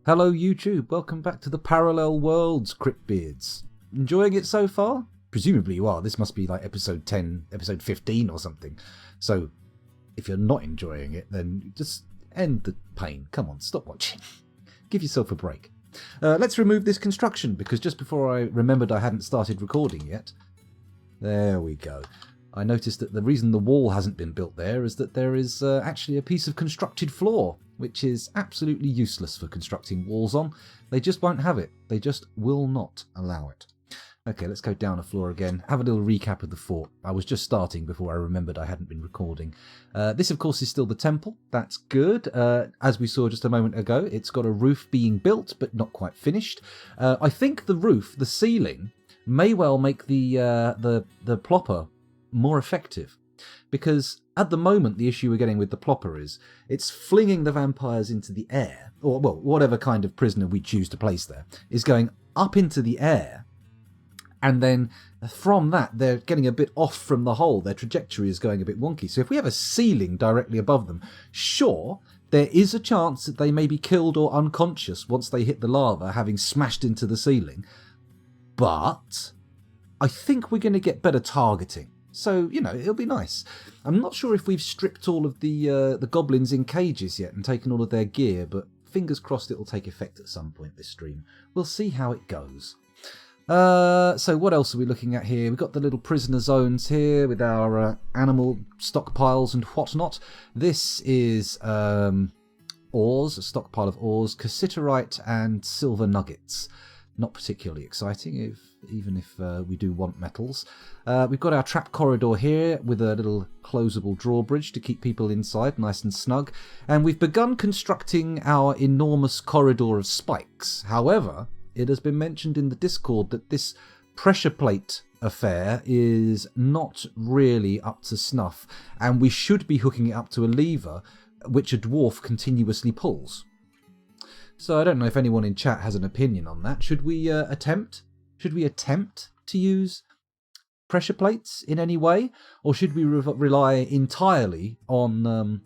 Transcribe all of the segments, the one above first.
Hello YouTube, welcome back to the Parallel Worlds, Cryptbeards. Enjoying it so far? Presumably you are. This must be like episode 10, episode 15 or something. So, if you're not enjoying it, then just end the pain. Come on, stop watching. Give yourself a break. Let's remove this construction, because just before I remembered I hadn't started recording yet. There we go. I noticed that the reason the wall hasn't been built there is that there is actually a piece of constructed floor, which is absolutely useless for constructing walls on. They just won't have it. They just will not allow it. Okay, let's go down a floor again. Have a little recap of the fort. I was just starting before I remembered I hadn't been recording. This, of course, is still the temple. That's good. As we saw just a moment ago, it's got a roof being built, but not quite finished. I think the roof, the ceiling, may well make the plopper more effective, because at the moment the issue we're getting with the plopper is it's flinging the vampires into the air, or well, whatever kind of prisoner we choose to place there is going up into the air, and then from that they're getting a bit off from the hole. Their trajectory is going a bit wonky. So if we have a ceiling directly above them, sure, there is a chance that they may be killed or unconscious once they hit the lava, having smashed into the ceiling, but I think we're going to get better targeting. So, you know, it'll be nice. I'm not sure if we've stripped all of the goblins in cages yet and taken all of their gear, but fingers crossed it'll take effect at some point this stream. We'll see how it goes. So what else are we looking at here? We've got the little prisoner zones here with our animal stockpiles and whatnot. This is ores, a stockpile of ores, cassiterite and silver nuggets. Not particularly exciting, even if we do want metals. We've got our trap corridor here with a little closable drawbridge to keep people inside nice and snug. And we've begun constructing our enormous corridor of spikes. However, it has been mentioned in the Discord that this pressure plate affair is not really up to snuff, and we should be hooking it up to a lever which a dwarf continuously pulls. So I don't know if anyone in chat has an opinion on that. Should we attempt to use pressure plates in any way, or should we rely entirely on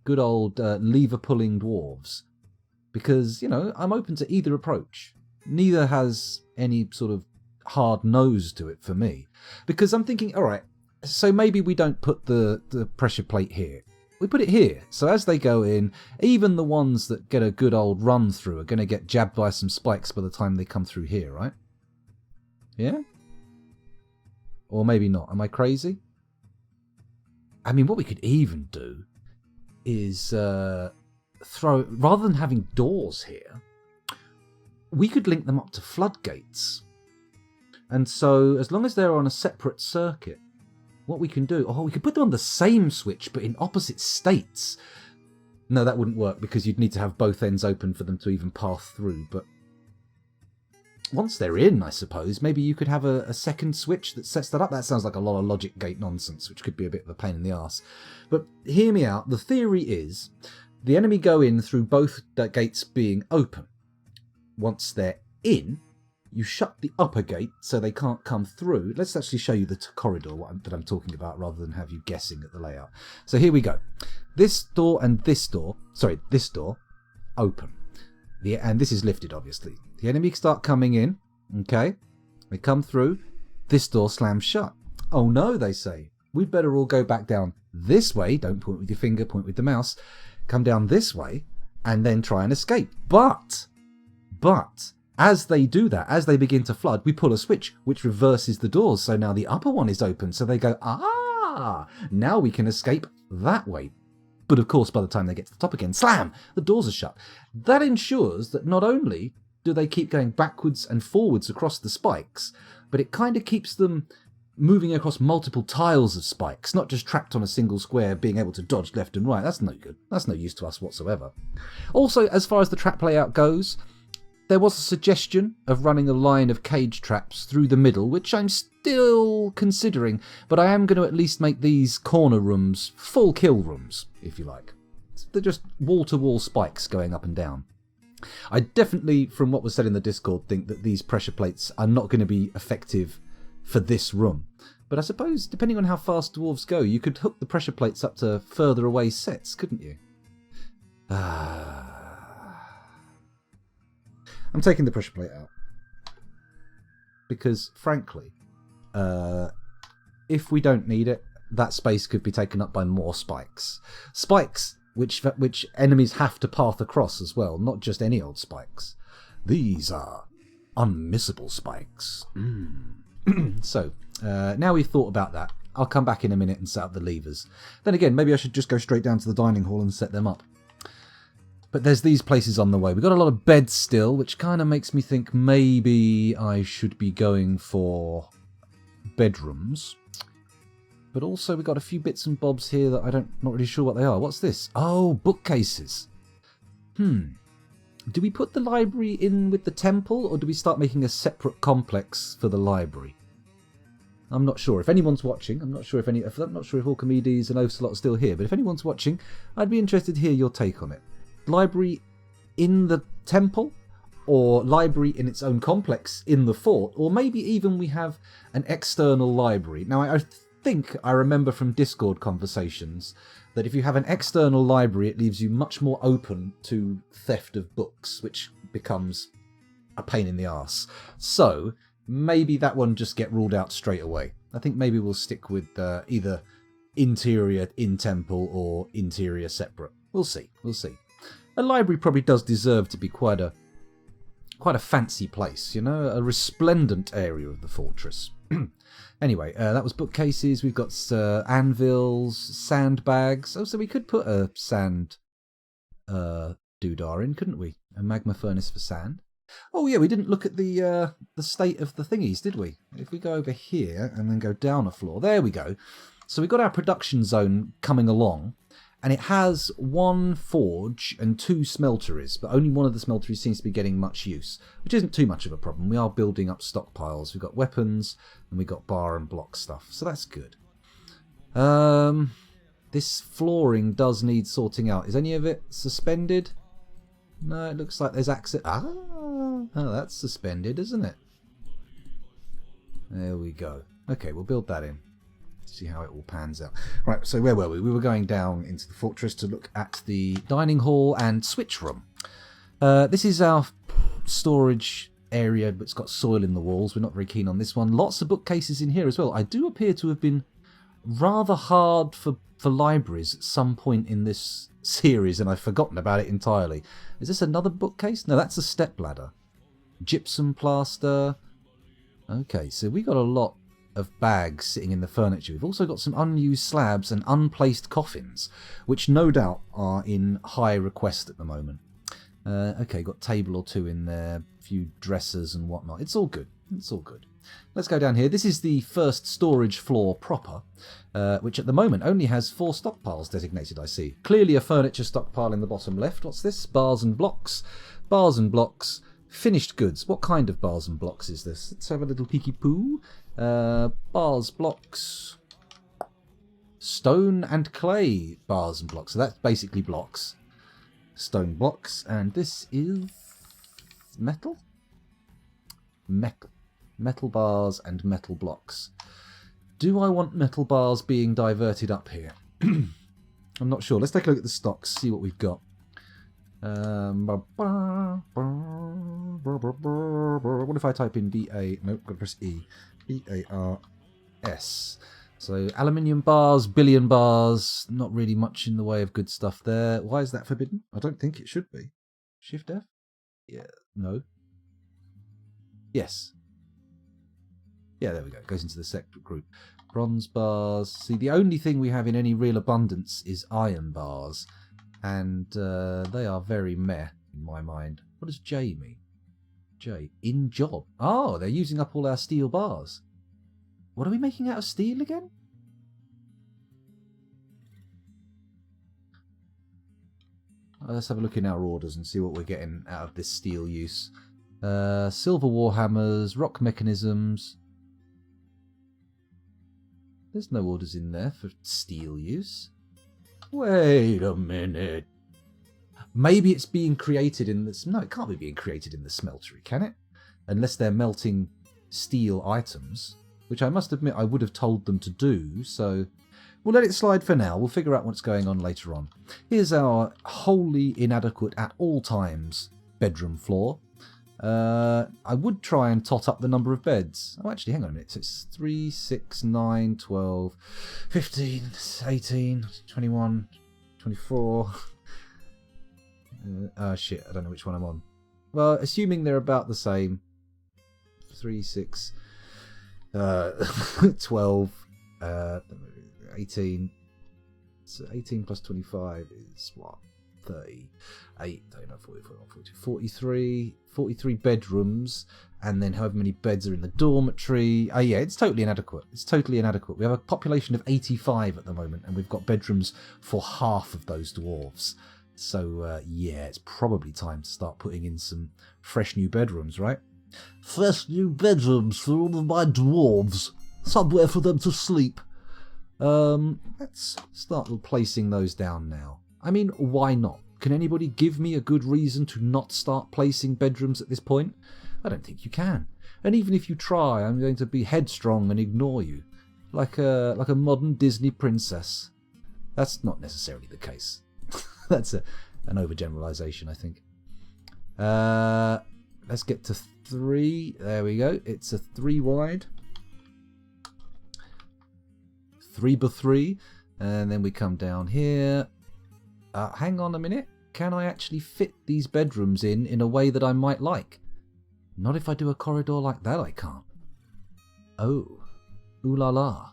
good old lever-pulling dwarves? Because, you know, I'm open to either approach. Neither has any sort of hard nose to it for me. Because I'm thinking, all right, so maybe we don't put the pressure plate here. We put it here, so as they go in, even the ones that get a good old run through are going to get jabbed by some spikes by the time they come through here, right? Yeah? Or maybe not. Am I crazy? I mean, what we could even do is rather than having doors here, we could link them up to floodgates. And so, as long as they're on a separate circuit, what we can do... Oh, we could put them on the same switch, but in opposite states. No, that wouldn't work, because you'd need to have both ends open for them to even pass through. But once they're in, I suppose, maybe you could have a second switch that sets that up. That sounds like a lot of logic gate nonsense, which could be a bit of a pain in the arse. But hear me out. The theory is the enemy go in through both gates being open. Once they're in, you shut the upper gate so they can't come through. Let's actually show you the corridor that I'm talking about rather than have you guessing at the layout. So here we go. This door and this door, open. And this is lifted, obviously. The enemy start coming in, okay? They come through. This door slams shut. Oh no, they say. We'd better all go back down this way. Don't point with your finger, point with the mouse. Come down this way and then try and escape. But... as they do that, as they begin to flood, we pull a switch which reverses the doors. So now the upper one is open. So they go, now we can escape that way. But of course, by the time they get to the top again, slam, the doors are shut. That ensures that not only do they keep going backwards and forwards across the spikes, but it kind of keeps them moving across multiple tiles of spikes, not just trapped on a single square, being able to dodge left and right. That's no good. That's no use to us whatsoever. Also, as far as the trap layout goes, there was a suggestion of running a line of cage traps through the middle, which I'm still considering, but I am going to at least make these corner rooms full kill rooms, if you like. They're just wall-to-wall spikes going up and down. I definitely, from what was said in the Discord, think that these pressure plates are not going to be effective for this room. But I suppose, depending on how fast dwarves go, you could hook the pressure plates up to further away sets, couldn't you? I'm taking the pressure plate out. Because, frankly, if we don't need it, that space could be taken up by more spikes. Spikes which enemies have to path across as well, not just any old spikes. These are unmissable spikes. So, now we've thought about that, I'll come back in a minute and set up the levers. Then again, maybe I should just go straight down to the dining hall and set them up. But there's these places on the way. We've got a lot of beds still, which kind of makes me think maybe I should be going for bedrooms. But also we've got a few bits and bobs here that not really sure what they are. What's this? Oh, bookcases. Do we put the library in with the temple, or do we start making a separate complex for the library? I'm not sure. If anyone's watching, I'm not sure if Orchimedes and Ocelot are still here, but if anyone's watching, I'd be interested to hear your take on it. Library in the temple, or library in its own complex in the fort, or maybe even we have an external library. Now, I think I remember from Discord conversations that if you have an external library, it leaves you much more open to theft of books, which becomes a pain in the arse. So maybe that one just get ruled out straight away. I think maybe we'll stick with either interior in temple or interior separate. We'll see. A library probably does deserve to be quite a fancy place, a resplendent area of the fortress. Anyway, that was bookcases. We've got anvils, sandbags. Oh, so we could put a sand doodah in, couldn't we? A magma furnace for sand. Oh yeah, we didn't look at the state of the thingies, did we? If we go over here and then go down a floor, there we go. So we've got our production zone coming along, and it has one forge and 2 smelteries, but only one of the smelteries seems to be getting much use, which isn't too much of a problem. We are building up stockpiles. We've got weapons, and we've got bar and block stuff, so that's good. This flooring does need sorting out. Is any of it suspended? No, it looks like there's access. Oh, that's suspended, isn't it? There we go. Okay, we'll build that in. See how it all pans out. Right, so where were we? We were going down into the fortress to look at the dining hall and switch room. This is our storage area, but it's got soil in the walls. We're not very keen on this one. Lots of bookcases in here as well. I do appear to have been rather hard for libraries at some point in this series, and I've forgotten about it entirely. Is this another bookcase? No, that's a stepladder. Gypsum plaster. Okay, so we got a lot of bags sitting in the furniture. We've also got some unused slabs and unplaced coffins, which no doubt are in high request at the moment. Okay, got a table or 2 in there, a few dressers and whatnot. It's all good. Let's go down here. This is the first storage floor proper, which at the moment only has 4 stockpiles designated, I see. Clearly a furniture stockpile in the bottom left. What's this? Bars and blocks. Bars and blocks. Finished goods. What kind of bars and blocks is this? Let's have a little peeky poo. Bars, blocks. Stone and clay bars and blocks. So that's basically blocks. Stone blocks. And this is metal? Metal bars and metal blocks. Do I want metal bars being diverted up here? I'm not sure. Let's take a look at the stocks, see what we've got. What if I type in BA? Nope, got to press E. BARS. So aluminium bars, billion bars. Not really much in the way of good stuff there. Why is that forbidden? I don't think it should be. Shift F? Yeah. No. Yes. Yeah, there we go. It goes into the separate group. Bronze bars. See, the only thing we have in any real abundance is iron bars. And they are very meh in my mind. What does J mean? J. In job. Oh, they're using up all our steel bars. What are we making out of steel again? Let's have a look in our orders and see what we're getting out of this steel use. Silver warhammers, rock mechanisms. There's no orders in there for steel use. Wait a minute. Maybe it's being created in this... No, it can't be being created in the smeltery, can it? Unless they're melting steel items, which I must admit I would have told them to do, so we'll let it slide for now. We'll figure out what's going on later on. Here's our wholly inadequate at all times bedroom floor. I would try and tot up the number of beds. Oh, actually, hang on a minute. So it's 3, 6, 9, 12, 15, 18, 21, 24. Shit, I don't know which one I'm on. Well, assuming they're about the same. 3, 6, 12, 18. So 18 plus 25 is what? 38, 39, 44, 42, 43 bedrooms, and then however many beds are in the dormitory. Yeah, it's totally inadequate. It's totally inadequate. We have a population of 85 at the moment, and we've got bedrooms for half of those dwarves. So, yeah, it's probably time to start putting in some fresh new bedrooms, right? Fresh new bedrooms for all of my dwarves. Somewhere for them to sleep. Let's start placing those down now. I mean, why not? Can anybody give me a good reason to not start placing bedrooms at this point? I don't think you can. And even if you try, I'm going to be headstrong and ignore you. Like a modern Disney princess. That's not necessarily the case. That's an overgeneralization, I think. Let's get to 3. There we go. It's a 3 wide. 3 by 3. And then we come down here. Hang on a minute. Can I actually fit these bedrooms in a way that I might like? Not if I do a corridor like that, I can't. Oh. Ooh la la.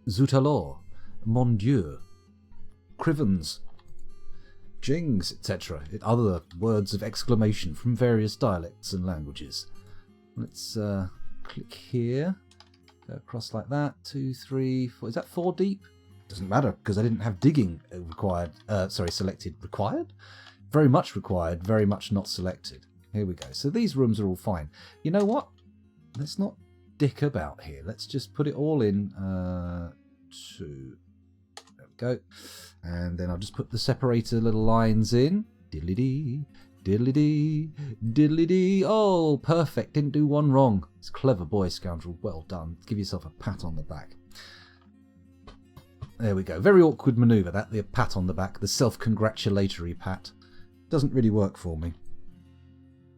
Zut alors. Mon Dieu. Crivens. Jings, etc. Other words of exclamation from various dialects and languages. Let's click here. Go across like that. 2, 3, 4. Is that 4 deep? Doesn't matter because I didn't have digging required. Selected. Required? Very much required. Very much not selected. Here we go. So these rooms are all fine. You know what? Let's not dick about here. Let's just put it all in. 2. There we go. And then I'll just put the separator little lines in. Diddly-dee, diddly-dee, diddly-dee. Oh, perfect. Didn't do one wrong. It's clever boy, scoundrel. Well done. Give yourself a pat on the back. There we go. Very awkward manoeuvre, that. The pat on the back. The self-congratulatory pat. Doesn't really work for me.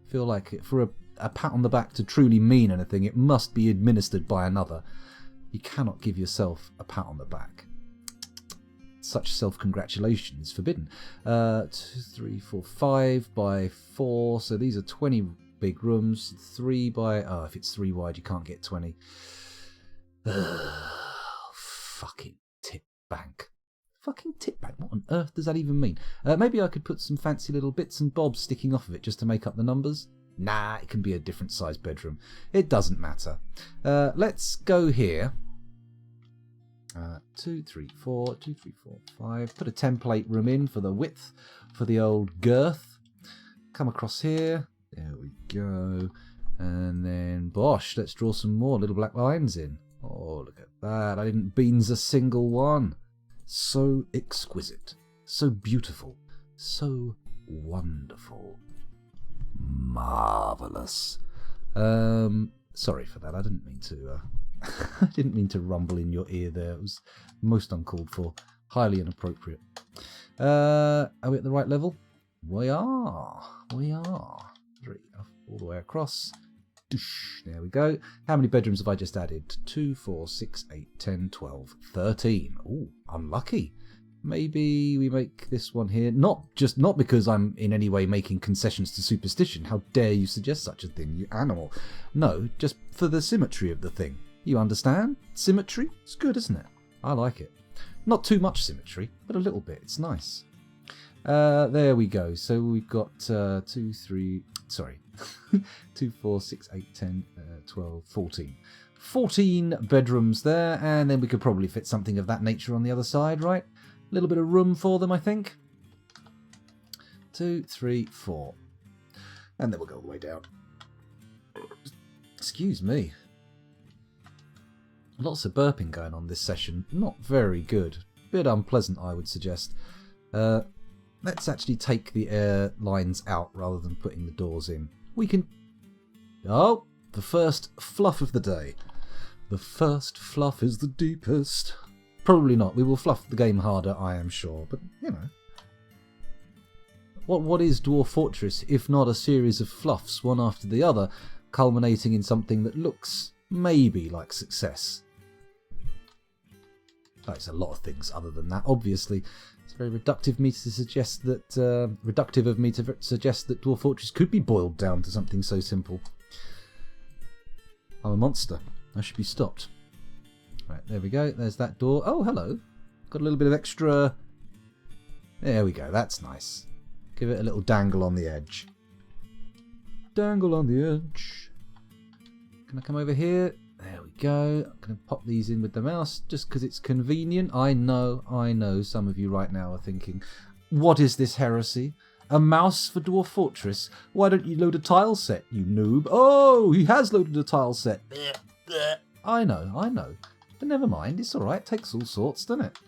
I feel like for a pat on the back to truly mean anything, it must be administered by another. You cannot give yourself a pat on the back. Such self-congratulation is forbidden. 2, 3, 4, 5 by 4. So these are 20 big rooms. 3 by... Oh, if it's 3 wide, you can't get 20. Fucking tip bank. Fucking tip bank. What on earth does that even mean? Maybe I could put some fancy little bits and bobs sticking off of it just to make up the numbers. Nah, it can be a different size bedroom. It doesn't matter. Let's go here. 2, 3, 4, 2, 3, 4, 5. Put a template room in for the width, for the old girth. Come across here. There we go. And then, bosh, let's draw some more little black lines in. Oh, look at that. I didn't beans a single one. So exquisite. So beautiful. So wonderful. Marvellous. Sorry for that. I didn't mean to... I didn't mean to rumble in your ear there. It was most uncalled for. Highly inappropriate. Are we at the right level? We are. We are. 3. All the way across. There we go. How many bedrooms have I just added? 2, 4, 6, 8, 10, 12, 13. Ooh, unlucky. Maybe we make this one here. Not because I'm in any way making concessions to superstition. How dare you suggest such a thing, you animal. No, just for the symmetry of the thing. You understand? Symmetry? It's good, isn't it? I like it. Not too much symmetry, but a little bit. It's nice. There we go. So we've got 2, 3... Sorry. 2, 4, 6, 8, 10, 12, 14. 14 bedrooms there, and then we could probably fit something of that nature on the other side, right? A little bit of room for them, I think. 2, 3, 4. And then we'll go all the way down. Excuse me. Lots of burping going on this session. Not very good. Bit unpleasant, I would suggest. Let's actually take the air lines out rather than putting the doors in. We can... Oh, the first fluff of the day. The first fluff is the deepest. Probably not. We will fluff the game harder, I am sure. But, you know. What is Dwarf Fortress if not a series of fluffs, one after the other, culminating in something that looks maybe like success? Oh, it's a lot of things other than that, obviously. It's very reductive of me to suggest that Dwarf Fortress could be boiled down to something so simple. I'm a monster. I should be stopped. Right, there we go. There's that door. Oh, hello. Got a little bit of extra... There we go. That's nice. Give it a little dangle on the edge. Dangle on the edge. Can I come over here? There we go. I'm going to pop these in with the mouse just because it's convenient. I know some of you right now are thinking, what is this heresy? A mouse for Dwarf Fortress? Why don't you load a tile set, you noob? Oh, he has loaded a tile set. I know. But never mind, it's alright. Takes all sorts, doesn't it?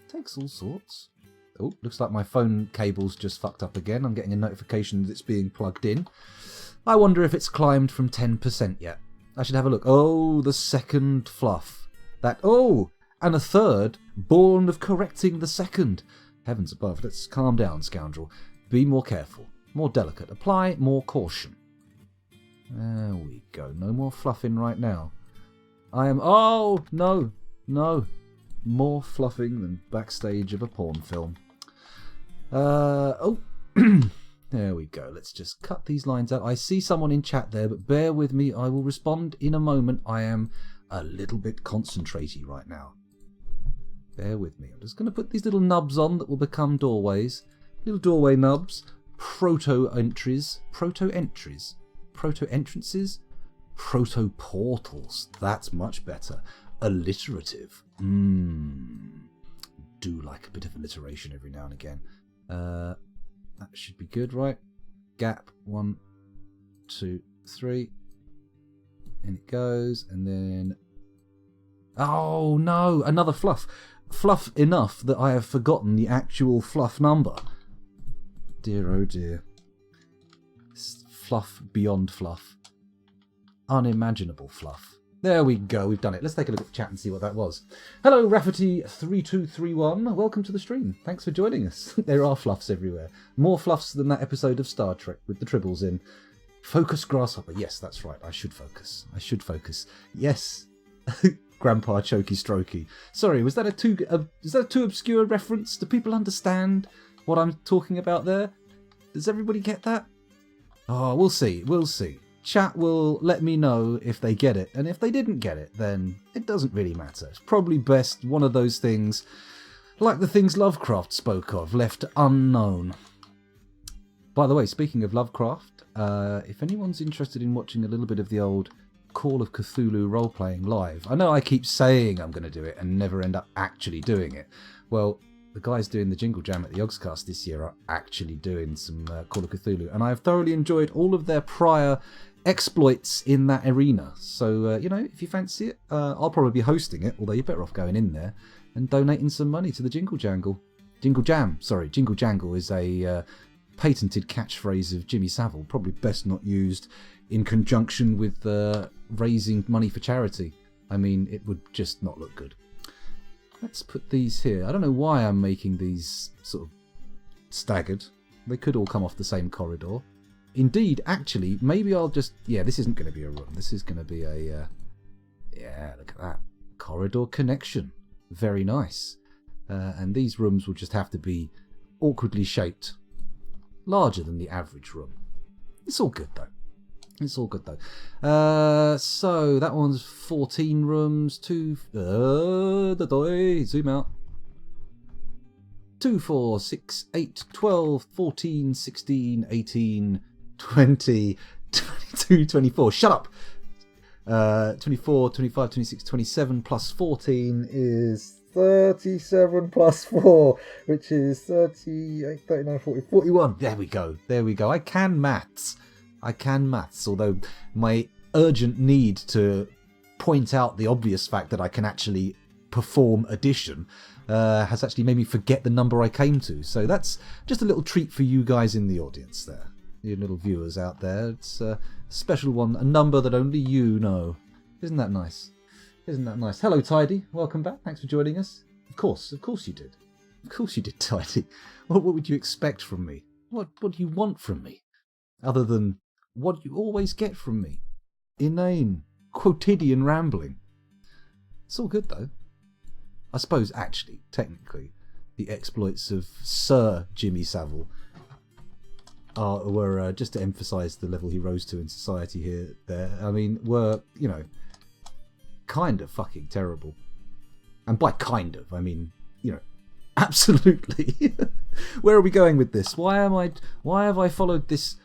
Takes all sorts. Oh, looks like my phone cable's just fucked up again. I'm getting a notification that it's being plugged in. I wonder if it's climbed from 10% yet. I should have a look. Oh, the second fluff. And a third, born of correcting the second. Heavens above, let's calm down, scoundrel. Be more careful, more delicate. Apply more caution. There we go. No more fluffing right now. Oh, no. More fluffing than backstage of a porn film. There we go. Let's just cut these lines out. I see someone in chat there, but bear with me. I will respond in a moment. I am a little bit concentraty right now. Bear with me. I'm just going to put these little nubs on that will become doorways. Little doorway nubs. Proto-entrances. Proto-portals. That's much better. Alliterative. Do like a bit of alliteration every now and again. That should be good, right? Gap. 1, 2, 3. And it goes. And then... Oh, no. Another fluff. Fluff enough that I have forgotten the actual fluff number. Dear, oh dear. Fluff beyond fluff. Unimaginable fluff. There we go, we've done it. Let's take a look at the chat and see what that was. Hello, Rafferty3231. Welcome to the stream. Thanks for joining us. There are fluffs everywhere. More fluffs than that episode of Star Trek with the tribbles in. Focus, Grasshopper. Yes, that's right. I should focus. Yes. Grandpa Chokey Strokey. Sorry, is that a too obscure reference? Do people understand what I'm talking about there? Does everybody get that? Oh, we'll see. Chat will let me know if they get it, and if they didn't get it, then it doesn't really matter. It's probably best one of those things, like the things Lovecraft spoke of, left unknown. By the way, speaking of Lovecraft, if anyone's interested in watching a little bit of the old Call of Cthulhu role-playing live, I know I keep saying I'm going to do it and never end up actually doing it. Well, the guys doing the Jingle Jam at the Yogscast this year are actually doing some Call of Cthulhu, and I've thoroughly enjoyed all of their prior exploits in that arena. So, if you fancy it, I'll probably be hosting it, although you're better off going in there and donating some money to the Jingle Jangle. Jingle Jam, sorry. Jingle Jangle is a patented catchphrase of Jimmy Savile, probably best not used in conjunction with raising money for charity. I mean, it would just not look good. Let's put these here. I don't know why I'm making these sort of staggered. They could all come off the same corridor. Indeed, actually, maybe I'll just... Yeah, this isn't going to be a room. This is going to be a... Yeah, look at that. Corridor connection. Very nice. And these rooms will just have to be awkwardly shaped. Larger than the average room. It's all good, though. So, that one's 14 rooms. Zoom out. 2, 4, 6, 8, 12, 14, 16, 18... 20, 22, 24. Shut up! 24, 25, 26, 27 plus 14 is 37 plus 4, which is 38, 39, 40, 41. There we go. I can maths, although my urgent need to point out the obvious fact that I can actually perform addition has actually made me forget the number I came to. So that's just a little treat for you guys in the audience there. You little viewers out there. It's a special one, a number that only you know. Isn't that nice? Hello, Tidy. Welcome back. Thanks for joining us. Of course you did. Tidy. What would you expect from me? What do you want from me? Other than what you always get from me. Inane, quotidian rambling. It's all good, though. I suppose, actually, technically, the exploits of Sir Jimmy Savile were, just to emphasise the level he rose to in society were, kind of fucking terrible. And by kind of, I mean, absolutely. Where are we going with this? Why have I followed this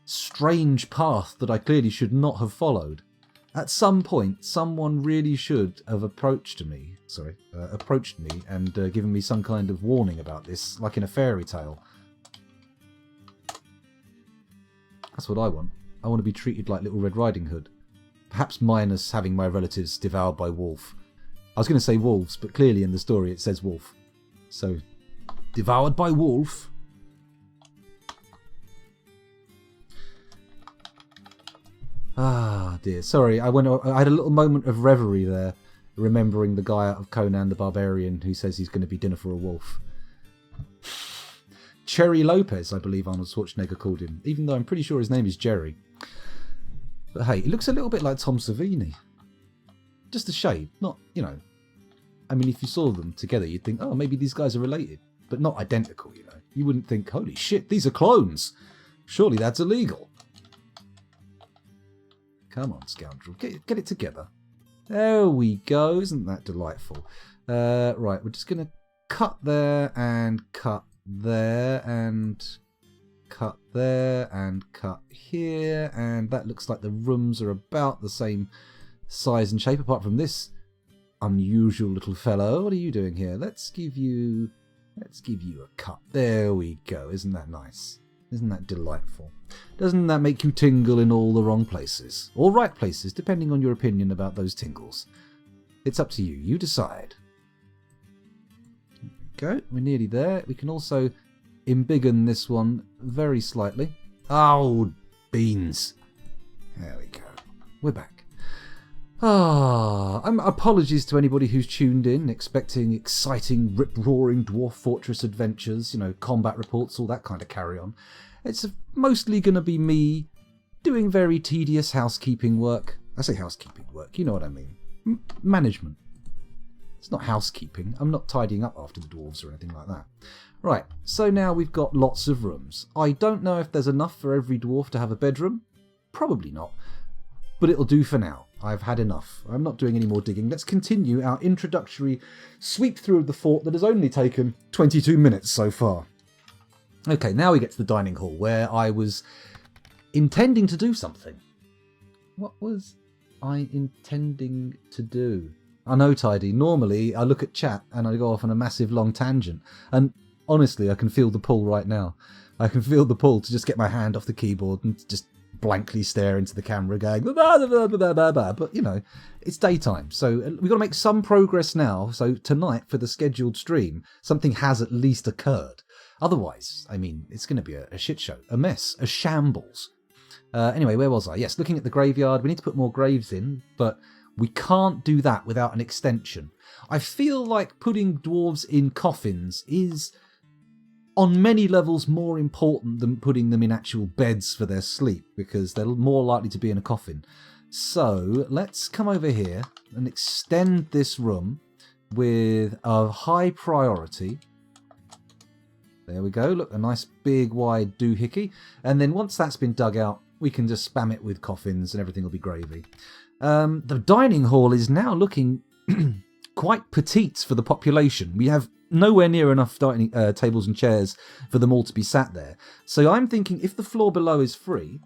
strange path that I clearly should not have followed? At some point, someone really should have approached me and given me some kind of warning about this, like in a fairy tale. That's what I want. I want to be treated like Little Red Riding Hood. Perhaps minus having my relatives devoured by wolf. I was going to say wolves, but clearly in the story it says wolf. So, devoured by wolf. Ah, dear. Sorry, I had a little moment of reverie there, remembering the guy out of Conan the Barbarian who says he's going to be dinner for a wolf. Cherry Lopez, I believe Arnold Schwarzenegger called him, even though I'm pretty sure his name is Jerry. But hey, he looks a little bit like Tom Savini. Just a shade, not, I mean, if you saw them together, you'd think, oh, maybe these guys are related, but not identical, You wouldn't think, holy shit, these are clones. Surely that's illegal. Come on, scoundrel, get it together. There we go, isn't that delightful? Right, we're just going to cut there and cut there and cut there and cut here, and that looks like the rooms are about the same size and shape, apart from this unusual little fellow. What are you doing here? Let's give you a cut. There we go. Isn't that nice? Isn't that delightful? Doesn't that make you tingle in all the wrong places? Or right places, depending on your opinion about those tingles. It's up to you. You decide. There we go. We're nearly there. We can also embiggen this one very slightly. Oh, beans. There we go. We're back. Apologies to anybody who's tuned in, expecting exciting, rip-roaring Dwarf Fortress adventures, combat reports, all that kind of carry-on. It's mostly going to be me doing very tedious housekeeping work. I say housekeeping work, you know what I mean. Management. It's not housekeeping. I'm not tidying up after the dwarves or anything like that. Right, so now we've got lots of rooms. I don't know if there's enough for every dwarf to have a bedroom. Probably not. But it'll do for now. I've had enough. I'm not doing any more digging. Let's continue our introductory sweep through the fort that has only taken 22 minutes so far. Okay, now we get to the dining hall, where I was intending to do something. What was I intending to do? I know, Tidy. Normally, I look at chat and I go off on a massive long tangent. And honestly, I can feel the pull right now. I can feel the pull to just get my hand off the keyboard and just blankly stare into the camera going, blah, blah, blah, blah, blah, blah. But, it's daytime. So we've got to make some progress now. So tonight, for the scheduled stream, something has at least occurred. Otherwise, it's going to be a shit show, a mess, a shambles. Anyway, where was I? Yes, looking at the graveyard. We need to put more graves in, but we can't do that without an extension. I feel like putting dwarves in coffins is, on many levels, more important than putting them in actual beds for their sleep, because they're more likely to be in a coffin. So let's come over here and extend this room with a high priority. There we go. Look, a nice big wide doohickey. And then once that's been dug out, we can just spam it with coffins and everything will be gravy. The dining hall is now looking quite petite for the population. We have nowhere near enough dining tables and chairs for them all to be sat there. So I'm thinking if the floor below is free,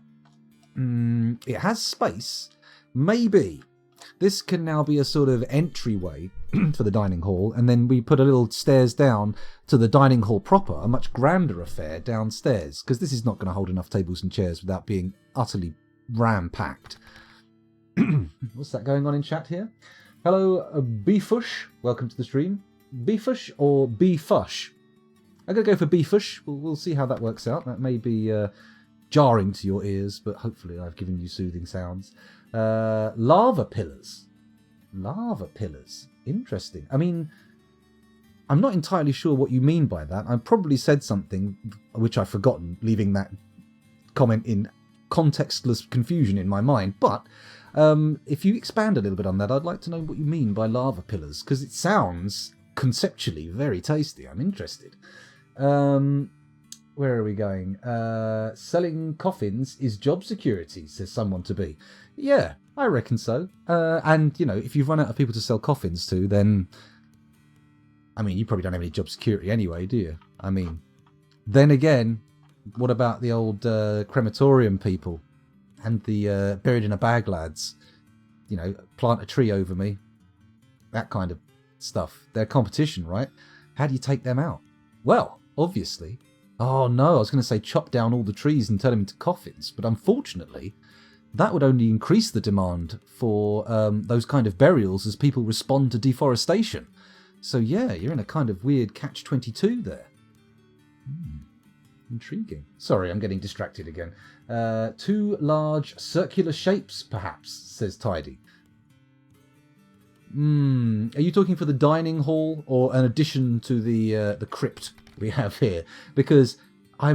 it has space. Maybe this can now be a sort of entryway for the dining hall, and then we put a little stairs down to the dining hall proper, a much grander affair downstairs, because this is not going to hold enough tables and chairs without being utterly ram-packed. What's that going on in chat here? Hello, Beefush. Welcome to the stream. Beefush or Beefush? I'm going to go for Beefush. We'll see how that works out. That may be jarring to your ears, but hopefully I've given you soothing sounds. Lava pillars. Lava pillars. Interesting. I'm not entirely sure what you mean by that. I probably said something which I've forgotten, leaving that comment in contextless confusion in my mind. But if you expand a little bit on that, I'd like to know what you mean by lava pillars, because it sounds conceptually very tasty. I'm interested. Where are we going? Selling coffins is job security, says someone to be. Yeah, I reckon so. And, if you've run out of people to sell coffins to, then, you probably don't have any job security anyway, do you? Then again, what about the old crematorium people and the buried in a bag lads? Plant a tree over me. That kind of stuff. They're competition, right? How do you take them out? Well, obviously... Oh no, I was going to say chop down all the trees and turn them into coffins, but unfortunately, that would only increase the demand for those kind of burials as people respond to deforestation. So yeah, you're in a kind of weird catch-22 there. Intriguing. Sorry, I'm getting distracted again. 2 large circular shapes, perhaps, says Tidy. Are you talking for the dining hall or an addition to the crypt we have here? Because I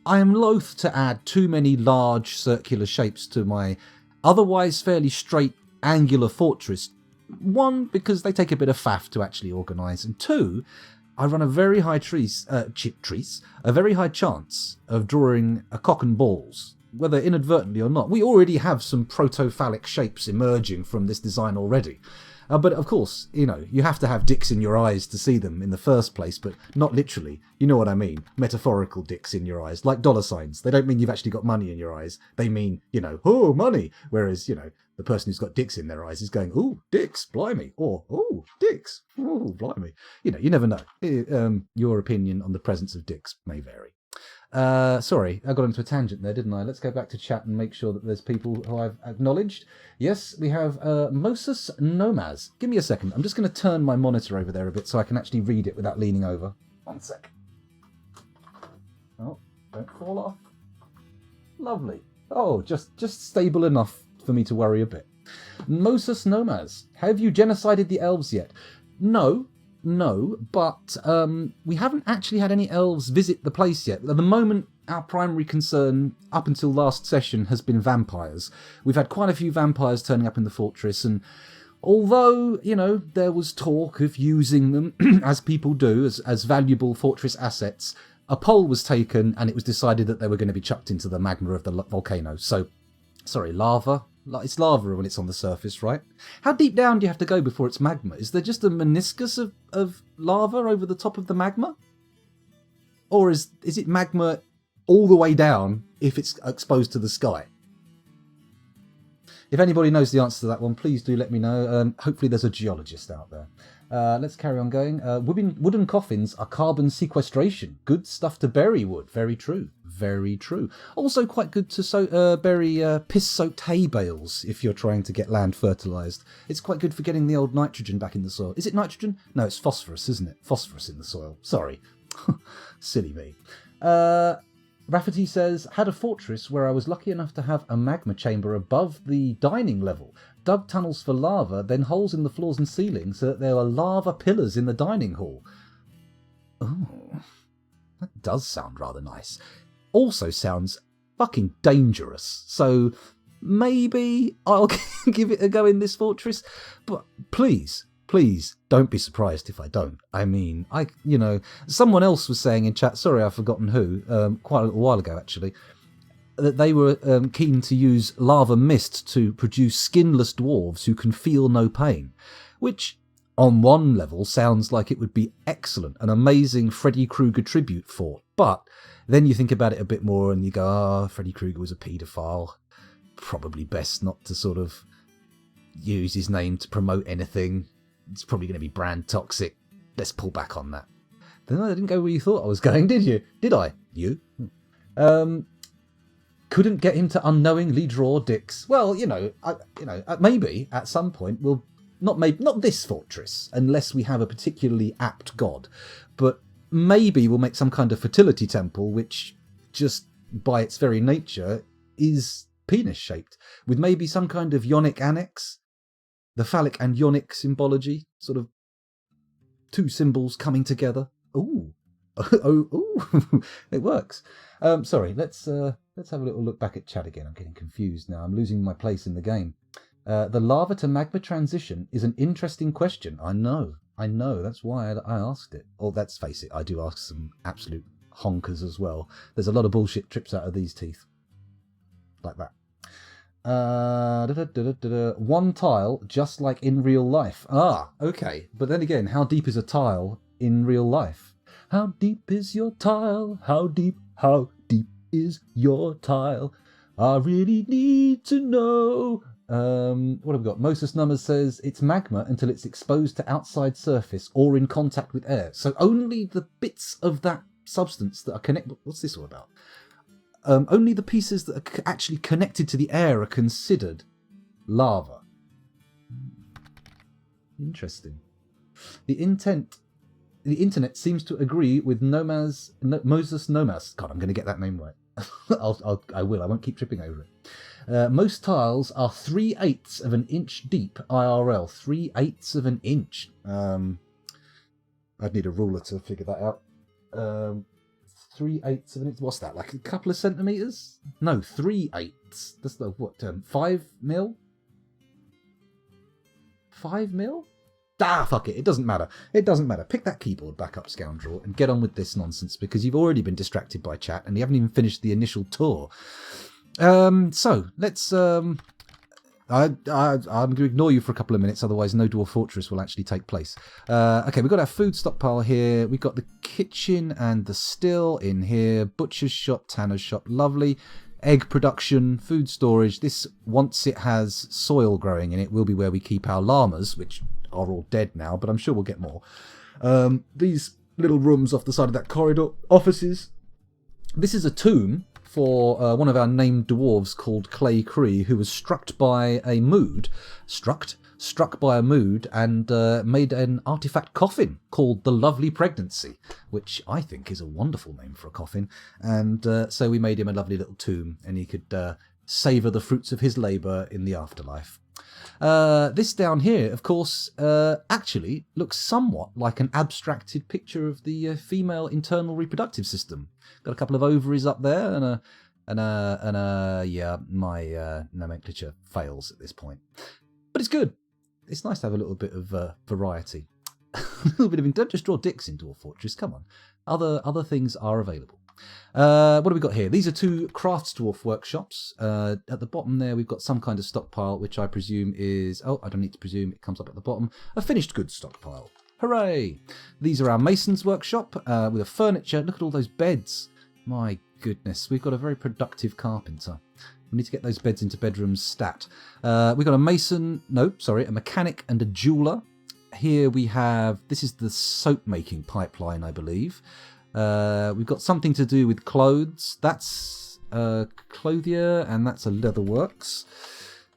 am loath to add too many large circular shapes to my otherwise fairly straight angular fortress. 1, because they take a bit of faff to actually organise, and 2, I run a very high a very high chance of drawing a cock and balls, whether inadvertently or not. We already have some proto-phallic shapes emerging from this design already. But of course, you have to have dicks in your eyes to see them in the first place, but not literally. You know what I mean? Metaphorical dicks in your eyes, like dollar signs. They don't mean you've actually got money in your eyes. They mean, oh, money. Whereas, the person who's got dicks in their eyes is going, oh, dicks, blimey. Or, oh, dicks, oh, blimey. You never know. Your opinion on the presence of dicks may vary. Sorry, I got into a tangent there, didn't I? Let's go back to chat and make sure that there's people who I've acknowledged. Yes, we have Moses Nomaz. Give me a second. I'm just going to turn my monitor over there a bit so I can actually read it without leaning over. 1 sec. Oh, don't fall off. Lovely. Oh, just stable enough for me to worry a bit. Moses Nomaz. Have you genocided the elves yet? No, but we haven't actually had any elves visit the place yet. At the moment, our primary concern up until last session has been vampires. We've had quite a few vampires turning up in the fortress, and although, there was talk of using them, as people do, as valuable fortress assets, a poll was taken and it was decided that they were going to be chucked into the magma of the volcano. So, sorry, lava? It's lava when it's on the surface, right? How deep down do you have to go before it's magma? Is there just a meniscus of lava over the top of the magma? Or is it magma all the way down if it's exposed to the sky? If anybody knows the answer to that one, please do let me know. Hopefully there's a geologist out there. Let's carry on going. Wooden coffins are carbon sequestration. Good stuff to bury wood. Very true. Very true. Also quite good to bury piss-soaked hay bales if you're trying to get land fertilised. It's quite good for getting the old nitrogen back in the soil. Is it nitrogen? No, it's phosphorus, isn't it? Phosphorus in the soil. Sorry. Silly me. Rafferty says, had a fortress where I was lucky enough to have a magma chamber above the dining level. Dug tunnels for lava, then holes in the floors and ceiling so that there were lava pillars in the dining hall. Oh, that does sound rather nice. Also sounds fucking dangerous. So maybe I'll give it a go in this fortress. But please don't be surprised if I don't. Someone else was saying in chat, sorry, I've forgotten who, quite a little while ago actually, that they were keen to use lava mist to produce skinless dwarves who can feel no pain, which on one level sounds like it would be excellent, an amazing Freddy Krueger tribute fort. But then you think about it a bit more and you go, Freddy Krueger was a paedophile. Probably best not to sort of use his name to promote anything. It's probably going to be brand toxic. Let's pull back on that. Then I didn't go where you thought I was going, did you? Did I? You? Couldn't get him to unknowingly draw dicks. Well, maybe at some point we'll not this fortress, unless we have a particularly apt god, but maybe we'll make some kind of fertility temple, which just by its very nature is penis shaped, with maybe some kind of yonic annex. The phallic and yonic symbology sort of two symbols coming together. Ooh. Ooh. It works. Sorry, let's have a little look back at chat again. I'm getting confused now. I'm losing my place in the game. The lava to magma transition is an interesting question. I know. That's why I asked it. Oh, let's face it, I do ask some absolute honkers as well. There's a lot of bullshit trips out of these teeth. Like that. One tile, just like in real life. Ah, okay. But then again, how deep is a tile in real life? How deep is your tile? How deep is your tile? I really need to know. What have we got? Moses Numbers says it's magma until it's exposed to outside surface or in contact with air. So only the bits of that substance that are connected. What's this all about? Only the pieces that are actually connected to the air are considered lava. Interesting. The internet seems to agree with Moses Nomas. God, I'm going to get that name right. I will. I won't keep tripping over it. Most tiles are 3/8 of an inch deep IRL. 3/8 of an inch. I'd need a ruler to figure that out. 3/8 of an inch. What's that? Like a couple of centimeters? No, 3/8. That's the what? 5 mil? 5 mil? Ah, fuck it. It doesn't matter. Pick that keyboard back up, scoundrel, and get on with this nonsense because you've already been distracted by chat and you haven't even finished the initial tour. So let's. I'm going to ignore you for a couple of minutes, otherwise no Dwarf Fortress will actually take place. Okay, we've got our food stockpile here. We've got the kitchen and the still in here. Butcher's shop, tanner's shop, lovely. Egg production, food storage. This, once it has soil growing in it, will be where we keep our llamas, which are all dead now, but I'm sure we'll get more. These little rooms off the side of that corridor, offices. This is a tomb for one of our named dwarves called Clay Cree, who was struck by a mood, and made an artifact coffin called the Lovely Pregnancy, which I think is a wonderful name for a coffin. And so we made him a lovely little tomb, and he could savour the fruits of his labour in the afterlife. This down here, of course, actually looks somewhat like an abstracted picture of the female internal reproductive system. Got a couple of ovaries up there, yeah, my nomenclature fails at this point. But it's good. It's nice to have a little bit of variety. A little bit of, don't just draw dicks in Dwarf Fortress, come on. Other things are available. What have we got here? These are two Crafts Dwarf workshops. At the bottom there, we've got some kind of stockpile, which I presume is... Oh, I don't need to presume. It comes up at the bottom. A finished goods stockpile. Hooray! These are our Mason's workshop with a furniture. Look at all those beds. My goodness, we've got a very productive carpenter. We need to get those beds into bedrooms stat. We've got a mechanic and a jeweler. Here we have... This is the soap-making pipeline, I believe. We've got something to do with clothes. That's clothier, and that's a leatherworks.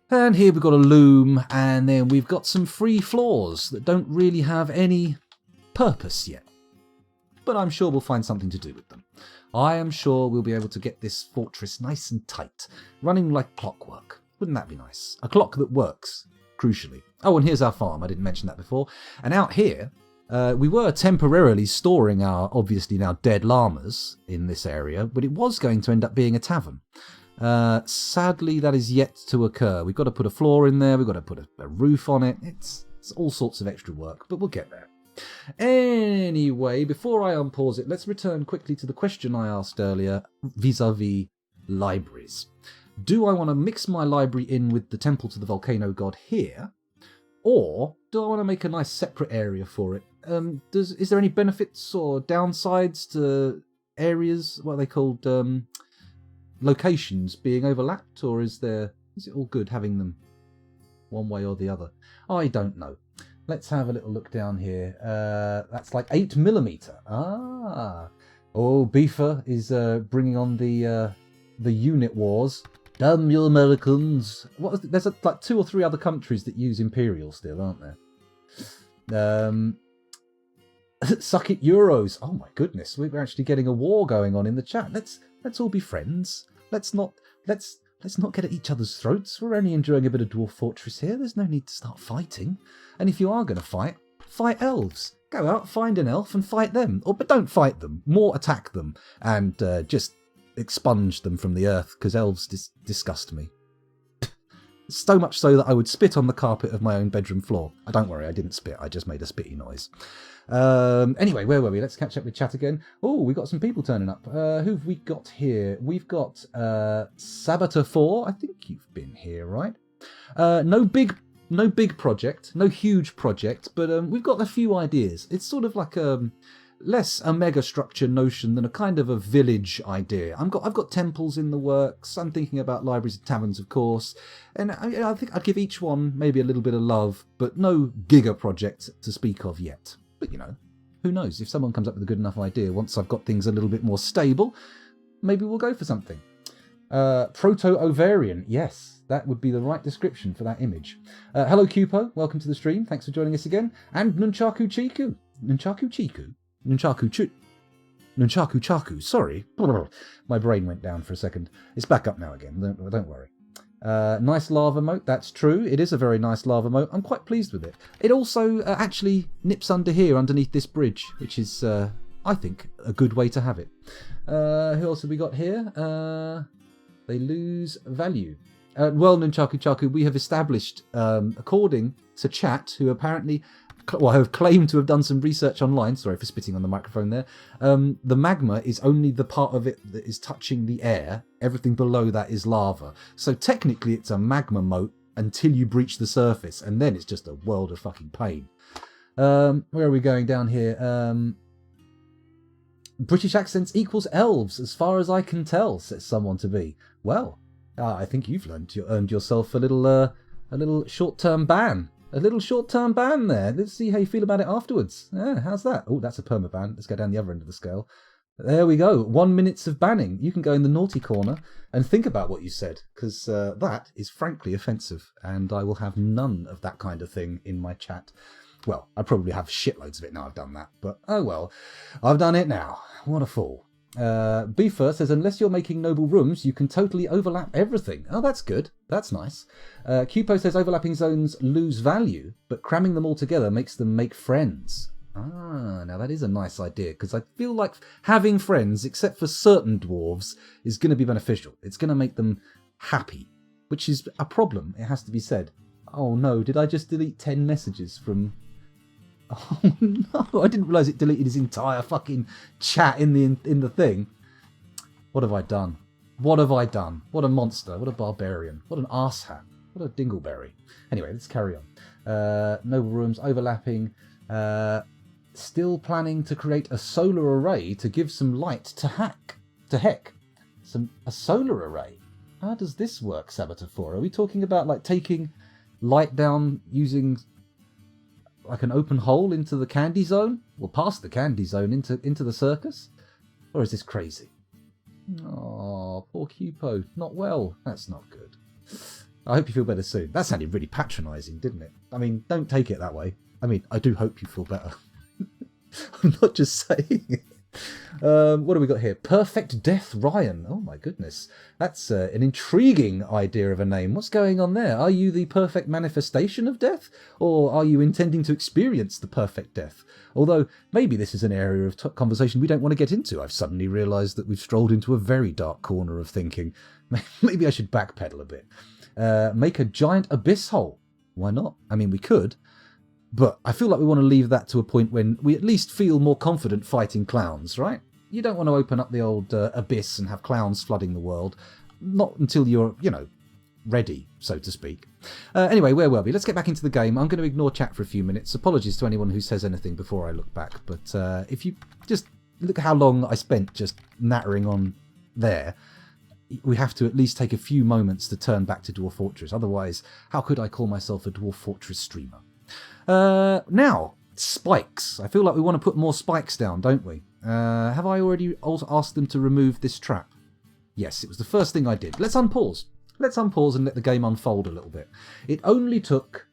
And here we've got a loom, and then we've got some free floors that don't really have any purpose yet. But I'm sure we'll find something to do with them. I am sure we'll be able to get this fortress nice and tight, running like clockwork. Wouldn't that be nice? A clock that works, crucially. Oh, and here's our farm. I didn't mention that before. And out here... we were temporarily storing our, obviously now dead llamas in this area, but it was going to end up being a tavern. Sadly, that is yet to occur. We've got to put a floor in there, we've got to put a roof on it. It's all sorts of extra work, but we'll get there. Anyway, before I unpause it, let's return quickly to the question I asked earlier vis-a-vis libraries. Do I want to mix my library in with the Temple to the Volcano God here? Or do I want to make a nice separate area for it? Is there any benefits or downsides to areas, what are they called, locations being overlapped? Or is it all good having them one way or the other? I don't know. Let's have a little look down here. That's like 8mm. Ah. Oh, Beefer is bringing on the unit wars. Damn you Americans. There's like 2 or 3 other countries that use Imperial still, aren't there? Suck it Euros. Oh my goodness, we're actually getting a war going on in the chat. Let's all be friends. Let's not get at each other's throats. We're only enjoying a bit of Dwarf Fortress here. There's no need to start fighting. And if you are going to fight elves. Go out, find an elf and fight them. But don't fight them. More attack them and just expunge them from the earth, because elves disgust me. So much so that I would spit on the carpet of my own bedroom floor. Don't worry, I didn't spit. I just made a spitty noise. Anyway, where were we? Let's catch up with chat again. Oh, we've got some people turning up. Who've we got here? We've got Sabator4. I think you've been here, right? No big project, no huge project, but we've got a few ideas. It's sort of like less a mega structure notion than a kind of a village idea. I've got temples in the works. I'm thinking about libraries and taverns, of course, and I think I'd give each one maybe a little bit of love, but no giga project to speak of yet. But who knows? If someone comes up with a good enough idea once I've got things a little bit more stable, maybe we'll go for something. Proto-ovarian, yes, that would be the right description for that image. Hello, Cupo, welcome to the stream. Thanks for joining us again. And Nunchaku Chiku. Nunchaku Chaku, sorry. My brain went down for a second. It's back up now again, don't worry. Nice lava moat, that's true. It is a very nice lava moat. I'm quite pleased with it. It also actually nips under here, underneath this bridge, which is, I think, a good way to have it. Who else have we got here? They lose value. Well, Nunchaku Chaku, we have established, according to chat, who apparently... have claimed to have done some research online, sorry for spitting on the microphone there, the magma is only the part of it that is touching the air. Everything below that is lava. So technically it's a magma moat until you breach the surface, and then it's just a world of fucking pain. Where are we going down here? British accents equals elves, as far as I can tell, says someone to be. Well, I think you've earned yourself a little short-term ban. A little short-term ban there. Let's see how you feel about it afterwards. Yeah, how's that? Oh, that's a perma-ban. Let's go down the other end of the scale. There we go. 1 minute of banning. You can go in the naughty corner and think about what you said, because that is frankly offensive, and I will have none of that kind of thing in my chat. Well, I probably have shitloads of it now I've done that, but oh well. I've done it now. What a fool. Beefer says, unless you're making noble rooms, you can totally overlap everything. Oh, that's good. That's nice. Cupo says, overlapping zones lose value, but cramming them all together makes them make friends. Ah, now that is a nice idea, because I feel like having friends, except for certain dwarves, is going to be beneficial. It's going to make them happy, which is a problem, it has to be said. Oh no, did I just delete 10 messages from... Oh no, I didn't realise it deleted his entire fucking chat in the thing. What have I done? What have I done? What a monster. What a barbarian. What an arsehat. What a dingleberry. Anyway, let's carry on. Noble rooms overlapping. Still planning to create a solar array to give some light to heck. A solar array? How does this work, Sabator4? Are we talking about like taking light down using... like an open hole into the candy zone? Or past the candy zone into the circus? Or is this crazy? Oh, poor Cupo. Not well. That's not good. I hope you feel better soon. That sounded really patronising, didn't it? I mean, don't take it that way. I mean, I do hope you feel better. I'm not just saying it. What do we got here? Perfect Death Ryan. Oh my goodness. That's an intriguing idea of a name. What's going on there? Are you the perfect manifestation of death? Or are you intending to experience the perfect death? Although, maybe this is an area of conversation we don't want to get into. I've suddenly realised that we've strolled into a very dark corner of thinking. Maybe I should backpedal a bit. Make a giant abyss hole. Why not? I mean, we could. But I feel like we want to leave that to a point when we at least feel more confident fighting clowns, right? You don't want to open up the old abyss and have clowns flooding the world. Not until you're, ready, so to speak. Anyway, where were we? Let's get back into the game. I'm going to ignore chat for a few minutes. Apologies to anyone who says anything before I look back. But if you just look at how long I spent just nattering on there, we have to at least take a few moments to turn back to Dwarf Fortress. Otherwise, how could I call myself a Dwarf Fortress streamer? Now, spikes. I feel like we want to put more spikes down, don't we? Have I already also asked them to remove this trap? Yes, it was the first thing I did. Let's unpause. Let's unpause and let the game unfold a little bit. It only took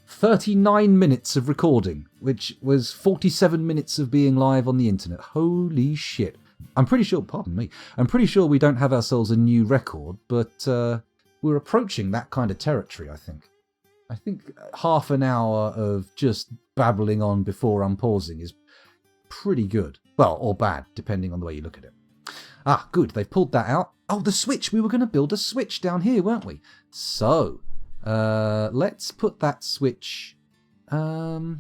39 minutes of recording, which was 47 minutes of being live on the internet. Holy shit. I'm pretty sure we don't have ourselves a new record, but we're approaching that kind of territory, I think. I think half an hour of just babbling on before unpausing is pretty good. Well, or bad, depending on the way you look at it. Ah, good. They've pulled that out. Oh, the switch. We were going to build a switch down here, weren't we? So, let's put that switch... where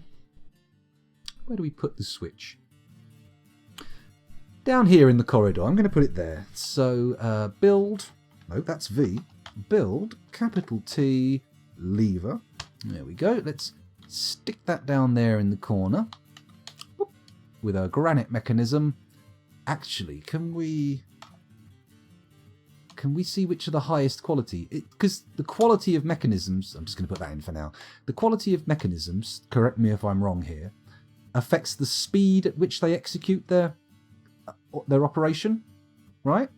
do we put the switch? Down here in the corridor. I'm going to put it there. So, build... No, that's V. Build, capital T, lever. There we go. Let's stick that down there in the corner. Whoop. With a granite mechanism. Actually, can we see which are the highest quality? Because the quality of mechanisms, I'm just going to put that in for now. The quality of mechanisms, correct me if I'm wrong here, affects the speed at which they execute their operation, right?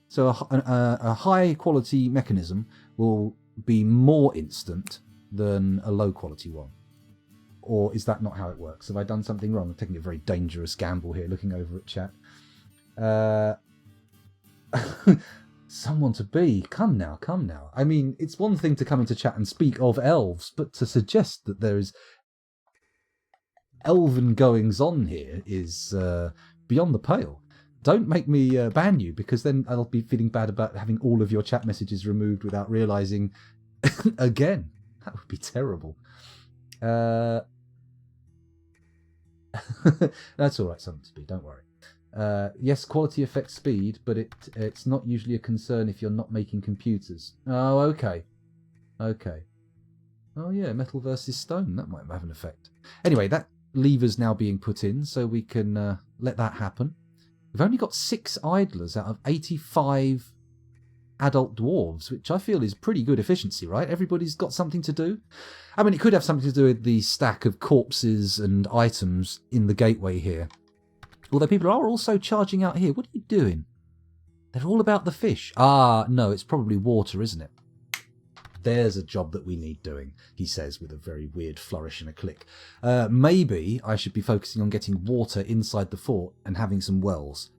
So a high quality mechanism will be more instant than a low quality one. Or is that not how it works? Have I done something wrong? I'm taking a very dangerous gamble here, looking over at chat. Someone to be. Come now. I mean, it's one thing to come into chat and speak of elves, but to suggest that there is elven goings on here is beyond the pale. Don't make me ban you, because then I'll be feeling bad about having all of your chat messages removed without realising again. That would be terrible. That's all right, something to be. Don't worry. Yes, quality affects speed, but it's not usually a concern if you're not making computers. Oh, okay. Oh, yeah, metal versus stone. That might have an effect. Anyway, that lever's now being put in, so we can let that happen. We've only got 6 idlers out of 85 adult dwarves, which I feel is pretty good efficiency, right? Everybody's got something to do. I mean, it could have something to do with the stack of corpses and items in the gateway here. Although people are also charging out here. What are you doing? They're all about the fish. Ah, no, it's probably water, isn't it? There's a job that we need doing, he says with a very weird flourish and a click. Maybe I should be focusing on getting water inside the fort and having some wells,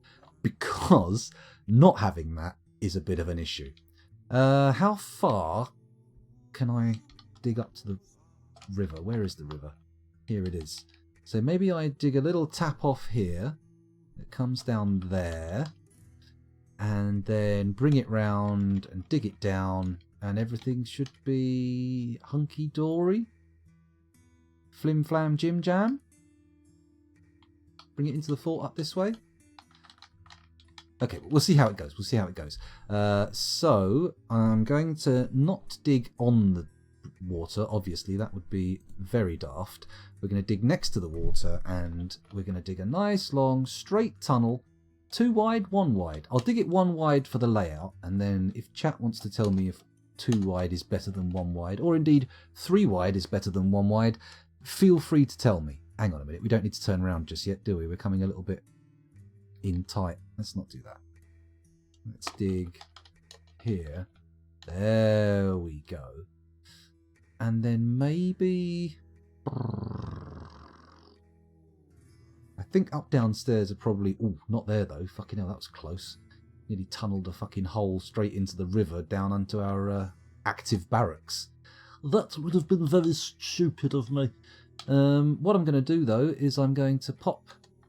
because not having that is a bit of an issue. How far can I dig up to the river? Where is the river? Here it is. So maybe I dig a little tap off here. It comes down there. And then bring it round and dig it down. And everything should be hunky-dory. Flim-flam jim-jam. Bring it into the fort up this way. Okay, we'll see how it goes. So I'm going to not dig on the water. Obviously, that would be very daft. We're going to dig next to the water, and we're going to dig a nice, long, straight tunnel. 2 wide, 1 wide. I'll dig it 1 wide for the layout, and then if chat wants to tell me if 2 wide is better than 1 wide, or indeed 3 wide is better than 1 wide, feel free to tell me. Hang on a minute, we don't need to turn around just yet, do we? We're coming a little bit in tight. Let's not do that. Let's dig here. There we go. And then maybe... I think up downstairs are probably... Ooh, not there though. Fucking hell, that was close. Nearly tunnelled a fucking hole straight into the river down onto our active barracks. That would have been very stupid of me. What I'm going to do though is I'm going to pop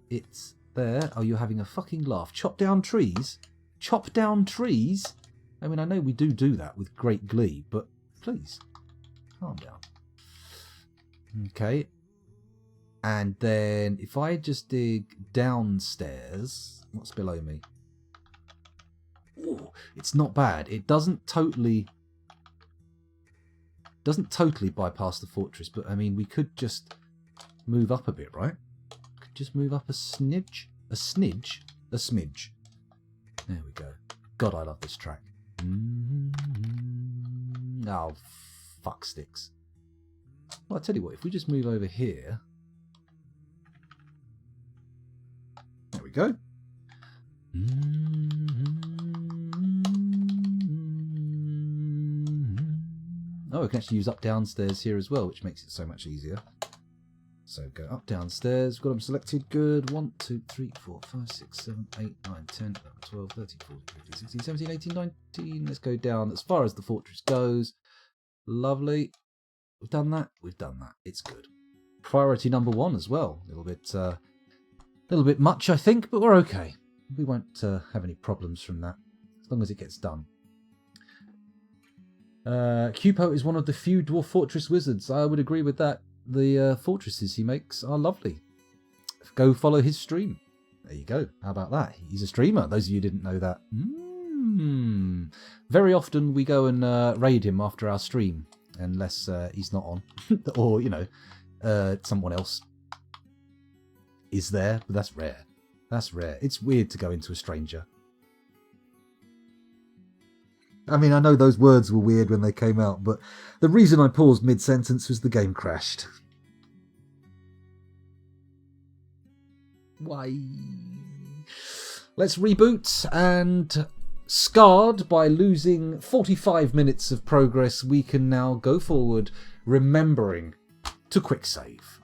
it there. Oh, you're having a fucking laugh. Chop down trees? Chop down trees? I mean, I know we do that with great glee, but please, calm down. Okay. And then if I just dig downstairs, what's below me? Ooh, it's not bad. It doesn't totally bypass the fortress, but I mean, we could just move up a bit, right? Could just move up a smidge. There we go. God, I love this track. Oh, fuck sticks. Well, I'll tell you what, if we just move over here. There we go. Oh, we can actually use up downstairs here as well, which makes it so much easier. So go up downstairs, got them selected, good. 1, 2, 3, 4, 5, 6, 7, 8, 9, 10, 11, 12, 13, 14, 15, 16, 17, 18, 19. Let's go down as far as the fortress goes. Lovely. We've done that. We've done that. It's good. Priority number 1 as well. A little bit much, I think, but we're okay. We won't have any problems from that, as long as it gets done. Cupo is one of the few Dwarf Fortress wizards. I would agree with that. The fortresses he makes are lovely. Go follow his stream. There you go. How about that? He's a streamer. Those of you who didn't know that. Very often we go and raid him after our stream, unless he's not on. Or, you know, someone else is there. But that's rare. That's rare. It's weird to go into a stranger. I mean, I know those words were weird when they came out, but the reason I paused mid-sentence was the game crashed. Why? Let's reboot, and scarred by losing 45 minutes of progress, we can now go forward, remembering to quick save.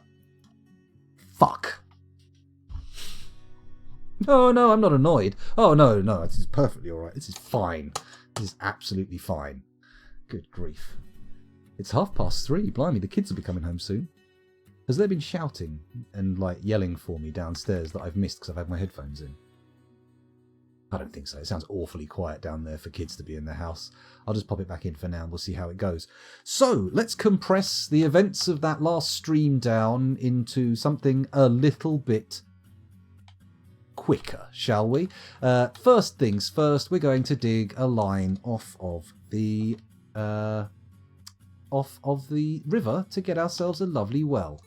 Fuck. Oh no, I'm not annoyed. Oh no, this is perfectly alright. This is fine. This is absolutely fine. Good grief. It's 3:30. Blimey, the kids will be coming home soon. Has they been shouting and like yelling for me downstairs that I've missed because I've had my headphones in? I don't think so. It sounds awfully quiet down there for kids to be in their house. I'll just pop it back in for now and we'll see how it goes. So, let's compress the events of that last stream down into something a little bit quicker, shall we? First things first, we're going to dig a line off of the river to get ourselves a lovely well,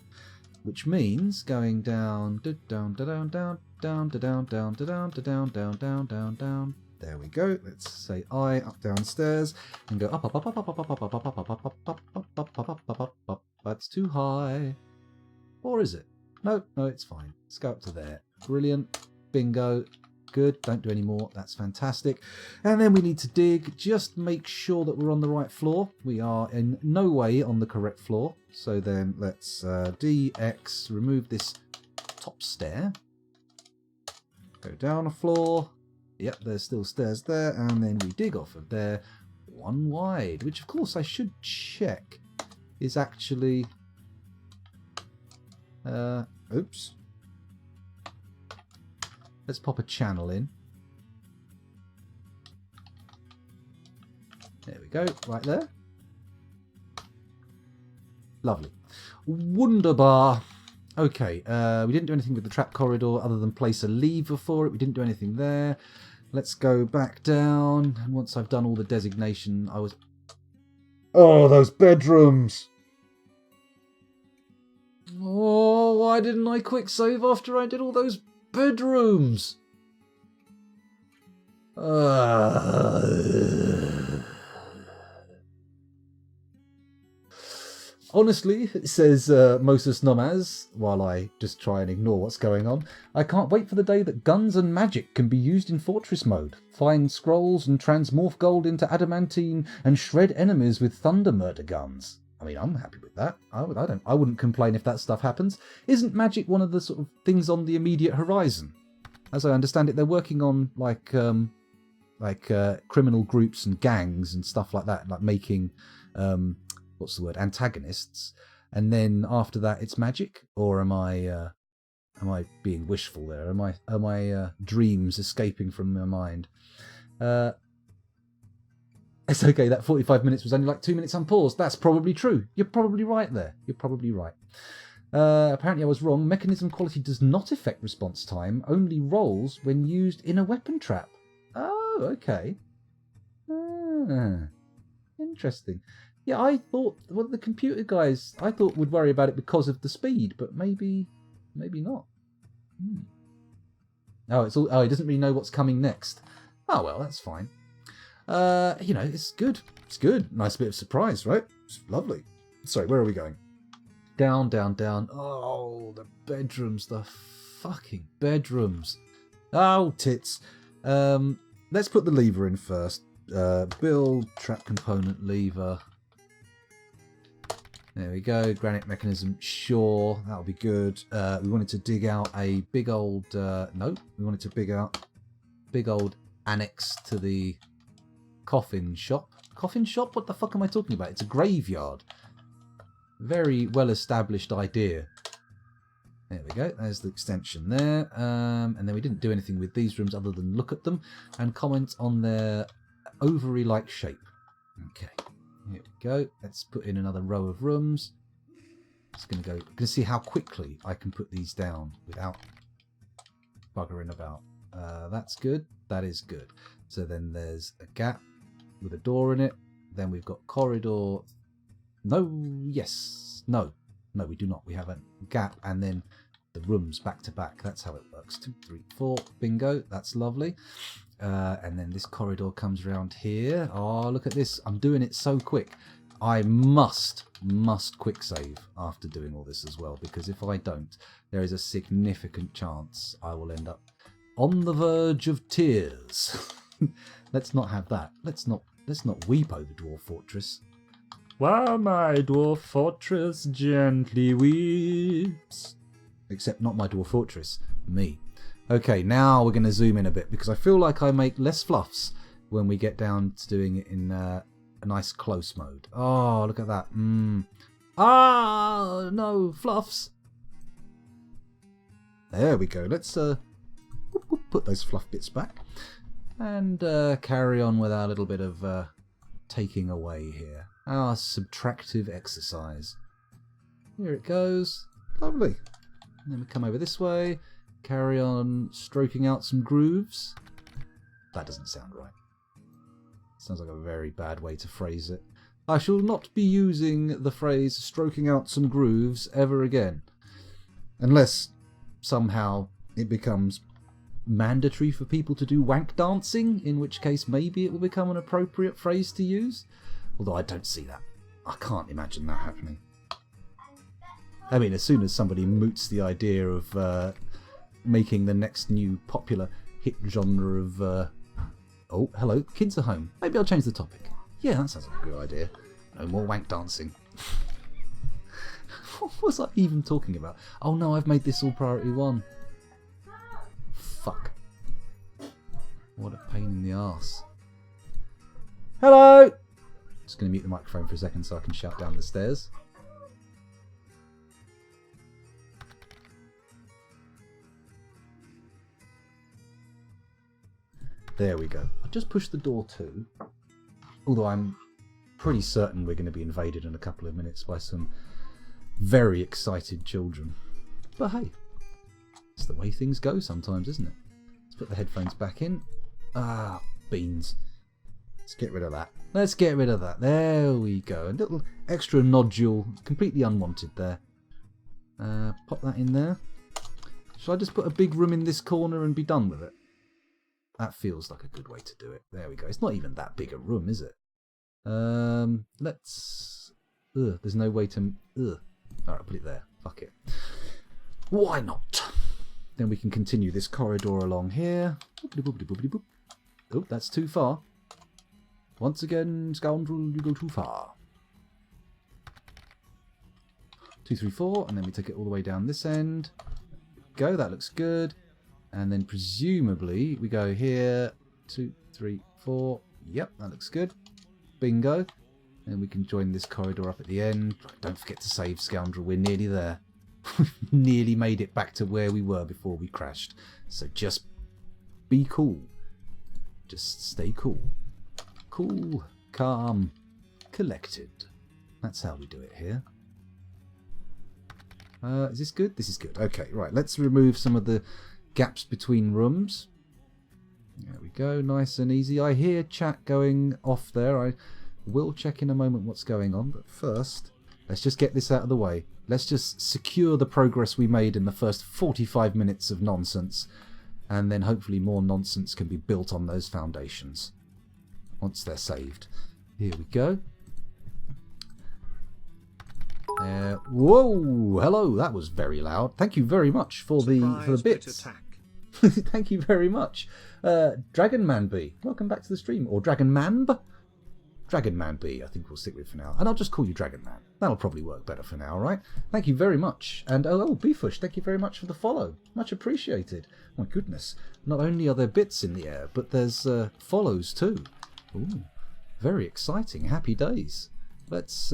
which means going down, down, down, down, down, down, down, down, down, down, down, down, down. There we go. Let's say I up downstairs and go up, up, up, up, up, up, up, up, up, up, up, up, up, up, up, up, up, up, up. That's too high, or is it? No, it's fine. Let's go up to there. Brilliant. Bingo. Good. Don't do any more. That's fantastic. And then we need to dig. Just make sure that we're on the right floor. We are in no way on the correct floor. So then let's DX, remove this top stair. Go down a floor. Yep, there's still stairs there. And then we dig off of there. One wide, which of course I should check is actually... oops. Let's pop a channel in. There we go, right there. Lovely. Wunderbar. Okay, we didn't do anything with the trap corridor other than place a lever for it. We didn't do anything there. Let's go back down. And once I've done all the designation, I was... Oh, those bedrooms! Oh, why didn't I quick save after I did all those bedrooms? Honestly, says Moses Nomaz, while I just try and ignore what's going on, I can't wait for the day that guns and magic can be used in fortress mode. Find scrolls and transmorph gold into adamantine and shred enemies with thunder murder guns. I mean, I'm happy with that. I wouldn't complain if that stuff happens. Isn't magic one of the sort of things on the immediate horizon? As I understand it, they're working on like criminal groups and gangs and stuff like that, like making what's the word, antagonists, and then after that it's magic. Or am I being wishful there? Are my dreams escaping from my mind? It's okay, that 45 minutes was only like 2 minutes unpaused. That's probably true. You're probably right there. You're probably right. Apparently I was wrong. Mechanism quality does not affect response time, only rolls when used in a weapon trap. Oh, okay. Interesting. Yeah, I thought, well, the computer guys, I thought would worry about it because of the speed, but maybe not. Oh, it doesn't really know what's coming next. Oh, well, that's fine. It's good. It's good. Nice bit of surprise, right? It's lovely. Sorry, where are we going? Down, down, down. Oh, the bedrooms. The fucking bedrooms. Oh, tits. Let's put the lever in first. Build trap component lever. There we go. Granite mechanism. Sure, that'll be good. We wanted to dig out a big old... no, we wanted to dig out big old annex to the... coffin shop. Coffin shop? What the fuck am I talking about? It's a graveyard. very well established idea. There we go, there's the extension there. And then we didn't do anything with these rooms other than look at them and comment on their ovary-like shape. Okay, here we go. Let's put in another row of rooms. Just going to see how quickly I can put these down without buggering about. That's good. That is good. So then there's a gap with a door in it. Then we've got corridor. No, yes, no, we do not. We have a gap and then the rooms back to back. That's how it works. 2, 3, 4. Bingo. That's lovely. And then this corridor comes around here. Oh, look at this. I'm doing it so quick. I must quick save after doing all this as well, because if I don't, there is a significant chance I will end up on the verge of tears. Let's not have that. Let's not weep over Dwarf Fortress. While my Dwarf Fortress gently weeps. Except not my Dwarf Fortress, me. Okay, now we're going to zoom in a bit, because I feel like I make less fluffs when we get down to doing it in a nice close mode. Oh, look at that. Ah, no, fluffs. There we go. Let's put those fluff bits back and carry on with our little bit of taking away here. Our subtractive exercise. Here it goes. Lovely. And then we come over this way, carry on stroking out some grooves. That doesn't sound right. Sounds like a very bad way to phrase it. I shall not be using the phrase stroking out some grooves ever again. Unless somehow it becomes mandatory for people to do wank dancing, in which case maybe it will become an appropriate phrase to use. Although I don't see that. I can't imagine that happening. I mean, as soon as somebody moots the idea of making the next new popular hit genre of... oh, hello, kids are home. Maybe I'll change the topic. Yeah, that sounds like a good idea. No more wank dancing. What was I even talking about? Oh no, I've made this all priority 1. Fuck. What a pain in the arse. Hello! Just going to mute the microphone for a second so I can shout down the stairs. There we go. I just pushed the door too. Although I'm pretty certain we're going to be invaded in a couple of minutes by some very excited children. But hey, it's the way things go sometimes, isn't it? Let's put the headphones back in. Ah, beans. Let's get rid of that. Let's get rid of that. There we go. A little extra nodule, completely unwanted there. Pop that in there. Shall I just put a big room in this corner and be done with it? That feels like a good way to do it. There we go. It's not even that big a room, is it? Let's... there's no way to... Alright, I'll put it there. Fuck it. Why not? Then we can continue this corridor along here. Oh, that's too far. Once again, scoundrel, you go too far. 2, 3, 4, and then we take it all the way down this end. Go, that looks good. And then presumably we go here. 2, 3, 4. Yep, that looks good. Bingo. And we can join this corridor up at the end. Don't forget to save, scoundrel. We're nearly there. We've nearly made it back to where we were before we crashed. So just be cool. Just stay cool. Cool, calm, collected. That's how we do it here. Is this good? This is good. Okay, right. Let's remove some of the gaps between rooms. There we go. Nice and easy. I hear chat going off there. I will check in a moment what's going on. But first, let's just get this out of the way. Let's just secure the progress we made in the first 45 minutes of nonsense. And then hopefully more nonsense can be built on those foundations. Once they're saved. Here we go. Whoa! Hello, that was very loud. Thank you very much for the bits. Thank you very much. Dragon Man B, welcome back to the stream. Or Dragon Manb? Dragon Man B, I think we'll stick with for now. And I'll just call you Dragon Man. That'll probably work better for now, right? Thank you very much. And oh, Beefush, thank you very much for the follow. Much appreciated. My goodness. Not only are there bits in the air, but there's follows too. Ooh, very exciting. Happy days. let's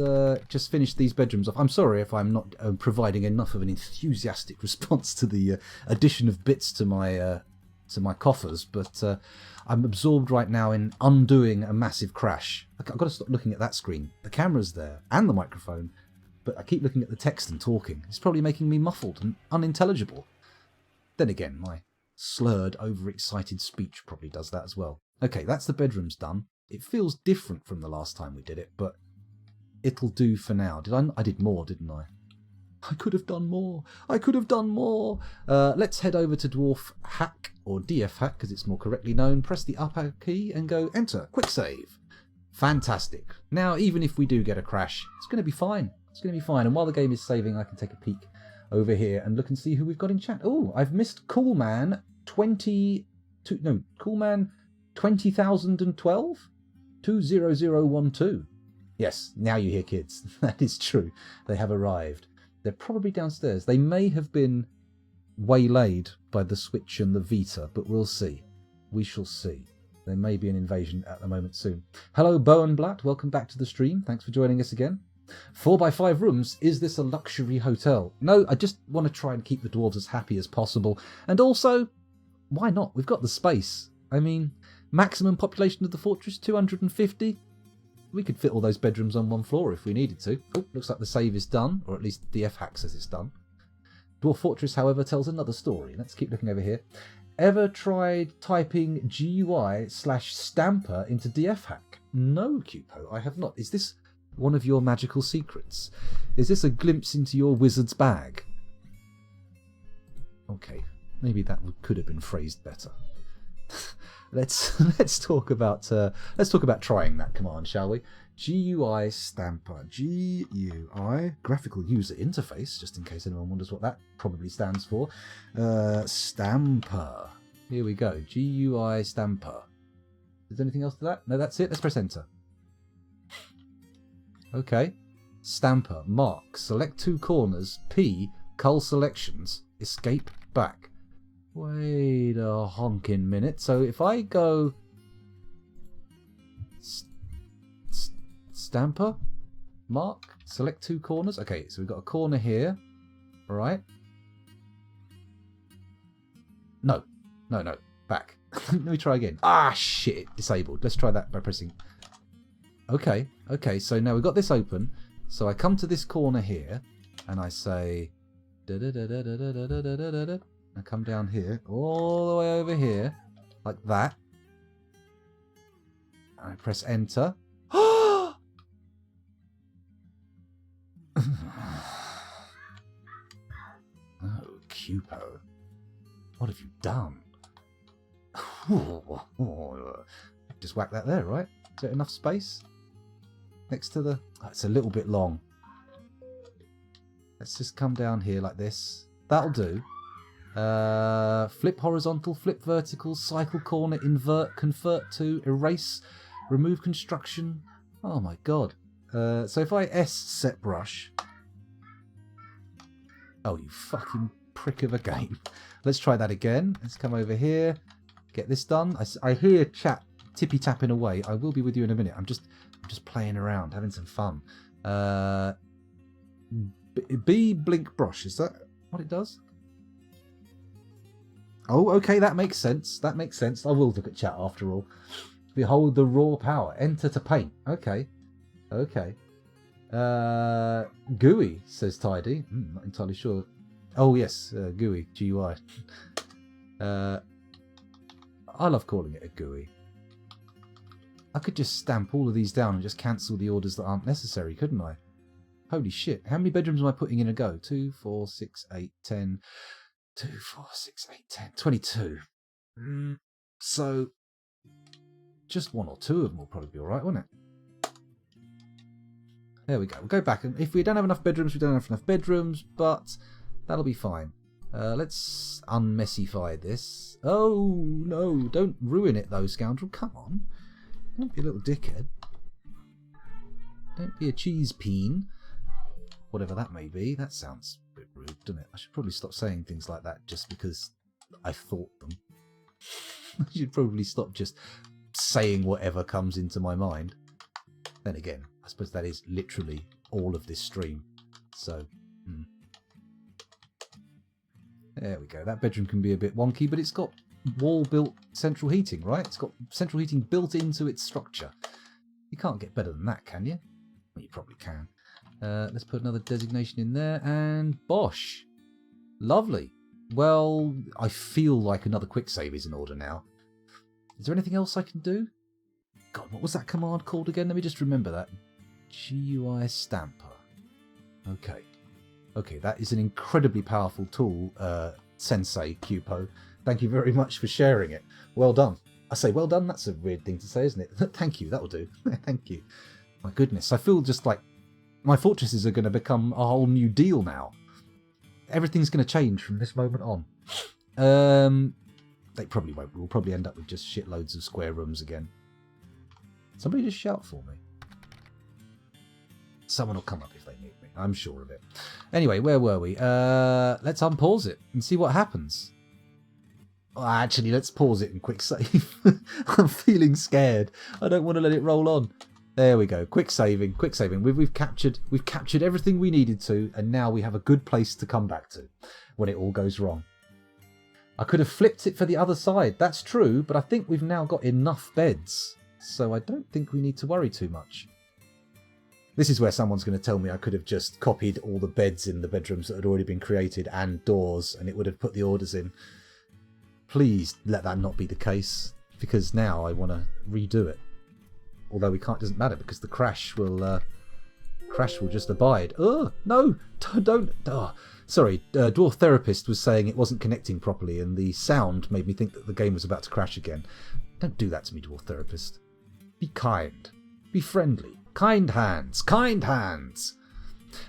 just finish these bedrooms off. I'm sorry if I'm not providing enough of an enthusiastic response to the addition of bits to my coffers, but I'm absorbed right now in undoing a massive crash. I've got to stop looking at that screen. The camera's there and the microphone, but I keep looking at the text and talking. It's probably making me muffled and unintelligible. Then again, my slurred, overexcited speech probably does that as well. Okay, that's the bedrooms done. It feels different from the last time we did it, but it'll do for now. I did more, didn't I? I could have done more. I could have done more. Let's head over to Dwarf Hack, or DF Hack, as it's more correctly known. Press the up arrow key and go enter. Quick save. Fantastic. Now, even if we do get a crash, it's going to be fine. It's going to be fine. And while the game is saving, I can take a peek over here and look and see who we've got in chat. Oh, I've missed Coolman 20,012? 20012. Yes, now you hear kids. That is true. They have arrived. They're probably downstairs. They may have been waylaid by the Switch and the Vita, but we'll see. We shall see. There may be an invasion at the moment soon. Hello, Bowenblatt. Welcome back to the stream. Thanks for joining us again. 4x5 rooms. Is this a luxury hotel? No, I just want to try and keep the dwarves as happy as possible. And also, why not? We've got the space. I mean, maximum population of the fortress, 250. We could fit all those bedrooms on one floor if we needed to. Oh, looks like the save is done, or at least DF Hack says it's done. Dwarf Fortress, however, tells another story. Let's keep looking over here. Ever tried typing GUI/Stamper into DF Hack? No, Cupo, I have not. Is this one of your magical secrets? Is this a glimpse into your wizard's bag? Okay, maybe that could have been phrased better. Let's talk about trying that command, shall we? GUI Stamper. GUI graphical user interface, just in case anyone wonders what that probably stands for. Stamper. Here we go. GUI Stamper. Is there anything else to that? No, that's it. Let's press enter. Okay. Stamper. Mark. Select two corners. P. Cull selections. Escape back. Wait a honking minute. So if I go Stamper, Mark, select two corners. Okay, so we've got a corner here. All right. No, back. Let me try again. Ah, shit, disabled. Let's try that by pressing. Okay, so now we've got this open. So I come to this corner here and I say I come down here, all the way over here, like that. I press enter. Oh, Cupo. What have you done? Just whack that there, right? Is there enough space? Next to the... Oh, it's a little bit long. Let's just come down here like this. That'll do. Flip horizontal, flip vertical, cycle corner, invert, convert to, erase, remove construction. Oh my god. So if I S set brush. Oh, you fucking prick of a game. Let's try that again. Let's come over here. Get this done. I hear chat tippy tapping away. I will be with you in a minute. I'm just playing around, having some fun. B blink brush. Is that what it does? Oh, okay, that makes sense. That makes sense. I will look at chat after all. Behold the raw power. Enter to paint. Okay. GUI, says Tidy. Not entirely sure. Oh, yes, GUI. GUI. I love calling it a GUI. I could just stamp all of these down and just cancel the orders that aren't necessary, couldn't I? Holy shit. How many bedrooms am I putting in a go? 2, 4, 6, 8, 10... 2, 4, 6, 8, 10, 22. So, just one or two of them will probably be alright, won't it? There we go. We'll go back. And if we don't have enough bedrooms, we don't have enough bedrooms, but that'll be fine. Let's unmessify this. Oh, no. Don't ruin it, though, scoundrel. Come on. Don't be a little dickhead. Don't be a cheese peen. Whatever that may be. That sounds a bit rude, doesn't it? I should probably stop saying things like that just because I thought them. I should probably stop just saying whatever comes into my mind. Then again, I suppose that is literally all of this stream. So, there we go. That bedroom can be a bit wonky, but it's got wall-built central heating, right? It's got central heating built into its structure. You can't get better than that, can you? Well, you probably can. Let's put another designation in there, and bosh. Lovely. Well, I feel like another quick save is in order now. Is there anything else I can do? God, what was that command called again? Let me just remember that. GUI Stamper. Okay. Okay, that is an incredibly powerful tool, Sensei Cupo. Thank you very much for sharing it. Well done. I say well done, that's a weird thing to say, isn't it? Thank you, that'll do. Thank you. My goodness, I feel just like my fortresses are going to become a whole new deal now. Everything's going to change from this moment on. They probably won't. We'll probably end up with just shitloads of square rooms again. Somebody just shout for me. Someone will come up if they need me. I'm sure of it. Anyway, where were we? Let's unpause it and see what happens. Oh, actually, let's pause it and quick save. I'm feeling scared. I don't want to let it roll on. There we go. Quick saving. Quick saving. We've captured everything we needed to, and now we have a good place to come back to when it all goes wrong. I could have flipped it for the other side. That's true, but I think we've now got enough beds, so I don't think we need to worry too much. This is where someone's going to tell me I could have just copied all the beds in the bedrooms that had already been created and doors, and it would have put the orders in. Please let that not be the case, because now I want to redo it. Although we can't, doesn't matter, because the crash will just abide. Oh, no, don't. Oh. Sorry, Dwarf Therapist was saying it wasn't connecting properly, and the sound made me think that the game was about to crash again. Don't do that to me, Dwarf Therapist. Be kind. Be friendly. Kind hands. Kind hands.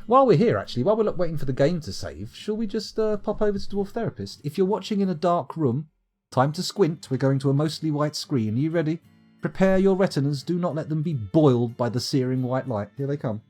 While we're here, actually, while we're waiting for the game to save, shall we just pop over to Dwarf Therapist? If you're watching in a dark room, time to squint. We're going to a mostly white screen. Are you ready? Prepare your retinas. Do not let them be boiled by the searing white light. Here they come.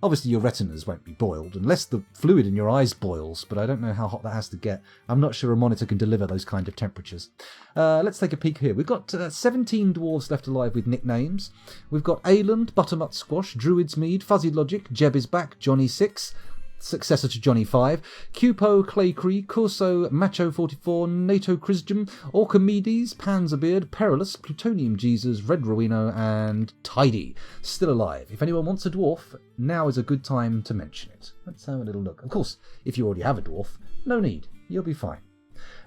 Obviously, your retinas won't be boiled, unless the fluid in your eyes boils, but I don't know how hot that has to get. I'm not sure a monitor can deliver those kind of temperatures. Let's take a peek here. We've got 17 dwarves left alive with nicknames. We've got Ayland, Buttermut Squash, Druid's Mead, Fuzzy Logic, Jeb is back, Johnny 6, successor to Johnny 5, Cupo, Claycree, Corso, Macho 44, NATO Christian, Orchimedes, Panzerbeard, Perilous, Plutonium Jesus, Red Roweno, and Tidy. Still alive. If anyone wants a dwarf, now is a good time to mention it. Let's have a little look. Of course, if you already have a dwarf, no need. You'll be fine.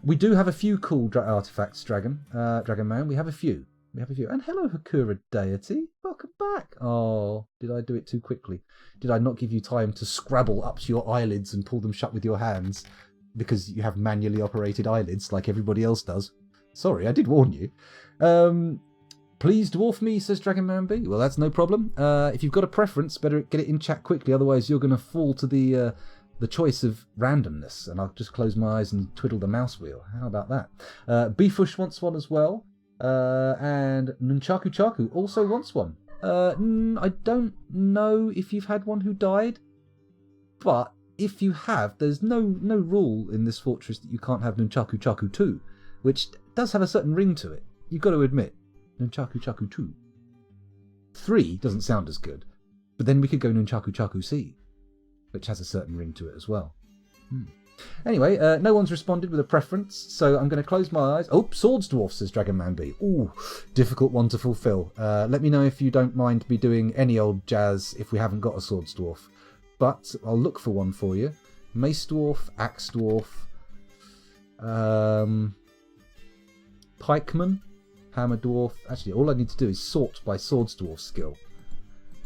We do have a few cool artifacts, Dragon Man. We have a few. And hello, Hakura Deity. Welcome back. Oh, did I do it too quickly? Did I not give you time to scrabble up to your eyelids and pull them shut with your hands? Because you have manually operated eyelids like everybody else does. Sorry, I did warn you. Please dwarf me, says Dragon Man B. Well, that's no problem. If you've got a preference, better get it in chat quickly. Otherwise, you're going to fall to the choice of randomness. And I'll just close my eyes and twiddle the mouse wheel. How about that? Beefush wants one as well. And Nunchaku Chaku also wants one. I don't know if you've had one who died, but if you have, there's no rule in this fortress that you can't have Nunchaku Chaku 2, which does have a certain ring to it. You've got to admit, Nunchaku Chaku 2. 3 doesn't sound as good, but then we could go Nunchaku Chaku C, which has a certain ring to it as well. Anyway, no one's responded with a preference, so I'm going to close my eyes. Oh, Swords Dwarf, says Dragon Man B. Ooh, difficult one to fulfill. Let me know if you don't mind me doing any old jazz if we haven't got a Swords Dwarf. But I'll look for one for you. Mace Dwarf, Axe Dwarf, Pikeman, Hammer Dwarf. Actually, all I need to do is sort by Swords Dwarf skill.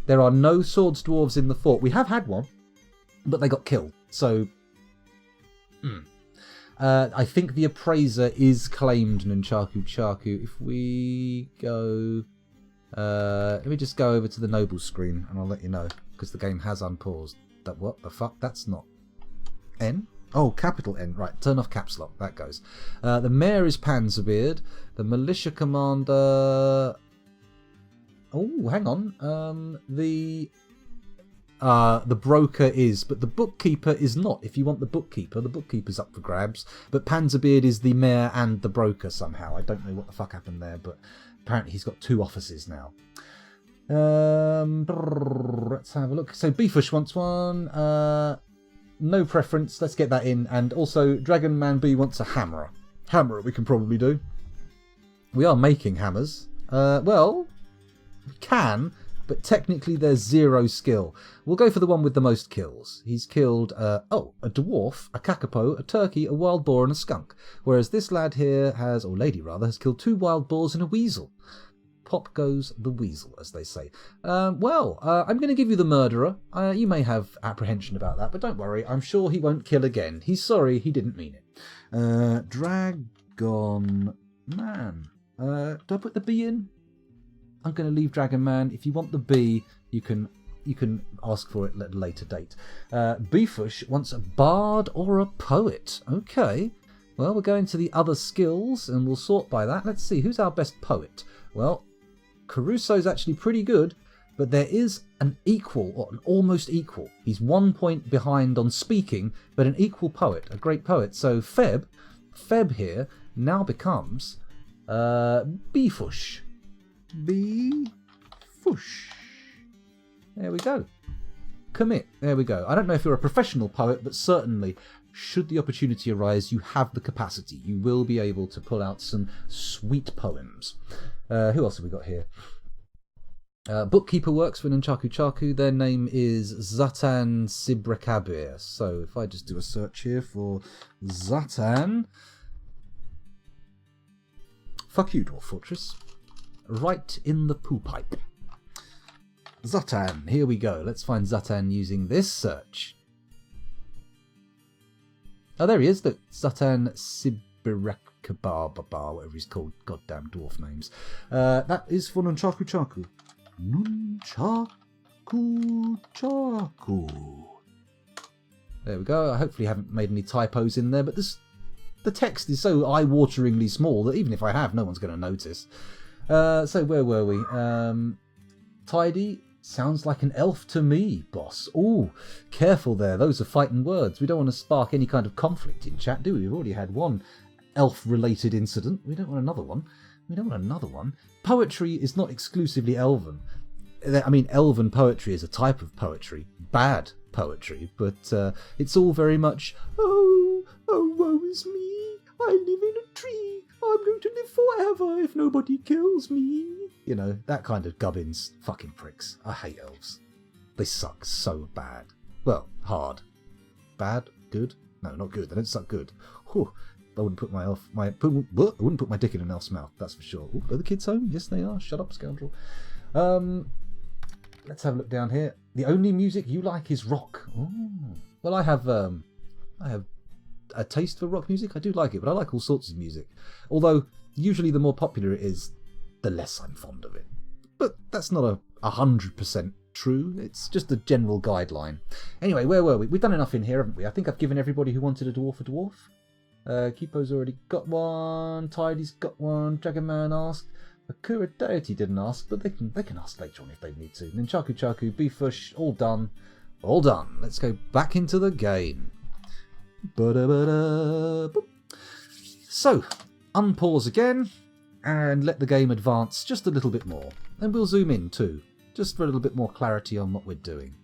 There are no Swords Dwarves in the fort. We have had one, but they got killed, so... I think the Appraiser is claimed Nunchaku Chaku. If we go... let me just go over to the Noble screen and I'll let you know, because the game has unpaused. That what the fuck? That's not... N? Oh, capital N. Right, turn off caps lock. That goes. The Mayor is Panzerbeard. The Militia Commander... Oh, hang on. The Broker is, but the Bookkeeper is not. If you want the Bookkeeper's up for grabs. But Panzerbeard is the Mayor and the Broker somehow. I don't know what the fuck happened there, but apparently he's got 2 offices now. Let's have a look. So Beefush wants one. No preference. Let's get that in. And also Dragon Man B wants a hammer. Hammer we can probably do. We are making hammers. Well, we can, but technically there's 0 skill. We'll go for the one with the most kills. He's killed, a dwarf, a kakapo, a turkey, a wild boar and a skunk. Whereas this lad here has, or lady rather, has killed 2 wild boars and a weasel. Pop goes the weasel, as they say. I'm going to give you the murderer. You may have apprehension about that, but don't worry. I'm sure he won't kill again. He's sorry, he didn't mean it. Dragon Man. Do I put the B in? I'm going to leave Dragon Man. If you want the B, you can ask for it at a later date. Beefush wants a bard or a poet. Okay. Well, we're going to the other skills, and we'll sort by that. Let's see, who's our best poet? Well, Caruso's actually pretty good, but there is an equal, or an almost equal. He's 1 point behind on speaking, but an equal poet, a great poet. So Feb here now becomes Beefush. Beefush. There we go. Commit. There we go. I don't know if you're a professional poet, but certainly, should the opportunity arise, you have the capacity. You will be able to pull out some sweet poems. Who else have we got here? Bookkeeper works for Nunchaku Chaku. Their name is Zatan Sibrakabir. So if I just do a search here for Zatan. Fuck you, Dwarf Fortress. Right in the poo pipe. Zatan, here we go. Let's find Zatan using this search. Oh, there he is. Look, Zatan Sibirakababa, whatever he's called. Goddamn dwarf names. That is for Nunchaku Chaku. Nunchaku Chaku. There we go. I hopefully haven't made any typos in there, but the text is so eye-wateringly small that even if I have, no one's going to notice. So where were we? Tidy sounds like an elf to me, boss. Ooh, careful there. Those are fighting words. We don't want to spark any kind of conflict in chat, do we? We've already had one elf-related incident. We don't want another one. We don't want another one. Poetry is not exclusively elven. I mean, elven poetry is a type of poetry. Bad poetry. But it's all very much, oh, woe is me. I live in a tree. I'm going to live forever if nobody kills me. You know, that kind of gubbins. Fucking pricks. I hate elves. They suck so bad. Well, hard. Bad? Good? No, not good. They don't suck good. Whew. I wouldn't put I wouldn't put my dick in an elf's mouth, that's for sure. Ooh, are the kids home? Yes, they are. Shut up, scoundrel. Let's have a look down here. The only music you like is rock. Ooh. Well, I have a taste for rock music. I do like it, but I like all sorts of music. Although, usually the more popular it is, the less I'm fond of it. But that's not 100% true. It's just a general guideline. Anyway, where were we? We've done enough in here, haven't we? I think I've given everybody who wanted a dwarf. Kipo's already got one. Tidy's got one. Dragon Man asked. Akura Deity didn't ask, but they can ask later on if they need to. Nunchaku Chaku, Beefush, all done. All done. Let's go back into the game. So, unpause again, and let the game advance just a little bit more. And we'll zoom in too, just for a little bit more clarity on what we're doing.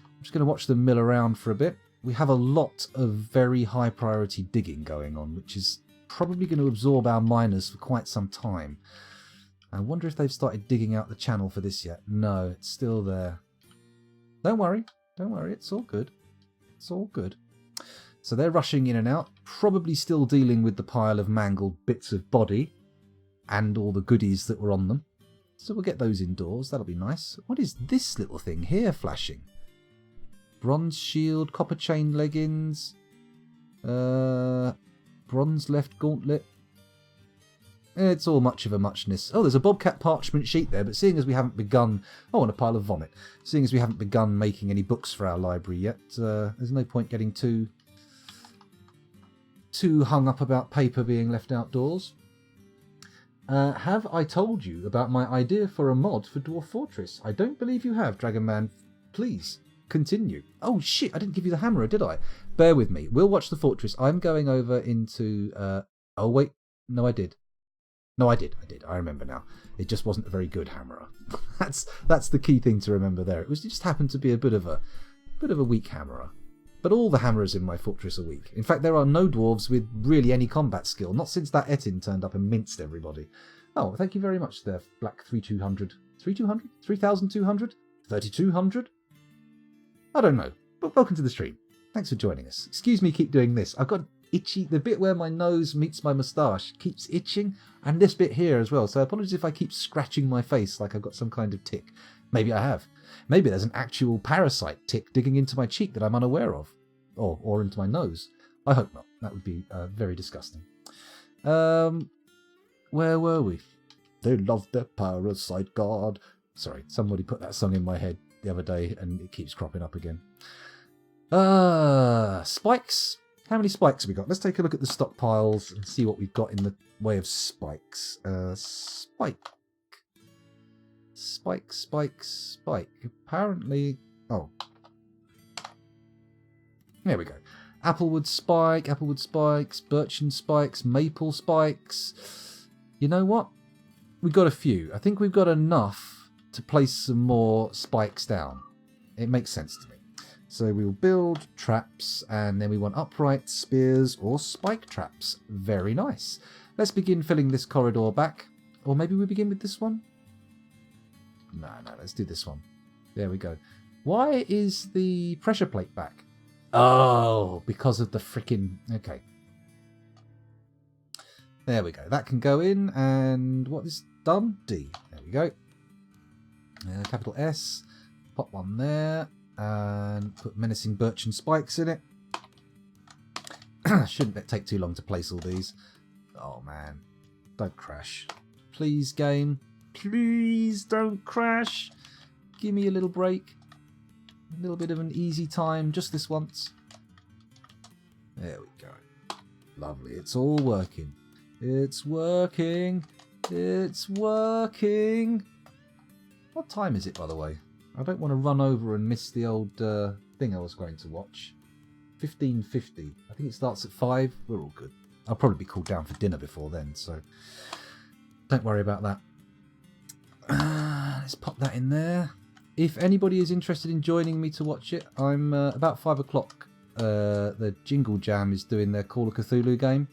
I'm just going to watch them mill around for a bit. We have a lot of very high priority digging going on, which is probably going to absorb our miners for quite some time. I wonder if they've started digging out the channel for this yet. No, it's still there. Don't worry, it's all good. It's all good. So they're rushing in and out, probably still dealing with the pile of mangled bits of body and all the goodies that were on them. So we'll get those indoors, that'll be nice. What is this little thing here flashing? Bronze shield, copper chain leggings, bronze left gauntlet. It's all much of a muchness. Oh, there's a bobcat parchment sheet there, but seeing as we haven't begun... Oh, and a pile of vomit. Seeing as we haven't begun making any books for our library yet, there's no point getting too hung up about paper being left outdoors. Have I told you about my idea for a mod for Dwarf Fortress? I don't believe you have, Dragon Man. Please, continue. Oh, shit, I didn't give you the hammer, did I? Bear with me. We'll watch the fortress. I'm going over into... Oh, wait. No, I did. No, I did. I remember now. It just wasn't a very good hammerer. That's the key thing to remember there. It just happened to be a bit of a weak hammerer. But all the hammerers in my fortress are weak. In fact, there are no dwarves with really any combat skill. Not since that Etin turned up and minced everybody. Oh, thank you very much there, Black 3200. 3200? 3200? 3200? I don't know. But welcome to the stream. Thanks for joining us. Excuse me, keep doing this. I've got itchy. The bit where my nose meets my moustache keeps itching, and this bit here as well. So apologies if I keep scratching my face like I've got some kind of tick. Maybe I have. Maybe there's an actual parasite tick digging into my cheek that I'm unaware of, or into my nose. I hope not. That would be very disgusting. Where were we? They love their parasite god. Sorry, somebody put that song in my head the other day, and it keeps cropping up again. Spikes. How many spikes have we got? Let's take a look at the stockpiles and see what we've got in the way of spikes. Spike. Apparently... Oh. There we go. Applewood spikes, birchen spikes, maple spikes. You know what? We've got a few. I think we've got enough to place some more spikes down. It makes sense to me. So we will build traps, and then we want upright spears or spike traps. Very nice. Let's begin filling this corridor back. Or maybe we begin with this one? No, let's do this one. There we go. Why is the pressure plate back? Oh, because of the frickin'... Okay. There we go. That can go in, and what is done? D. There we go. Capital S. Pop one there. And put menacing birchen spikes in it. Shouldn't take too long to place all these. Oh man, don't crash. Please, game. Please don't crash. Give me a little break. A little bit of an easy time, just this once. There we go. Lovely, it's all working. It's working. It's working. What time is it, by the way? I don't want to run over and miss the old thing I was going to watch. 15:50. I think it starts at 5. We're all good. I'll probably be called down for dinner before then, so don't worry about that. Let's pop that in there. If anybody is interested in joining me to watch it, I'm about 5 o'clock. The Jingle Jam is doing their Call of Cthulhu game,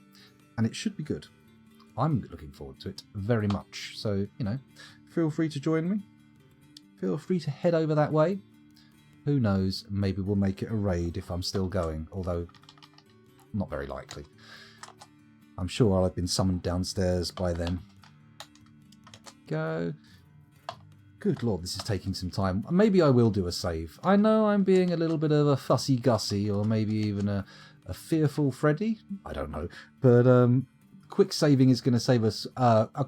and it should be good. I'm looking forward to it very much. So, you know, feel free to join me. Feel free to head over that way. Who knows, maybe we'll make it a raid if I'm still going, although not very likely. I'm sure I'll have been summoned downstairs by then. Go. Good lord, this is taking some time. Maybe I will do a save. I know I'm being a little bit of a fussy-gussy, or maybe even a fearful Freddy. I don't know. But quick saving is going to save us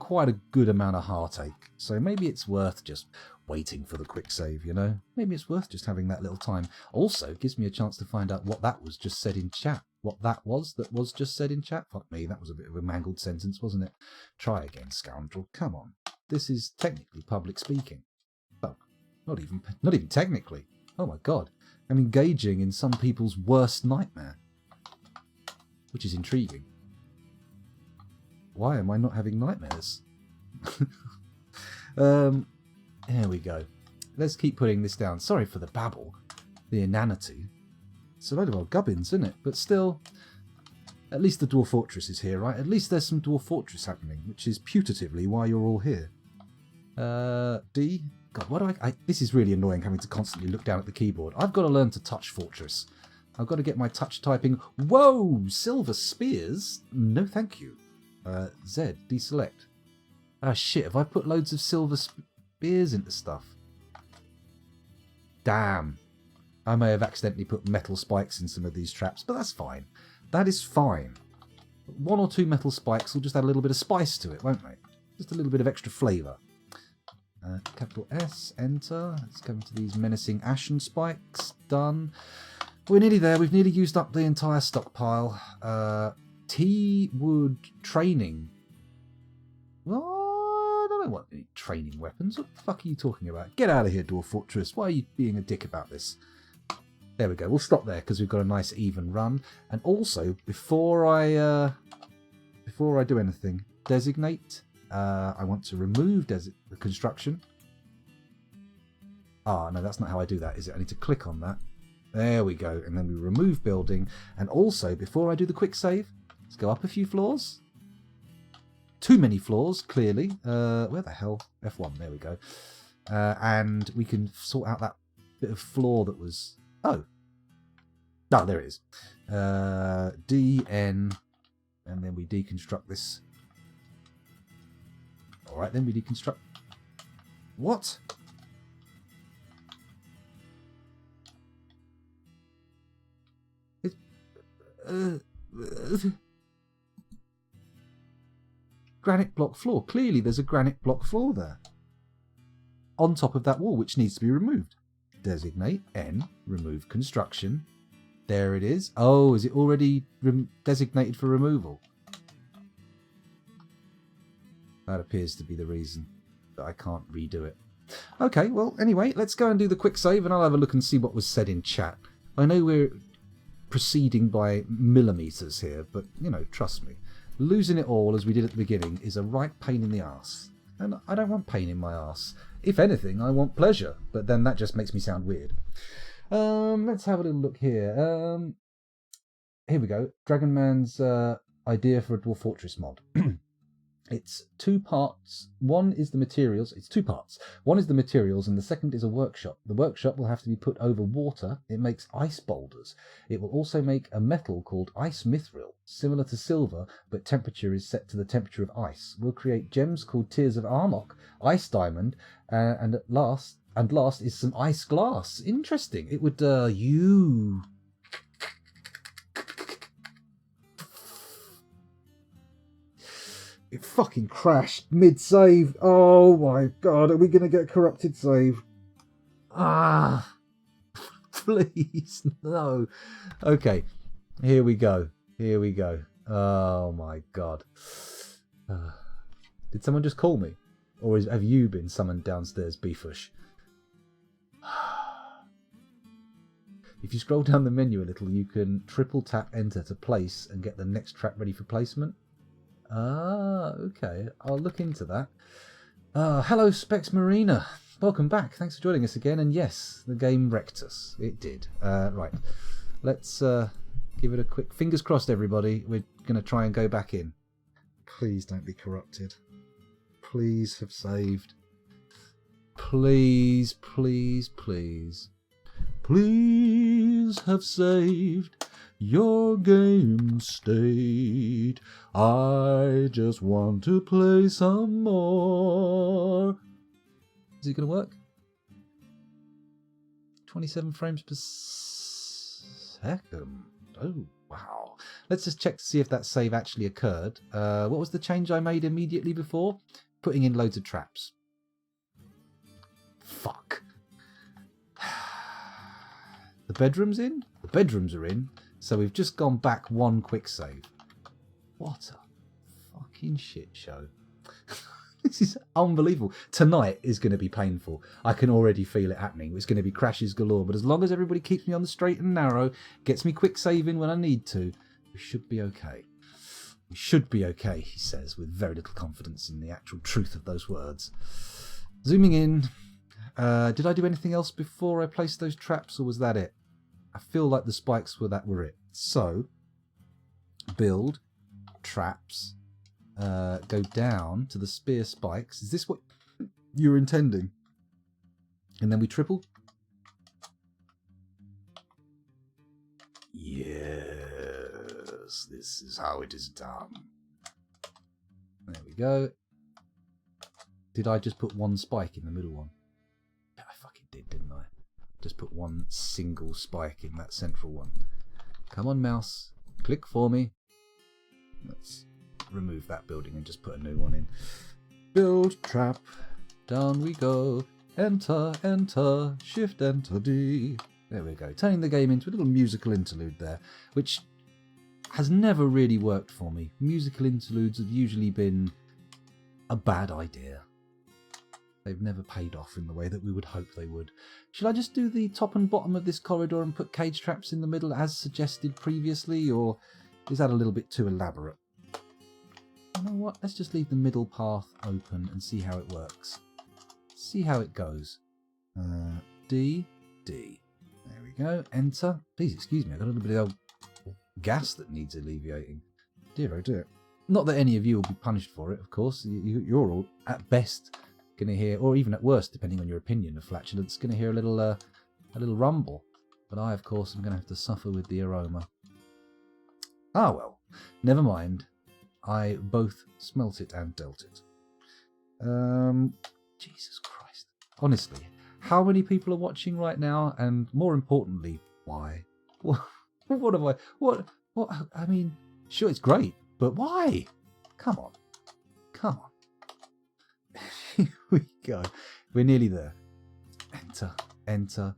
quite a good amount of heartache. So maybe it's worth just waiting for the quick save, you know? Maybe it's worth just having that little time. Also, it gives me a chance to find out what that was just said in chat. What that was just said in chat. Fuck me, that was a bit of a mangled sentence, wasn't it? Try again, scoundrel. Come on. This is technically public speaking. Oh, not even technically. Oh my god. I'm engaging in some people's worst nightmare. Which is intriguing. Why am I not having nightmares? There we go. Let's keep putting this down. Sorry for the babble. The inanity. It's a load of old gubbins, isn't it? But still, at least the Dwarf Fortress is here, right? At least there's some Dwarf Fortress happening, which is putatively why you're all here. D? God, why do I... This is really annoying having to constantly look down at the keyboard. I've got to learn to touch Fortress. I've got to get my touch typing... Whoa! Silver spears? No thank you. Z, deselect. Ah shit, have I put loads of silver spears into stuff? Damn. I may have accidentally put metal spikes in some of these traps, but that's fine. That is fine. 1 or 2 metal spikes will just add a little bit of spice to it, won't they? Just a little bit of extra flavour. Capital S, enter. Let's go into these menacing ashen spikes. Done. We're nearly there. We've nearly used up the entire stockpile. T-wood training. Well, I don't want any training weapons. What the fuck are you talking about? Get out of here, Dwarf Fortress. Why are you being a dick about this? There we go. We'll stop there because we've got a nice even run. And also, before I do anything, designate I want to remove the construction. Ah, no, that's not how I do that, is it? I need to click on that. There we go. And then we remove building. And also, before I do the quick save, let's go up a few floors. Too many floors, clearly. Where the hell? F1, there we go. And we can sort out that bit of floor that was... Oh. No, there it is. DN. And then we deconstruct this. Alright, then we deconstruct... What? Granite block floor. Clearly there's a granite block floor there. On top of that wall, which needs to be removed. Designate N. Remove construction. There it is. Oh, is it already designated for removal? That appears to be the reason that I can't redo it. Okay, well, anyway, let's go and do the quick save and I'll have a look and see what was said in chat. I know we're proceeding by millimetres here, but, you know, trust me. Losing it all, as we did at the beginning, is a right pain in the arse. And I don't want pain in my arse. If anything, I want pleasure, but then that just makes me sound weird. Let's have a little look here. Here we go. Dragon Man's idea for a Dwarf Fortress mod. It's 2 parts. One is the materials. It's 2 parts. One is the materials and the second is a workshop. The workshop will have to be put over water. It makes ice boulders. It will also make a metal called ice mithril, similar to silver, but temperature is set to the temperature of ice. We'll create gems called Tears of Armok, ice diamond, and last is some ice glass. Interesting. It would It fucking crashed mid-save. Oh my god, are we going to get corrupted save? Ah, please, no. Okay, here we go. Here we go. Oh my god. Did someone just call me? Or have you been summoned downstairs, Beefush? If you scroll down the menu a little, you can triple tap enter to place and get the next track ready for placement. Ah, okay. I'll look into that. Hello, Specs Marina. Welcome back. Thanks for joining us again. And yes, the game wrecked us. It did. Right. Let's give it a quick... Fingers crossed, everybody. We're going to try and go back in. Please don't be corrupted. Please have saved. Please, please, please. Please have saved your game state. I just want to play some more. Is it going to work? 27 frames per second. Oh, wow. Let's just check to see if that save actually occurred. What was the change I made immediately before? Putting in loads of traps. Fuck. The bedroom's in? The bedrooms are in. So we've just gone back 1 quick save. What a fucking shit show. This is unbelievable. Tonight is going to be painful. I can already feel it happening. It's going to be crashes galore. But as long as everybody keeps me on the straight and narrow, gets me quick saving when I need to, we should be okay. We should be okay, he says, with very little confidence in the actual truth of those words. Zooming in. Did I do anything else before I placed those traps, or was that it? I feel like the spikes were it. So, build, traps, go down to the spear spikes. Is this what you were intending? And then we triple? Yes, this is how it is done. There we go. Did I just put 1 spike in the middle one? Yeah, I fucking did, didn't I? Just put 1 single spike in that central one. Come on, mouse. Click for me. Let's remove that building and just put a new one in. Build trap. Down we go. Enter, enter. Shift, enter, D. There we go. Turning the game into a little musical interlude there, which has never really worked for me. Musical interludes have usually been a bad idea. They've never paid off in the way that we would hope they would. Should I just do the top and bottom of this corridor and put cage traps in the middle as suggested previously, or is that a little bit too elaborate? You know what? Let's just leave the middle path open and see how it works. See how it goes. D, D. There we go. Enter. Please excuse me, I've got a little bit of gas that needs alleviating. Dear oh dear. Not that any of you will be punished for it, of course. You're all, at best, going to hear, or even at worst, depending on your opinion of flatulence, going to hear a little rumble. But I, of course, am going to have to suffer with the aroma. Ah, well. Never mind. I both smelt it and dealt it. Jesus Christ. Honestly, how many people are watching right now? And more importantly, why? What have I... What? I mean, sure, it's great, but why? Come on. Come on. Here we go. We're nearly there. Enter. Enter.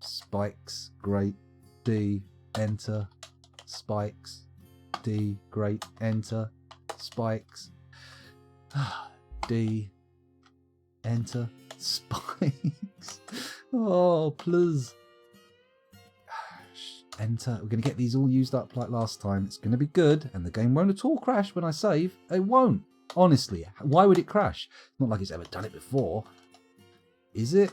Spikes. Great. D. Enter. Spikes. D. Great. Enter. Spikes. D. Enter. Spikes. Oh, please. Enter. We're going to get these all used up like last time. It's going to be good, and the game won't at all crash when I save. It won't. Honestly, why would it crash? It's not like it's ever done it before. Is it?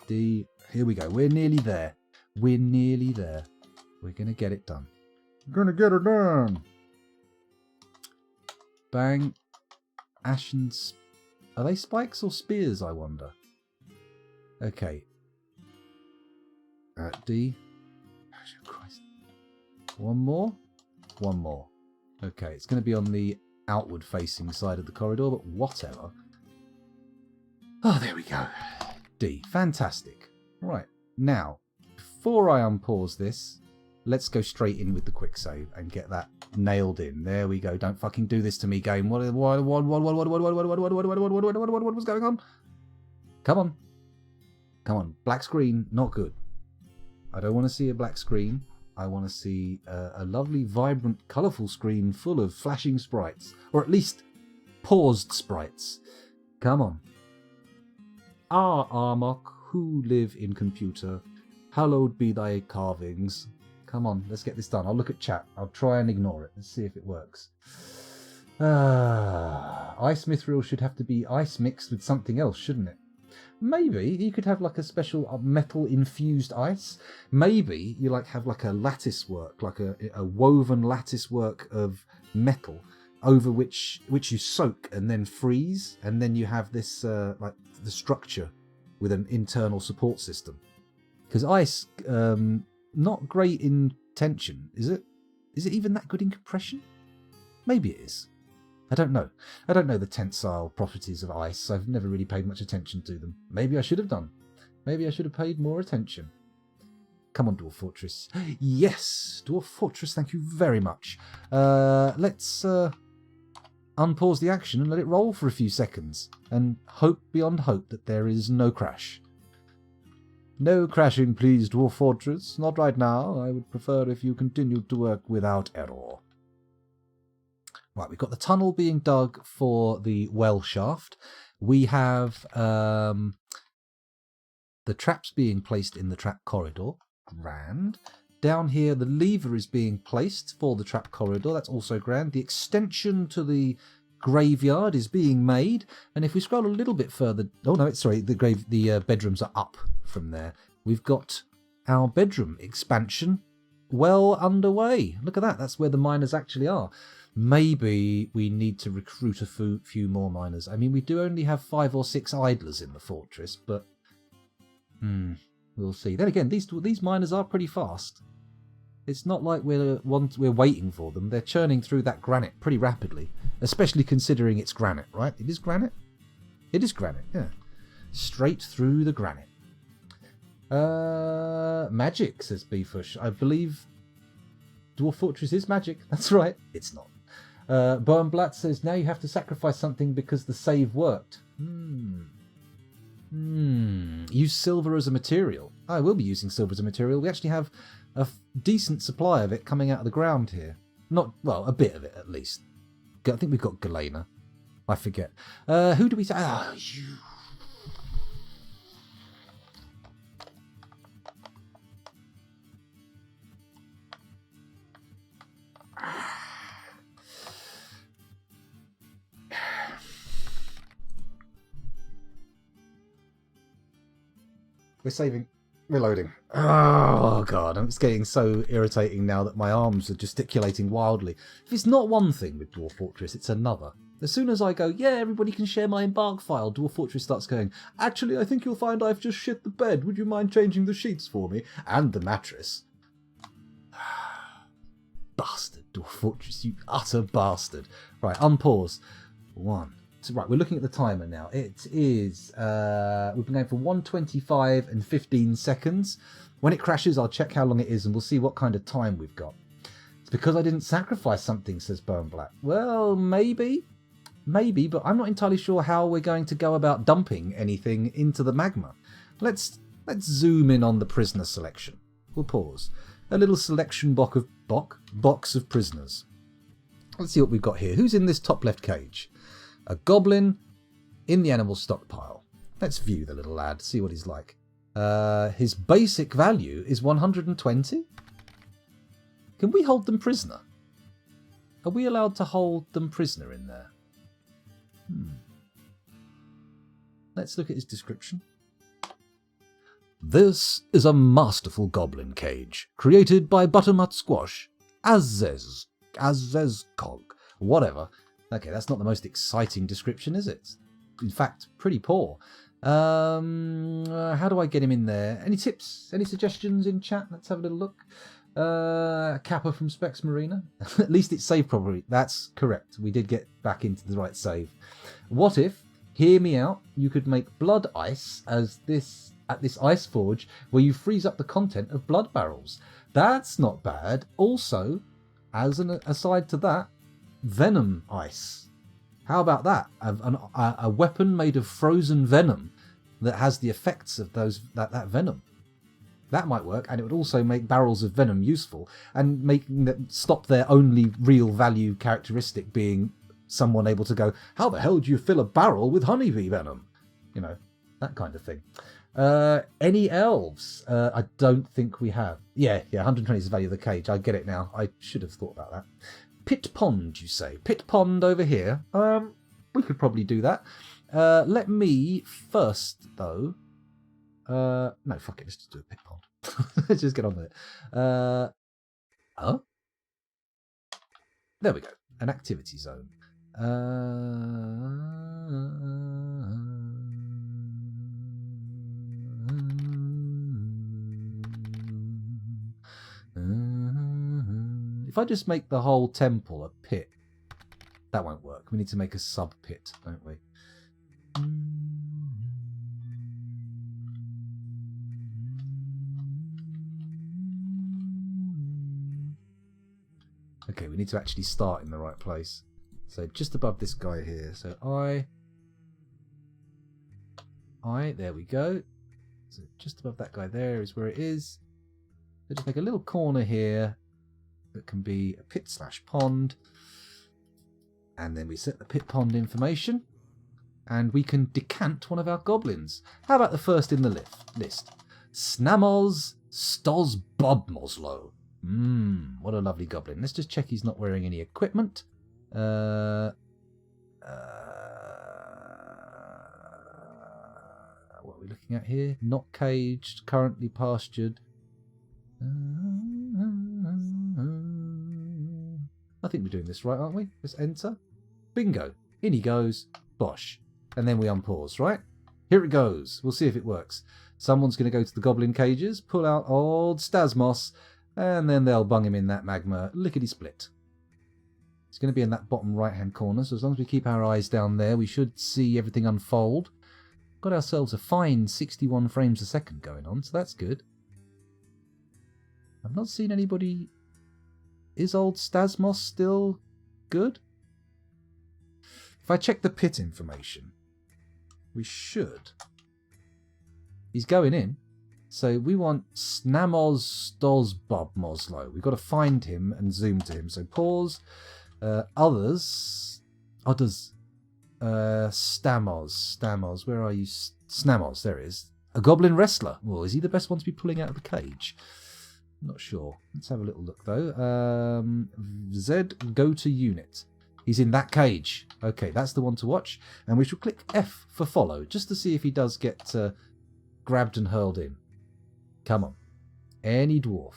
D. Here we go. We're nearly there. We're nearly there. We're going to get it done. We're going to get it done. Bang. Ashen. Are they spikes or spears, I wonder? Okay. D. Oh, Christ. One more. One more. Okay, it's going to be on the outward facing side of the corridor, but whatever. Oh, there we go. D. Fantastic. Right. Now, before I unpause this, let's go straight in with the quick save and get that nailed in. There we go. Don't fucking do this to me, game. What was going on? Come on. Come on. Black screen. Not good. I don't want to see a black screen. I want to see a lovely, vibrant, colourful screen full of flashing sprites. Or at least paused sprites. Come on. Ah, Armok, who live in computer, hallowed be thy carvings. Come on, let's get this done. I'll look at chat. I'll try and ignore it. Let's see if it works. Ice mithril should have to be ice mixed with something else, shouldn't it? Maybe you could have like a special metal infused ice. Maybe you have like a lattice work, like a woven lattice work of metal over which you soak and then freeze, and then you have this like the structure with an internal support system. Because ice, not great in tension, is it? Is it even that good in compression? Maybe it is. I don't know. I don't know the tensile properties of ice. I've never really paid much attention to them. Maybe I should have done. Maybe I should have paid more attention. Come on, Dwarf Fortress. Yes, Dwarf Fortress, thank you very much. Let's unpause the action and let it roll for a few seconds. And hope beyond hope that there is no crash. No crashing, please, Dwarf Fortress. Not right now. I would prefer if you continued to work without error. Right, we've got the tunnel being dug for the well shaft. We have the traps being placed in the trap corridor. Grand. Down here, the lever is being placed for the trap corridor. That's also grand. The extension to the graveyard is being made. And if we scroll a little bit further... Oh, no, sorry. The bedrooms are up from there. We've got our bedroom expansion well underway. Look at that. That's where the miners actually are. Maybe we need to recruit a few more miners. I mean, we do only have 5 or 6 idlers in the fortress, but we'll see. Then again, these miners are pretty fast. It's not like we're waiting for them. They're churning through that granite pretty rapidly, especially considering it's granite, right? It is granite? It is granite, yeah. Straight through the granite. Magic, says Beefush. I believe Dwarf Fortress is magic. That's right. It's not. Bernblatt says, now you have to sacrifice something because the save worked. Use silver as a material. I will be using silver as a material. We actually have a decent supply of it coming out of the ground here. Not, well, a bit of it at least. I think we've got Galena. I forget. Who do we say? Ah, you. We're saving. Reloading. Oh, God. It's getting so irritating now that my arms are gesticulating wildly. If it's not one thing with Dwarf Fortress, it's another. As soon as I go, yeah, everybody can share my embark file, Dwarf Fortress starts going, actually, I think you'll find I've just shit the bed. Would you mind changing the sheets for me? And the mattress. Bastard, Dwarf Fortress, you utter bastard. Right, unpause. 1. So, right, we're looking at the timer now. It is, we've been going for 1:25 and 15 seconds. When it crashes, I'll check how long it is and we'll see what kind of time we've got. It's because I didn't sacrifice something, says Bone Black. Well, maybe, but I'm not entirely sure how we're going to go about dumping anything into the magma. Let's zoom in on the prisoner selection. We'll pause. A little selection box of prisoners. Let's see what we've got here. Who's in this top left cage? A goblin in the animal stockpile. Let's view the little lad, see what he's like. His basic value is 120. Can we hold them prisoner? Are we allowed to hold them prisoner in there? Let's look at his description. This is a masterful goblin cage, created by Butternut Squash, Azezcog, whatever. Okay, that's not the most exciting description, is it? In fact, pretty poor. How do I get him in there? Any tips? Any suggestions in chat? Let's have a little look. Kappa from Specs Marina. At least it's saved properly. That's correct. We did get back into the right save. What if, hear me out, you could make blood ice at this ice forge where you freeze up the content of blood barrels? That's not bad. Also, as an aside to that, venom ice. How about that? A weapon made of frozen venom that has the effects of that venom. That might work, and it would also make barrels of venom useful and stop their only real value characteristic being someone able to go, how the hell do you fill a barrel with honeybee venom? You know, that kind of thing. Any elves? I don't think we have. Yeah, 120 is the value of the cage. I get it now. I should have thought about that. Pit pond, you say? Pit pond over here. We could probably do that. Let me first, though. No, fuck it. Let's just do a pit pond. Let's just get on with it. There we go. An activity zone. If I just make the whole temple a pit, that won't work. We need to make a sub-pit, don't we? Okay, we need to actually start in the right place. So just above this guy here. So there we go. So just above that guy there is where it is. So just make a little corner here that can be a pit/pond. And then we set the pit pond information. And we can decant one of our goblins. How about the first in the list? Snamoz Stosbobmoslow. What a lovely goblin. Let's just check he's not wearing any equipment. What are we looking at here? Not caged, currently pastured. I think we're doing this right, aren't we? Let's enter. Bingo. In he goes. Bosh. And then we unpause, right? Here it goes. We'll see if it works. Someone's going to go to the goblin cages, pull out old Stasmos, and then they'll bung him in that magma lickety-split. It's going to be in that bottom right-hand corner, so as long as we keep our eyes down there, we should see everything unfold. Got ourselves a fine 61 frames a second going on, so that's good. I've not seen anybody... Is old Stasmos still good? If I check the pit information, we should. He's going in. So we want Snamoz Stosbobmoslow. We've got to find him and zoom to him. So pause. Others. Stamoz. Where are you? Snamoz. There it is. A goblin wrestler. Well, is he the best one to be pulling out of the cage? Not sure. Let's have a little look though. Z, go to unit. He's in that cage. Okay, that's the one to watch. And we shall click F for follow, just to see if he does get grabbed and hurled in. Come on. Any dwarf.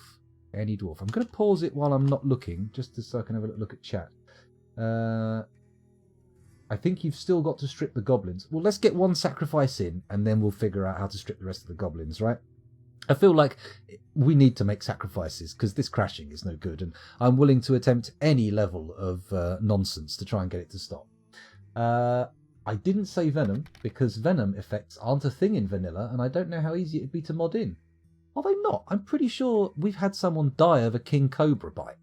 Any dwarf. I'm going to pause it while I'm not looking, just so I can have a look at chat. I think you've still got to strip the goblins. Well, let's get one sacrifice in, and then we'll figure out how to strip the rest of the goblins, right? I feel like we need to make sacrifices, because this crashing is no good, and I'm willing to attempt any level of nonsense to try and get it to stop. I didn't say venom, because venom effects aren't a thing in vanilla, and I don't know how easy it'd be to mod in. Are they not? I'm pretty sure we've had someone die of a king cobra bite.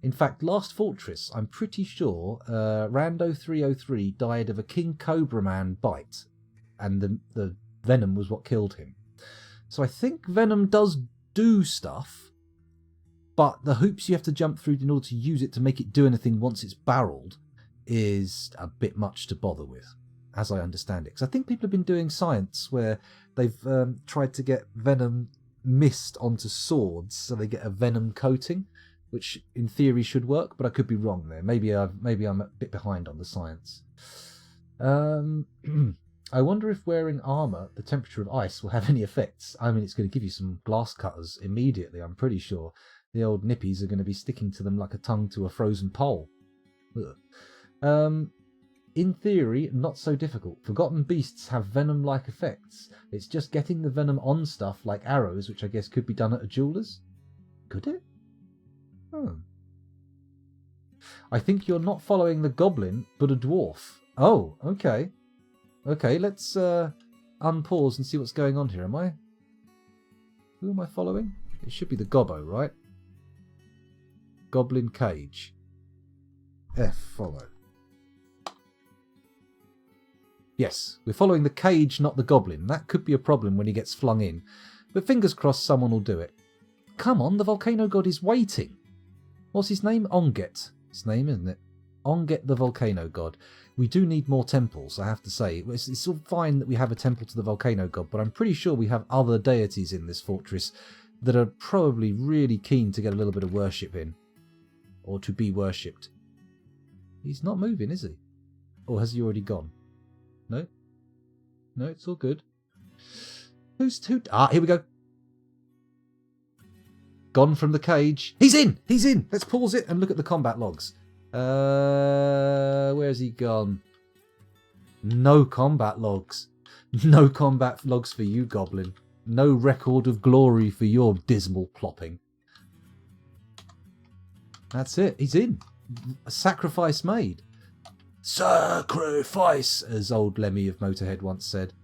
In fact, last Fortress, I'm pretty sure Rando303 died of a king cobra man bite, and the venom was what killed him. So I think venom does do stuff, but the hoops you have to jump through in order to use it to make it do anything once it's barreled is a bit much to bother with, as I understand it. Because I think people have been doing science where they've tried to get venom mist onto swords so they get a venom coating, which in theory should work, but I could be wrong there. Maybe I'm a bit behind on the science. I wonder if wearing armour, the temperature of ice, will have any effects. I mean, it's going to give you some glass cutters immediately, I'm pretty sure. The old nippies are going to be sticking to them like a tongue to a frozen pole. Ugh. In theory, not so difficult. Forgotten beasts have venom-like effects. It's just getting the venom on stuff like arrows, which I guess could be done at a jeweller's. Could it? I think you're not following the goblin, but a dwarf. Oh, okay. Okay, let's unpause and see what's going on here. Who am I following? It should be the gobbo, right? Goblin cage. F, follow. Yes, we're following the cage, not the goblin. That could be a problem when he gets flung in. But fingers crossed someone will do it. Come on, the volcano god is waiting. What's his name? Onget. His name, isn't it? Onget the volcano god. We do need more temples, I have to say. It's all fine that we have a temple to the volcano god, but I'm pretty sure we have other deities in this fortress that are probably really keen to get a little bit of worship in. Or to be worshipped. He's not moving, is he? Or has he already gone? No? No, it's all good. Who? Ah, here we go. Gone from the cage. He's in! He's in! Let's pause it and look at the combat logs. Where's he gone? No combat logs. No combat logs for you, Goblin. No record of glory for your dismal plopping. That's it. He's in. A sacrifice made. Sacrifice, as old Lemmy of Motorhead once said.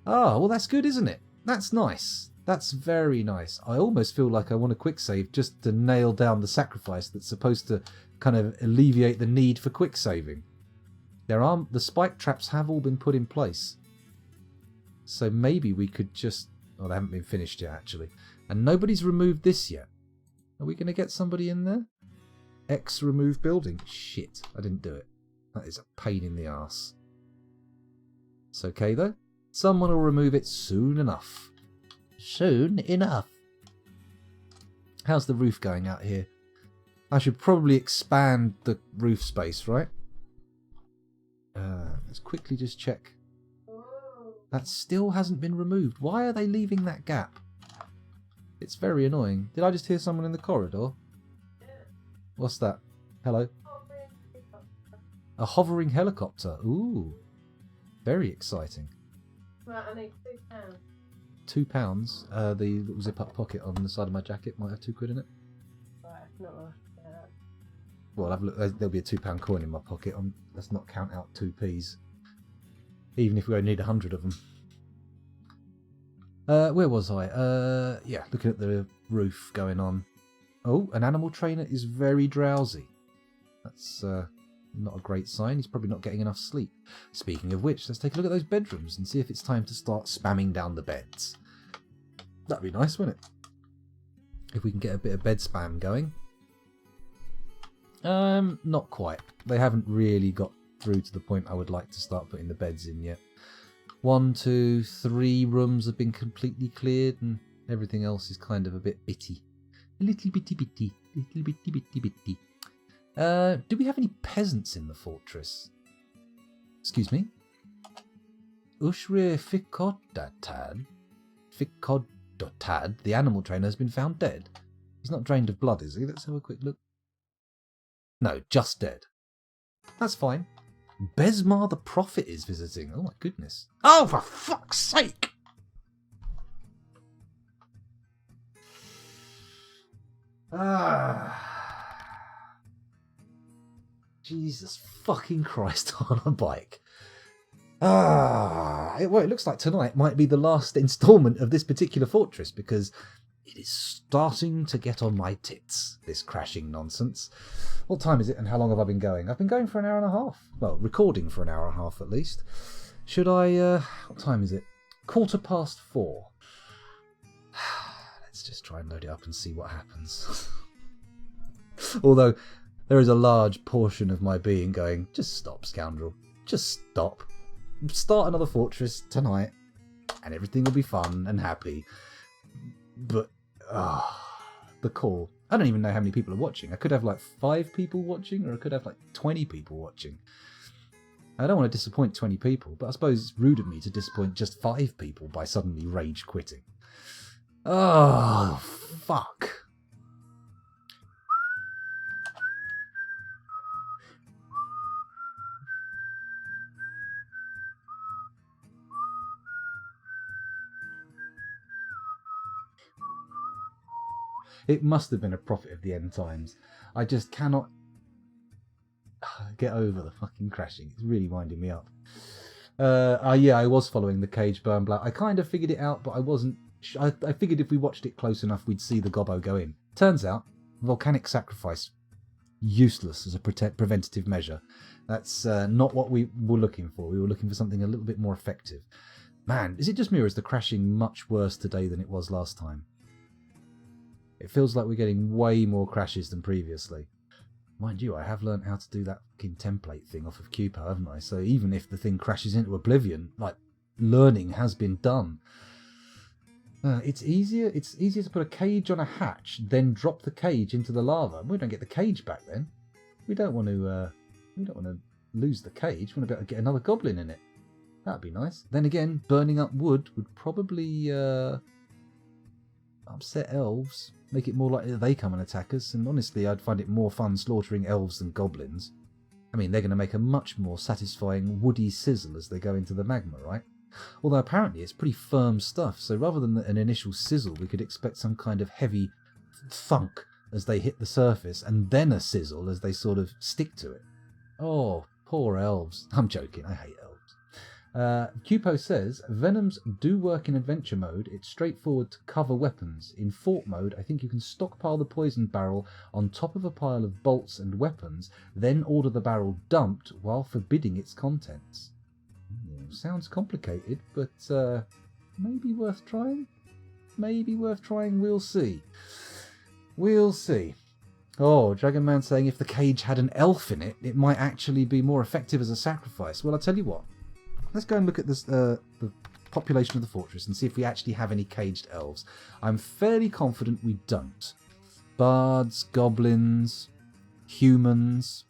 Ah, well that's good, isn't it? That's nice. That's very nice. I almost feel like I want a quick save just to nail down the sacrifice that's supposed to kind of alleviate the need for quick saving. The spike traps have all been put in place. So maybe we could just... Oh, they haven't been finished yet, actually. And nobody's removed this yet. Are we going to get somebody in there? X remove building. Shit, I didn't do it. That is a pain in the arse. It's okay, though. Someone will remove it soon enough. Soon enough. How's the roof going out here? I should probably expand the roof space, right? Let's quickly just check. That still hasn't been removed. Why are they leaving that gap? It's very annoying. Did I just hear someone in the corridor? What's that? Hello? A hovering helicopter. Ooh. Very exciting. Right, I need £2. £2. The little zip-up pocket on the side of my jacket might have £2 in it. Right, not right. Well, have a look. There'll be a £2 coin in my pocket. Let's not count out 2p's. Even if we only need 100 of them. Where was I? Yeah, looking at the roof going on. Oh, an animal trainer is very drowsy. That's not a great sign. He's probably not getting enough sleep. Speaking of which, let's take a look at those bedrooms and see if it's time to start spamming down the beds. That'd be nice, wouldn't it? If we can get a bit of bed spam going. Not quite. They haven't really got through to the point I would like to start putting the beds in yet. 1, 2, 3 rooms have been completely cleared and everything else is kind of a bit bitty. A little bitty bitty. Little bitty bitty bitty. Do we have any peasants in the fortress? Excuse me? Ushrir Ficodotad, the animal trainer, has been found dead. He's not drained of blood, is he? Let's have a quick look. No, just dead. That's fine. Besmar the Prophet is visiting. Oh my goodness. Oh, for fuck's sake! Jesus fucking Christ on a bike. Well, it looks like tonight might be the last instalment of this particular fortress, because it is starting to get on my tits, this crashing nonsense. What time is it and how long have I been going? I've been going for an hour and a half. Well, recording for an hour and a half at least. Should I, what time is it? 4:15. Let's just try and load it up and see what happens. Although, there is a large portion of my being going, just stop, scoundrel. Just stop. Start another fortress tonight, and everything will be fun and happy. But, the call. I don't even know how many people are watching. I could have like 5 people watching, or I could have like 20 people watching. I don't want to disappoint 20 people, but I suppose it's rude of me to disappoint just 5 people by suddenly rage quitting. Oh, fuck. It must have been a prophet of the end times. I just cannot get over the fucking crashing. It's really winding me up. Yeah, I was following the cage burn black. I kind of figured it out, but I wasn't. I figured if we watched it close enough, we'd see the gobbo go in. Turns out, volcanic sacrifice, useless as a preventative measure. That's not what we were looking for. We were looking for something a little bit more effective. Man, is it just me, or is the crashing much worse today than it was last time? It feels like we're getting way more crashes than previously. Mind you, I have learned how to do that fucking template thing off of Cupo, haven't I? So even if the thing crashes into oblivion, like, learning has been done. It's easier to put a cage on a hatch, then drop the cage into the lava. We don't get the cage back then. We don't want to lose the cage. We want to be able to get another goblin in it. That'd be nice. Then again, burning up wood would probably upset elves. Make it more likely that they come and attack us, and honestly I'd find it more fun slaughtering elves than goblins. I mean, they're going to make a much more satisfying woody sizzle as they go into the magma, right? Although apparently it's pretty firm stuff, so rather than an initial sizzle we could expect some kind of heavy thunk as they hit the surface, and then a sizzle as they sort of stick to it. Oh, poor elves. I'm joking, I hate elves. Cupo says, Venoms do work in adventure mode. It's straightforward to cover weapons. In fort mode, I think you can stockpile the poison barrel on top of a pile of bolts and weapons, then order the barrel dumped while forbidding its contents. Sounds complicated, but maybe worth trying? Maybe worth trying, we'll see. We'll see. Oh, Dragon Man saying if the cage had an elf in it, it might actually be more effective as a sacrifice. Well, I'll tell you what. Let's go and look at this, the population of the fortress and see if we actually have any caged elves. I'm fairly confident we don't. Bards, goblins, humans,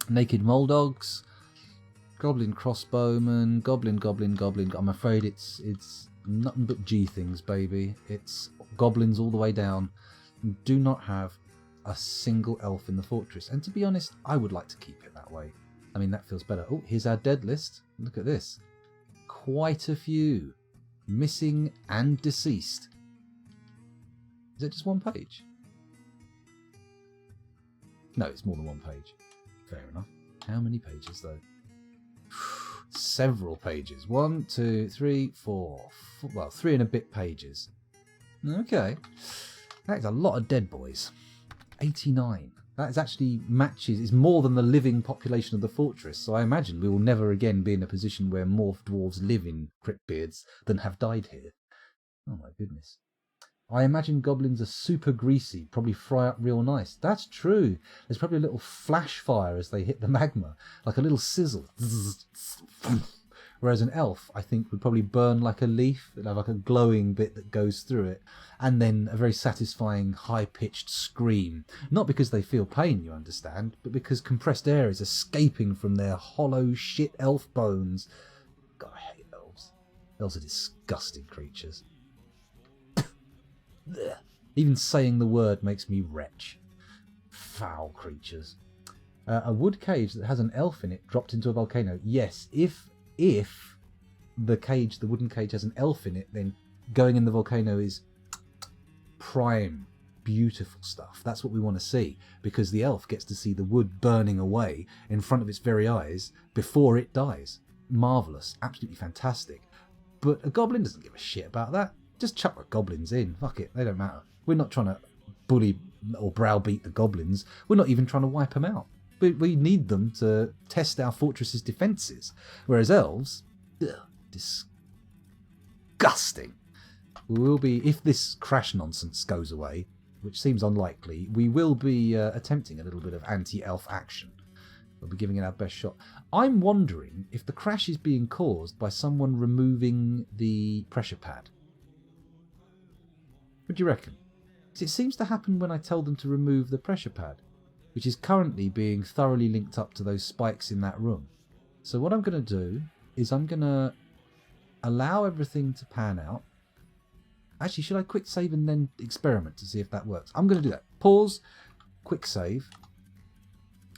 naked moledogs, goblin crossbowmen, goblin. I'm afraid it's nothing but G things, baby. It's goblins all the way down. We do not have a single elf in the fortress. And to be honest, I would like to keep it that way. I mean, that feels better. Oh, here's our dead list. Look at this. Quite a few. Missing and deceased. Is it just one page? No, it's more than one page. Fair enough. How many pages, though? Several pages. 1, 2, 3, 4. Well, 3 and a bit pages. Okay. That's a lot of dead boys. 89. That actually matches, is more than the living population of the fortress, so I imagine we will never again be in a position where more dwarves live in Cryptbeards than have died here. Oh my goodness. I imagine goblins are super greasy, probably fry up real nice. That's true. There's probably a little flash fire as they hit the magma, like a little sizzle. Whereas an elf, I think, would probably burn like a leaf. It'd have like a glowing bit that goes through it. And then a very satisfying, high-pitched scream. Not because they feel pain, you understand, but because compressed air is escaping from their hollow shit elf bones. Those are disgusting creatures. Even saying the word makes me retch. Foul creatures. A wood cage that has an elf in it dropped into a volcano. Yes, if the wooden cage has an elf in it, then going in the volcano is prime, beautiful stuff. That's what we want to see, because the elf gets to see the wood burning away in front of its very eyes before it dies. Marvellous, absolutely fantastic. But a goblin doesn't give a shit about that. Just chuck the goblins in. Fuck it, they don't matter. We're not trying to bully or browbeat the goblins. We're not even trying to wipe them out. We need them to test our fortress's defences. Whereas elves, disgusting. We will be, if this crash nonsense goes away, which seems unlikely, we will be attempting a little bit of anti-elf action. We'll be giving it our best shot. I'm wondering if the crash is being caused by someone removing the pressure pad. What do you reckon? Because it seems to happen when I tell them to remove the pressure pad, which is currently being thoroughly linked up to those spikes in that room. So what I'm going to do is I'm going to allow everything to pan out. Actually, should I quick save and then experiment to see if that works? I'm going to do that. Pause, quick save.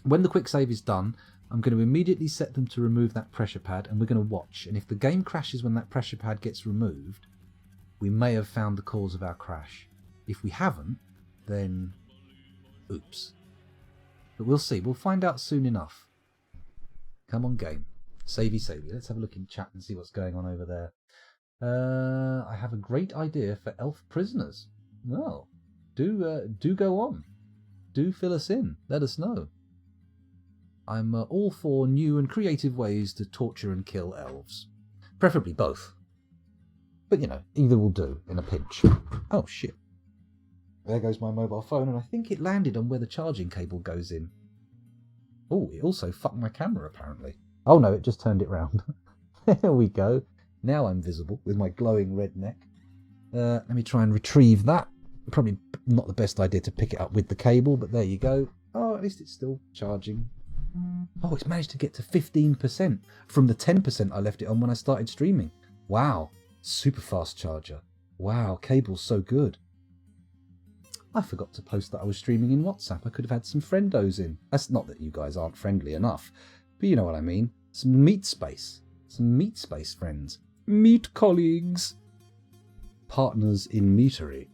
When the quick save is done, I'm going to immediately set them to remove that pressure pad, and we're going to watch. And if the game crashes when that pressure pad gets removed, we may have found the cause of our crash. If we haven't, then oops. But we'll see. We'll find out soon enough. Come on, game. Savey. Let's have a look in chat and see what's going on over there. I have a great idea for elf prisoners. Well, do go on. Do fill us in. Let us know. I'm all for new and creative ways to torture and kill elves. Preferably both. But, you know, either will do in a pinch. Oh, shit. There goes my mobile phone, and I think it landed on where the charging cable goes in. Oh, it also fucked my camera, apparently. Oh, no, it just turned it round. There we go. Now I'm visible with my glowing red neck. Let me try and retrieve that. Probably not the best idea to pick it up with the cable, but there you go. Oh, at least it's still charging. Oh, it's managed to get to 15% from the 10% I left it on when I started streaming. Wow. Super fast charger. Wow, cable's so good. I forgot to post that I was streaming in WhatsApp. I could have had some friendos in. That's not that you guys aren't friendly enough, but you know what I mean. Some meat space. Some meat space friends. Meat colleagues. Partners in meatery.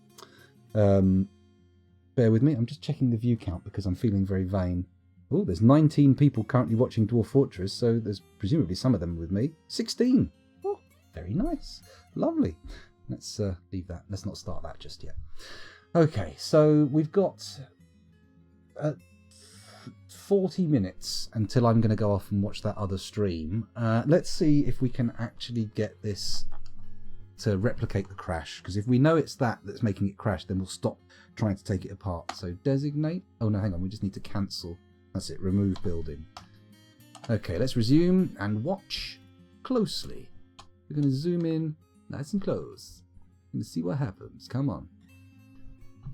Bear with me. I'm just checking the view count because I'm feeling very vain. Oh, there's 19 people currently watching Dwarf Fortress, so there's presumably some of them with me. 16. Oh, very nice. Lovely. Let's leave that. Let's not start that just yet. Okay, so we've got 40 minutes until I'm going to go off and watch that other stream. Let's see if we can actually get this to replicate the crash, because if we know it's that's making it crash, then we'll stop trying to take it apart. So designate. Oh no, hang on, we just need to cancel. That's it, remove building. Okay, let's resume and watch closely. We're going to zoom in nice and close. We're going to see what happens. Come on.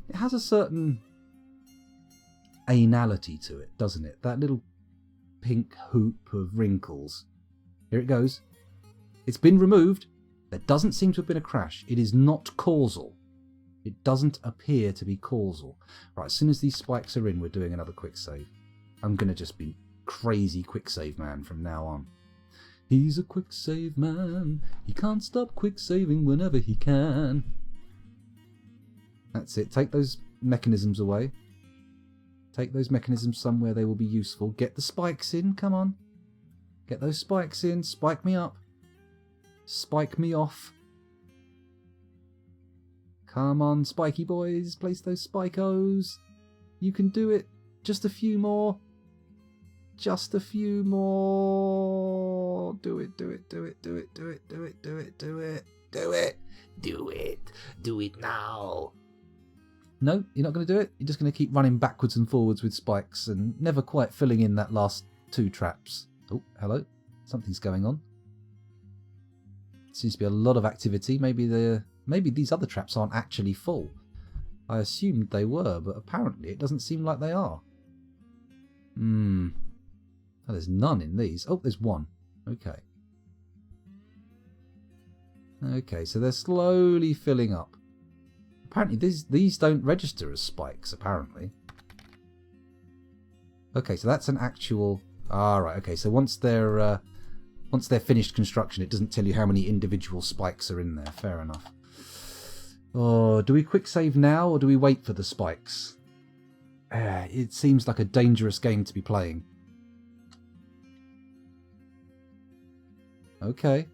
It has a certain anality to it, doesn't it? That little pink hoop of wrinkles. Here it goes. It's been removed. There doesn't seem to have been a crash. It is not causal. It doesn't appear to be causal. Right, as soon as these spikes are in, we're doing another quick save. I'm going to just be crazy quick save man from now on. He's a quick save man. He can't stop quick saving whenever he can. That's it. Take those mechanisms away. Take those mechanisms somewhere they will be useful. Get the spikes in. Come on. Get those spikes in. Spike me up. Spike me off. Come on, spiky boys. Place those spikos. You can do it. Just a few more. Just a few more. Do it, do it, do it, do it, do it, do it, do it, do it, do it, do it, do it now. No, you're not going to do it? You're just going to keep running backwards and forwards with spikes and never quite filling in that last two traps. Oh, hello. Something's going on. Seems to be a lot of activity. Maybe these other traps aren't actually full. I assumed they were, but apparently it doesn't seem like they are. Oh, there's none in these. Oh, there's one. Okay. Okay, so they're slowly filling up. Apparently these don't register as spikes, apparently. Okay, so that's an actual... Ah, right, okay, so once they're finished construction, it doesn't tell you how many individual spikes are in there. Fair enough. Oh, do we quick save now, or do we wait for the spikes? It seems like a dangerous game to be playing. Okay.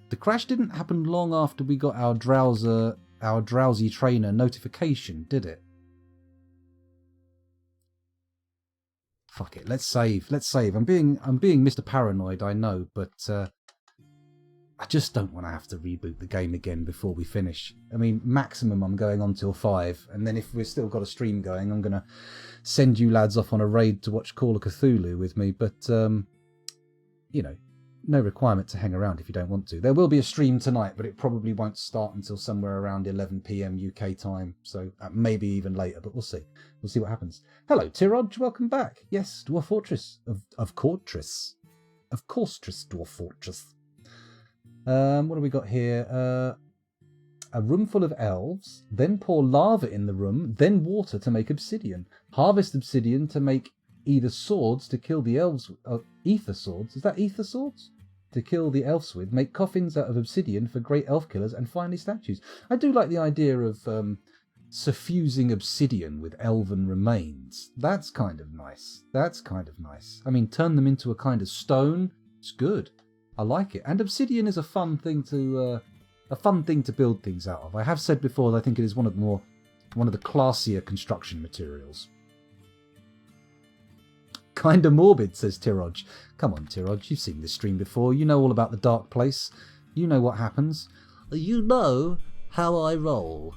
The crash didn't happen long after we got our drowsy trainer notification, did it? Fuck it, let's save. Let's save. I'm being Mr. Paranoid, I know, but I just don't want to have to reboot the game again before we finish. I mean, maximum I'm going on till 5, and then if we've still got a stream going, I'm going to send you lads off on a raid to watch Call of Cthulhu with me, but, you know, no requirement to hang around if you don't want to. There will be a stream tonight, but it probably won't start until somewhere around 11 PM UK time, so maybe even later, but we'll see. We'll see what happens. Hello, Tirod, welcome back. Yes, Dwarf Fortress. Of course, Dwarf Fortress. What have we got here? A room full of elves, then pour lava in the room, then water to make obsidian. Harvest obsidian to make either swords to kill the elves... ether swords? Is that ether swords? To kill the elves with. Make coffins out of obsidian for great elf killers, and finally statues. I do like the idea of suffusing obsidian with elven remains. That's kind of nice. That's kind of nice. I mean, turn them into a kind of stone. It's good. I like it. And obsidian is a fun thing to build things out of. I have said before that I think it is one of the classier construction materials. Kinda morbid, says Tiroj. Come on, Tiroj, you've seen this stream before. You know all about the dark place. You know what happens. You know how I roll.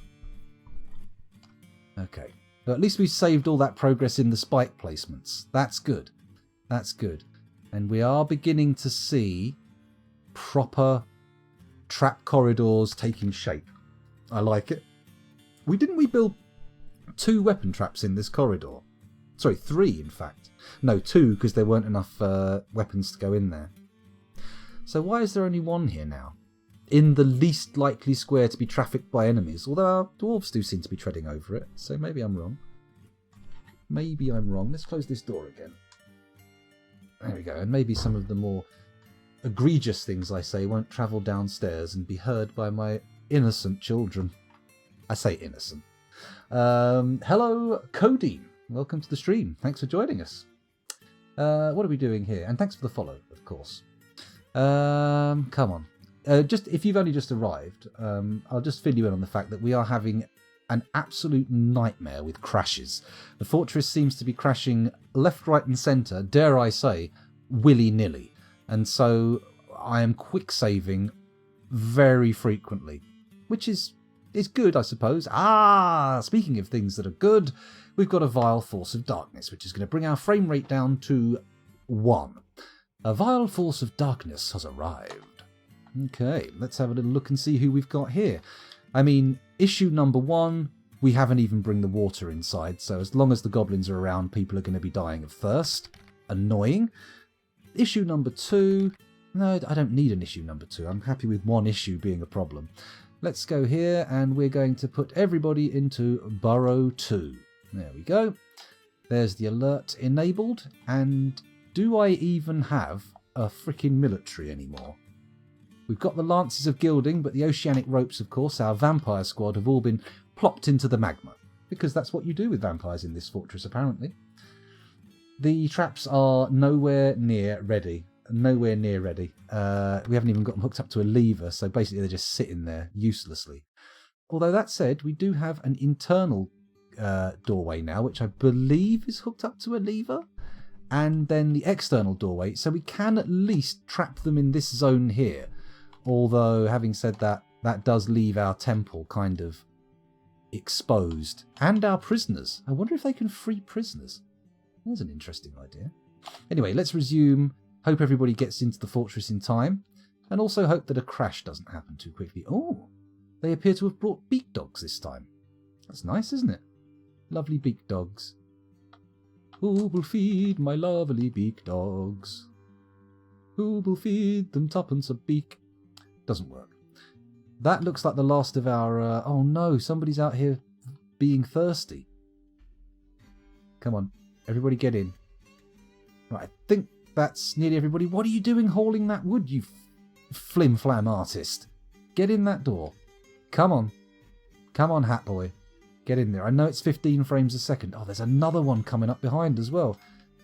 Okay. But at least we've saved all that progress in the spike placements. That's good. That's good. And we are beginning to see proper trap corridors taking shape. I like it. Didn't we build 2 weapon traps in this corridor? Sorry, 3 in fact. No, 2 because there weren't enough weapons to go in there. So why is there only 1 here now? In the least likely square to be trafficked by enemies, although our dwarves do seem to be treading over it, so maybe I'm wrong. Maybe I'm wrong. Let's close this door again. There we go, and maybe some of the more egregious things I say won't travel downstairs and be heard by my innocent children. I say innocent. Hello, Cody. Welcome to the stream. Thanks for joining us. What are we doing here? And thanks for the follow, of course. Come on. Just if you've only just arrived, I'll just fill you in on the fact that we are having an absolute nightmare with crashes. The fortress seems to be crashing left, right and centre, dare I say, willy-nilly. And so I am quick saving very frequently, which is good, I suppose. Speaking of things that are good, we've got a vile force of darkness, which is going to bring our frame rate down to 1. A vile force of darkness has arrived. Okay, let's have a little look and see who we've got here. I mean, issue number 1, we haven't even bring the water inside, so as long as the goblins are around, people are going to be dying of thirst. Annoying. Issue number 2, no, I don't need an issue number 2. I'm happy with 1 issue being a problem. Let's go here, and we're going to put everybody into Burrow 2. There we go. There's the alert enabled, and do I even have a freaking military anymore? We've got the Lances of Gilding, but the Oceanic Ropes, of course, our vampire squad, have all been plopped into the magma. Because that's what you do with vampires in this fortress, apparently. The traps are nowhere near ready. Nowhere near ready. We haven't even got them hooked up to a lever, so basically they're just sitting there uselessly. Although that said, we do have an internal doorway now, which I believe is hooked up to a lever. And then the external doorway, so we can at least trap them in this zone here. Although, having said that, that does leave our temple kind of exposed. And our prisoners. I wonder if they can free prisoners. That's an interesting idea. Anyway, let's resume. Hope everybody gets into the fortress in time. And also hope that a crash doesn't happen too quickly. Oh, they appear to have brought beak dogs this time. That's nice, isn't it? Lovely beak dogs. Who will feed my lovely beak dogs? Who will feed them tuppence a beak? Doesn't work. That looks like the last of our... oh no, somebody's out here being thirsty. Come on, everybody get in. Right, I think that's nearly everybody. What are you doing hauling that wood, you flim-flam artist? Get in that door. Come on. Come on, Hat Boy. Get in there. I know it's 15 frames a second. Oh, there's another one coming up behind as well.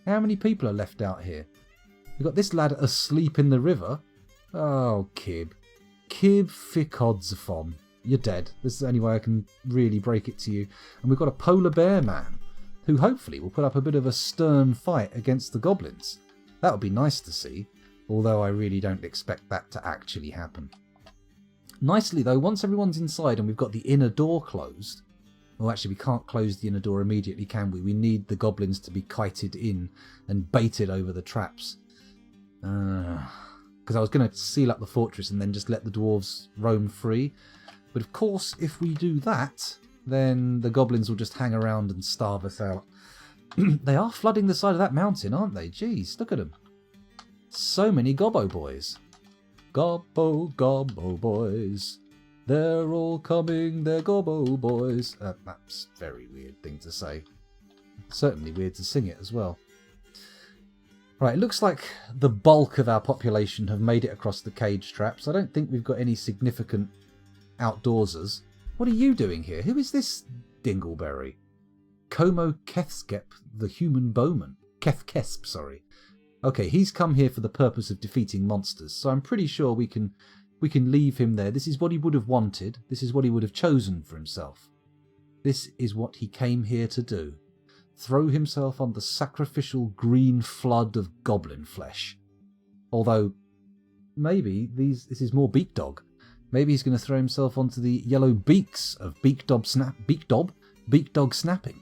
How many people are left out here? We've got this lad asleep in the river. Oh, Kib. Kib Ficodzophon. You're dead. This is the only way I can really break it to you. And we've got a polar bear man who hopefully will put up a bit of a stern fight against the goblins. That would be nice to see, although I really don't expect that to actually happen. Nicely though, once everyone's inside and we've got the inner door closed... Well, actually, we can't close the inner door immediately, can we? We need the goblins to be kited in and baited over the traps. Because I was going to seal up the fortress and then just let the dwarves roam free. But of course, if we do that, then the goblins will just hang around and starve us out. They are flooding the side of that mountain, aren't they? Jeez, look at them. So many gobbo boys. Gobbo, gobbo boys. They're all coming, they're gobbo boys. That's a very weird thing to say. Certainly weird to sing it as well. Right, it looks like the bulk of our population have made it across the cage traps. I don't think we've got any significant outdoorsers. What are you doing here? Who is this dingleberry? Como Kethskep, the human bowman. Kethkesp, sorry. Okay, he's come here for the purpose of defeating monsters, so I'm pretty sure we can leave him there. This is what he would have wanted. This is what he would have chosen for himself. This is what he came here to do. Throw himself on the sacrificial green flood of goblin flesh. Although, maybe this is more Beak Dog. Maybe he's going to throw himself onto the yellow beaks of Beak Dog snapping.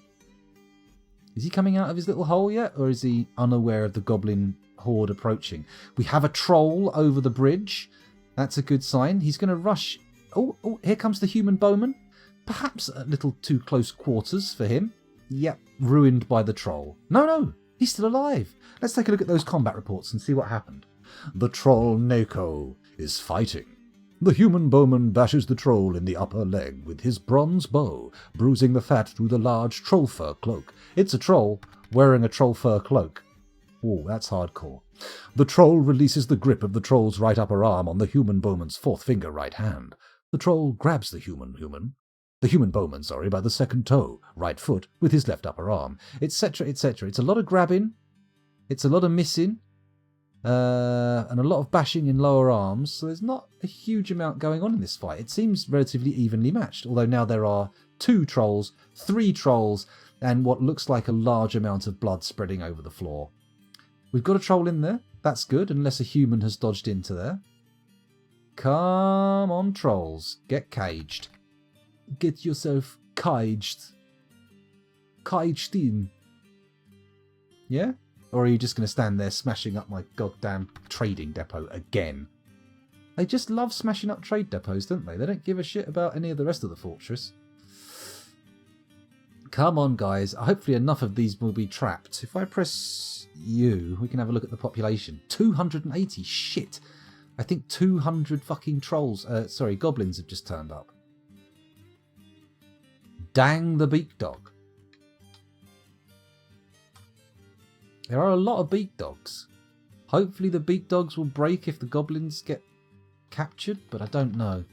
Is he coming out of his little hole yet, or is he unaware of the goblin horde approaching? We have a troll over the bridge. That's a good sign. He's going to rush. Oh, here comes the human bowman. Perhaps a little too close quarters for him. Yep, ruined by the troll. No, he's still alive. Let's take a look at those combat reports and see what happened. The troll Neko is fighting. The human bowman bashes the troll in the upper leg with his bronze bow, bruising the fat through the large troll fur cloak. It's a troll wearing a troll fur cloak. Oh, that's hardcore. The troll releases the grip of the troll's right upper arm on the human bowman's fourth finger right hand. The troll grabs the human bowman, by the second toe, right foot, with his left upper arm, etc., etc. It's a lot of grabbing, it's a lot of missing, and a lot of bashing in lower arms, so there's not a huge amount going on in this fight. It seems relatively evenly matched, although now there are 2 trolls, 3 trolls, and what looks like a large amount of blood spreading over the floor. We've got a troll in there. That's good, unless a human has dodged into there. Come on, trolls. Get caged. Get yourself caged. Caged in. Yeah? Or are you just going to stand there smashing up my goddamn trading depot again? They just love smashing up trade depots, don't they? They don't give a shit about any of the rest of the fortress. Come on, guys. Hopefully enough of these will be trapped. If I press U, we can have a look at the population. 280. Shit. I think 200 fucking trolls, goblins have just turned up. Dang the Beak Dog. There are a lot of Beak Dogs. Hopefully the Beak Dogs will break if the goblins get captured, but I don't know.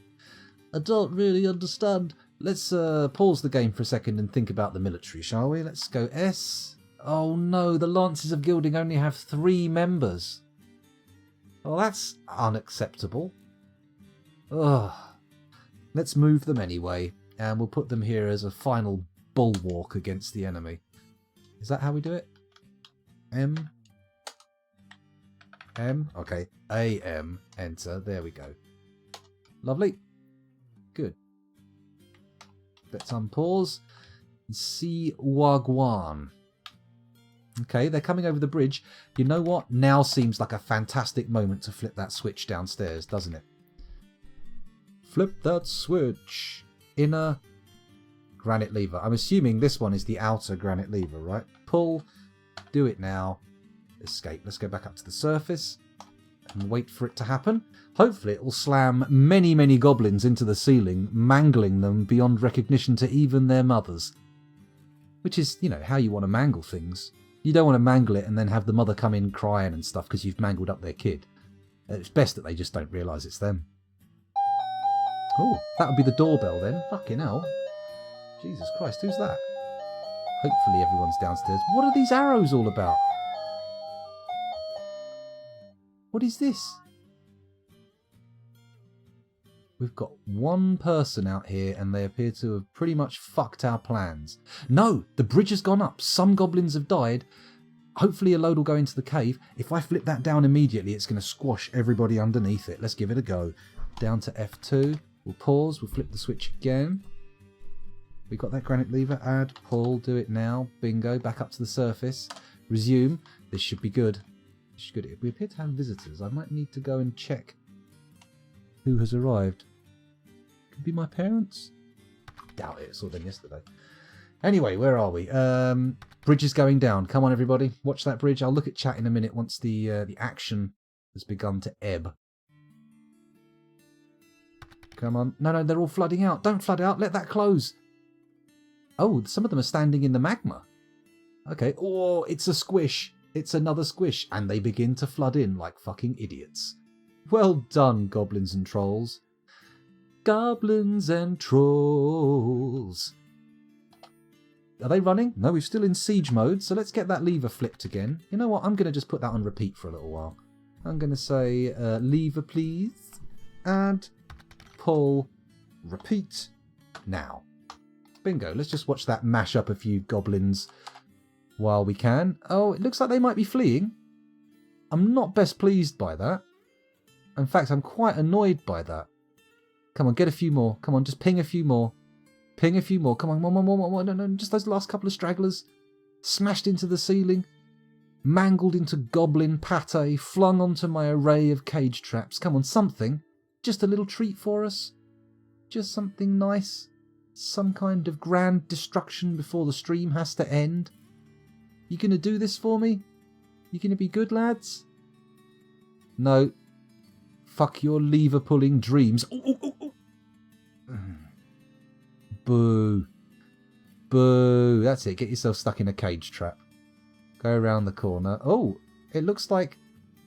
I don't really understand. Let's pause the game for a second and think about the military, shall we? Let's go S. Oh no, the Lances of Gilding only have 3 members. Well, that's unacceptable. Ugh. Let's move them anyway, and we'll put them here as a final bulwark against the enemy. Is that how we do it? M. Okay. AM. Enter. There we go. Lovely. Good. Let's unpause. See Wagwan. Okay, they're coming over the bridge. You know what? Now seems like a fantastic moment to flip that switch downstairs, doesn't it? Flip that switch. Inner granite lever. I'm assuming this one is the outer granite lever, right? Pull. Do it now. Escape. Let's go back up to the surface. and wait for it to happen. Hopefully it will slam many, many goblins into the ceiling, mangling them beyond recognition to even their mothers. Which is, you know, how you want to mangle things. You don't want to mangle it and then have the mother come in crying and stuff because you've mangled up their kid. It's best that they just don't realise it's them. Oh, that would be the doorbell then. Fucking hell. Jesus Christ, who's that? Hopefully everyone's downstairs. What are these arrows all about? What is this? We've got one person out here and they appear to have pretty much fucked our plans. No, the bridge has gone up. Some goblins have died. Hopefully a load will go into the cave. If I flip that down immediately, it's going to squash everybody underneath it. Let's give it a go. Down to F2. We'll pause. We'll flip the switch again. We got that granite lever. Add, pull, do it now. Bingo. Back up to the surface. Resume. This should be good. This should be good. We appear to have visitors. I might need to go and check who has arrived. Could be my parents? Doubt it. I saw them yesterday. Anyway, where are we? Bridge is going down. Come on, everybody. Watch that bridge. I'll look at chat in a minute once the action has begun to ebb. Come on. No, they're all flooding out. Don't flood out. Let that close. Oh, some of them are standing in the magma. Okay. Oh, it's a squish. It's another squish. And they begin to flood in like fucking idiots. Well done, goblins and trolls. Goblins and trolls. Are they running? No, we're still in siege mode, so let's get that lever flipped again. You know what? I'm going to just put that on repeat for a little while. I'm going to say, lever please. Add, pull, repeat, now. Bingo. Let's just watch that mash up a few goblins while we can. Oh, it looks like they might be fleeing. I'm not best pleased by that. In fact, I'm quite annoyed by that. Come on, get a few more. Come on, just ping a few more. Ping a few more. Come on, more. No, just those last couple of stragglers. Smashed into the ceiling. Mangled into goblin pate. Flung onto my array of cage traps. Come on, something. Just a little treat for us. Just something nice. Some kind of grand destruction before the stream has to end. You gonna do this for me? You gonna be good, lads? No. Fuck your lever-pulling dreams. Ooh. Boo. Boo. That's it. Get yourself stuck in a cage trap. Go around the corner. Oh, it looks like...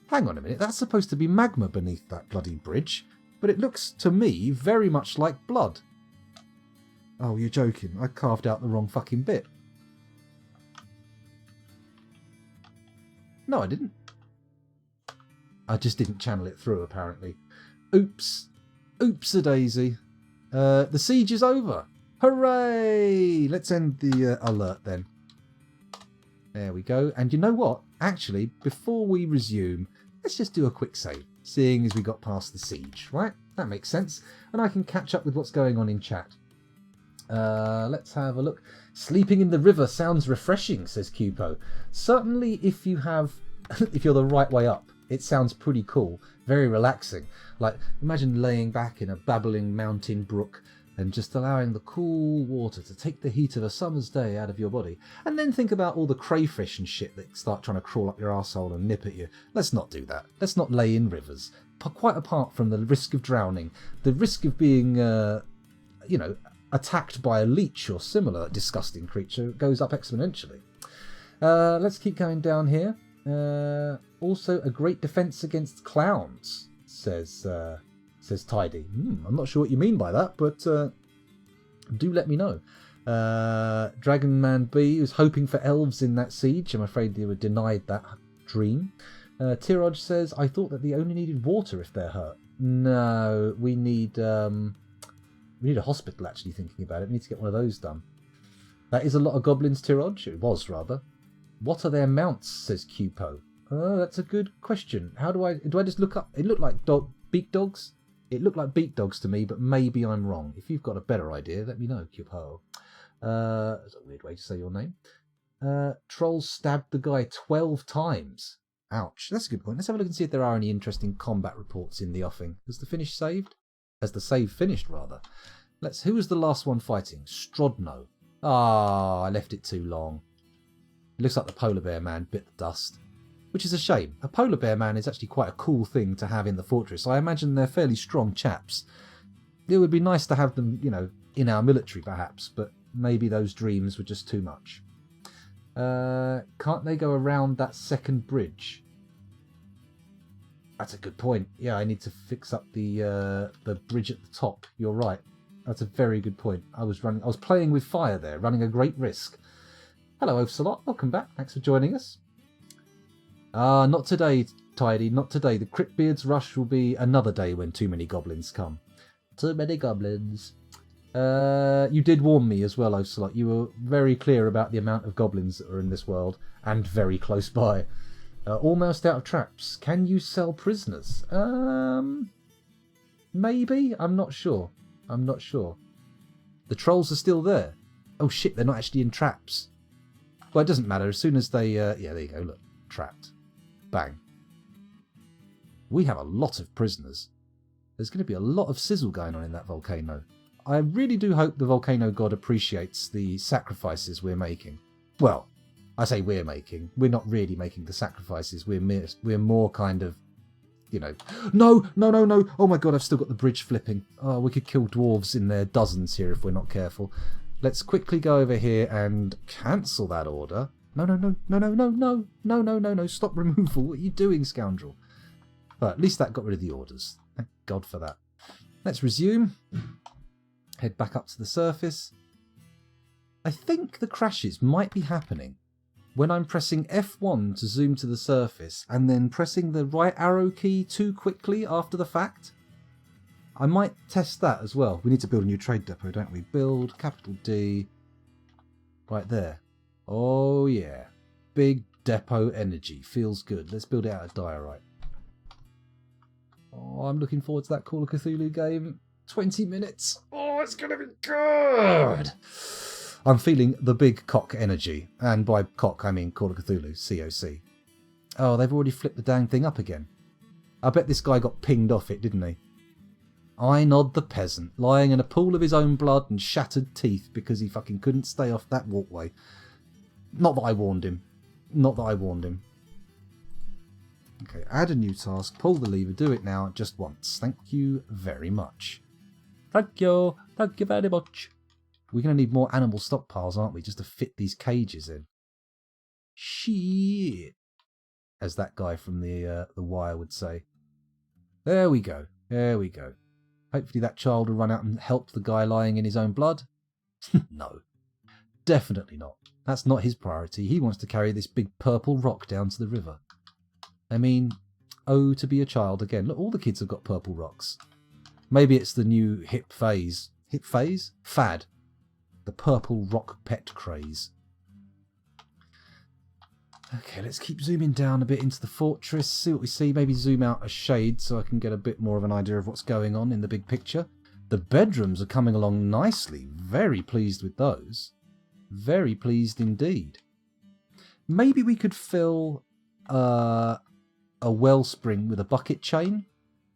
Hang on a minute. That's supposed to be magma beneath that bloody bridge. But it looks, to me, very much like blood. Oh, you're joking. I carved out the wrong fucking bit. No, I didn't. I just didn't channel it through, apparently. Oops. Oops-a-daisy. The siege is over. Hooray! Let's end the alert then. There we go. And you know what? Actually, before we resume, let's just do a quick save, seeing as we got past the siege, right? That makes sense. And I can catch up with what's going on in chat. Let's have a look. Sleeping in the river sounds refreshing, says Cupo. Certainly if you have... if you're the right way up. It sounds pretty cool, very relaxing. Like, imagine laying back in a babbling mountain brook and just allowing the cool water to take the heat of a summer's day out of your body. And then think about all the crayfish and shit that start trying to crawl up your arsehole and nip at you. Let's not do that. Let's not lay in rivers. Quite apart from the risk of drowning, the risk of being, attacked by a leech or similar disgusting creature goes up exponentially. Let's keep going down here. Also, a great defense against clowns, says Tidy. I'm not sure what you mean by that, but do let me know. Dragon Man B was hoping for elves in that siege. I'm afraid they were denied that dream. Tiraj says, I thought that they only needed water if they're hurt. No, we need a hospital, actually, thinking about it. We need to get one of those done. That is a lot of goblins, Tiraj. It was, rather. What are their mounts, says Cupo. Oh, that's a good question. How do I just look up? It looked like beak dogs. It looked like beak dogs to me, but maybe I'm wrong. If you've got a better idea, let me know, Cupo. That's a weird way to say your name. Trolls stabbed the guy 12 times. Ouch. That's a good point. Let's have a look and see if there are any interesting combat reports in the offing. Has the finish saved? Has the save finished, rather? Who was the last one fighting? Strodno. Ah, I left it too long. It looks like the polar bear man bit the dust. which is a shame. A polar bear man is actually quite a cool thing to have in the fortress. I imagine they're fairly strong chaps. It would be nice to have them, in our military perhaps, but maybe those dreams were just too much. Can't they go around that second bridge? That's a good point. Yeah, I need to fix up the bridge at the top. You're right. That's a very good point. I was playing with fire there, running a great risk. Hello, Ocelot. Welcome back. Thanks for joining us. Not today, Tidy. Not today. The Cryptbeards rush will be another day when too many goblins come. Too many goblins. You did warn me as well, Ocelot. You were very clear about the amount of goblins that are in this world, and very close by. Almost out of traps. Can you sell prisoners? Maybe? I'm not sure. The trolls are still there. Oh shit, they're not actually in traps. Well, it doesn't matter. As soon as they... yeah, there you go. Look. Trapped. Bang. We have a lot of prisoners. There's going to be a lot of sizzle going on in that volcano. I really do hope the volcano god appreciates the sacrifices we're making. Well, I say we're making. We're not really making the sacrifices. We're more kind of, No! Oh my god, I've still got the bridge flipping. Oh, we could kill dwarves in their dozens here if we're not careful. Let's quickly go over here and cancel that order. No. Stop removal. What are you doing, scoundrel? But at least that got rid of the orders. Thank God for that. Let's resume. Head back up to the surface. I think the crashes might be happening when I'm pressing F1 to zoom to the surface and then pressing the right arrow key too quickly after the fact. I might test that as well. We need to build a new trade depot, don't we? Build, capital D. Right there. Oh yeah. Big depot energy. Feels good. Let's build it out of diorite. Oh, I'm looking forward to that Call of Cthulhu game. 20 minutes. Oh, it's going to be good. I'm feeling the big cock energy. And by cock, I mean Call of Cthulhu, COC. Oh, they've already flipped the dang thing up again. I bet this guy got pinged off it, didn't he? Einod the peasant, lying in a pool of his own blood and shattered teeth because he fucking couldn't stay off that walkway. Not that I warned him. Okay, add a new task, pull the lever, do it now, just once. Thank you very much. Thank you very much. We're going to need more animal stockpiles, aren't we, just to fit these cages in. Shit, as that guy from the Wire would say. There we go. Hopefully that child will run out and help the guy lying in his own blood. No, definitely not. That's not his priority. He wants to carry this big purple rock down to the river. I mean, oh, to be a child again. Look, all the kids have got purple rocks. Maybe it's the new hip phase. Hip phase? Fad. The purple rock pet craze. Okay, let's keep zooming down a bit into the fortress, see what we see. Maybe zoom out a shade so I can get a bit more of an idea of what's going on in the big picture. The bedrooms are coming along nicely. Very pleased with those. Very pleased indeed. Maybe we could fill a wellspring with a bucket chain.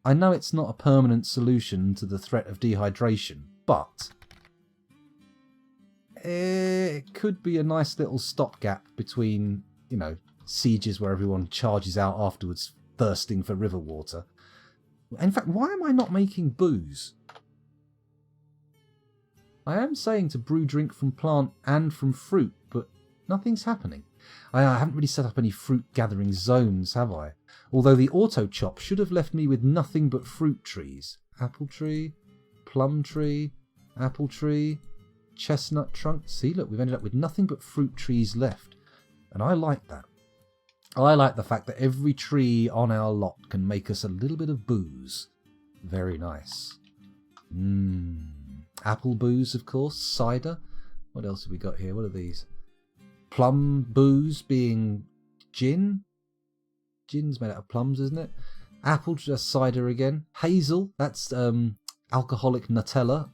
I know it's not a permanent solution to the threat of dehydration, but it could be a nice little stopgap between, sieges where everyone charges out afterwards, thirsting for river water. In fact, why am I not making booze? I am saying to brew drink from plant and from fruit, but nothing's happening. I haven't really set up any fruit gathering zones, have I? Although the auto chop should have left me with nothing but fruit trees. Apple tree, plum tree, apple tree, chestnut trunk. See, look, we've ended up with nothing but fruit trees left. And I like that. I like the fact that every tree on our lot can make us a little bit of booze. Very nice. Apple booze, of course. Cider. What else have we got here? What are these? Plum booze being gin. Gin's made out of plums, isn't it? Apple, just cider again. Hazel, that's alcoholic Nutella.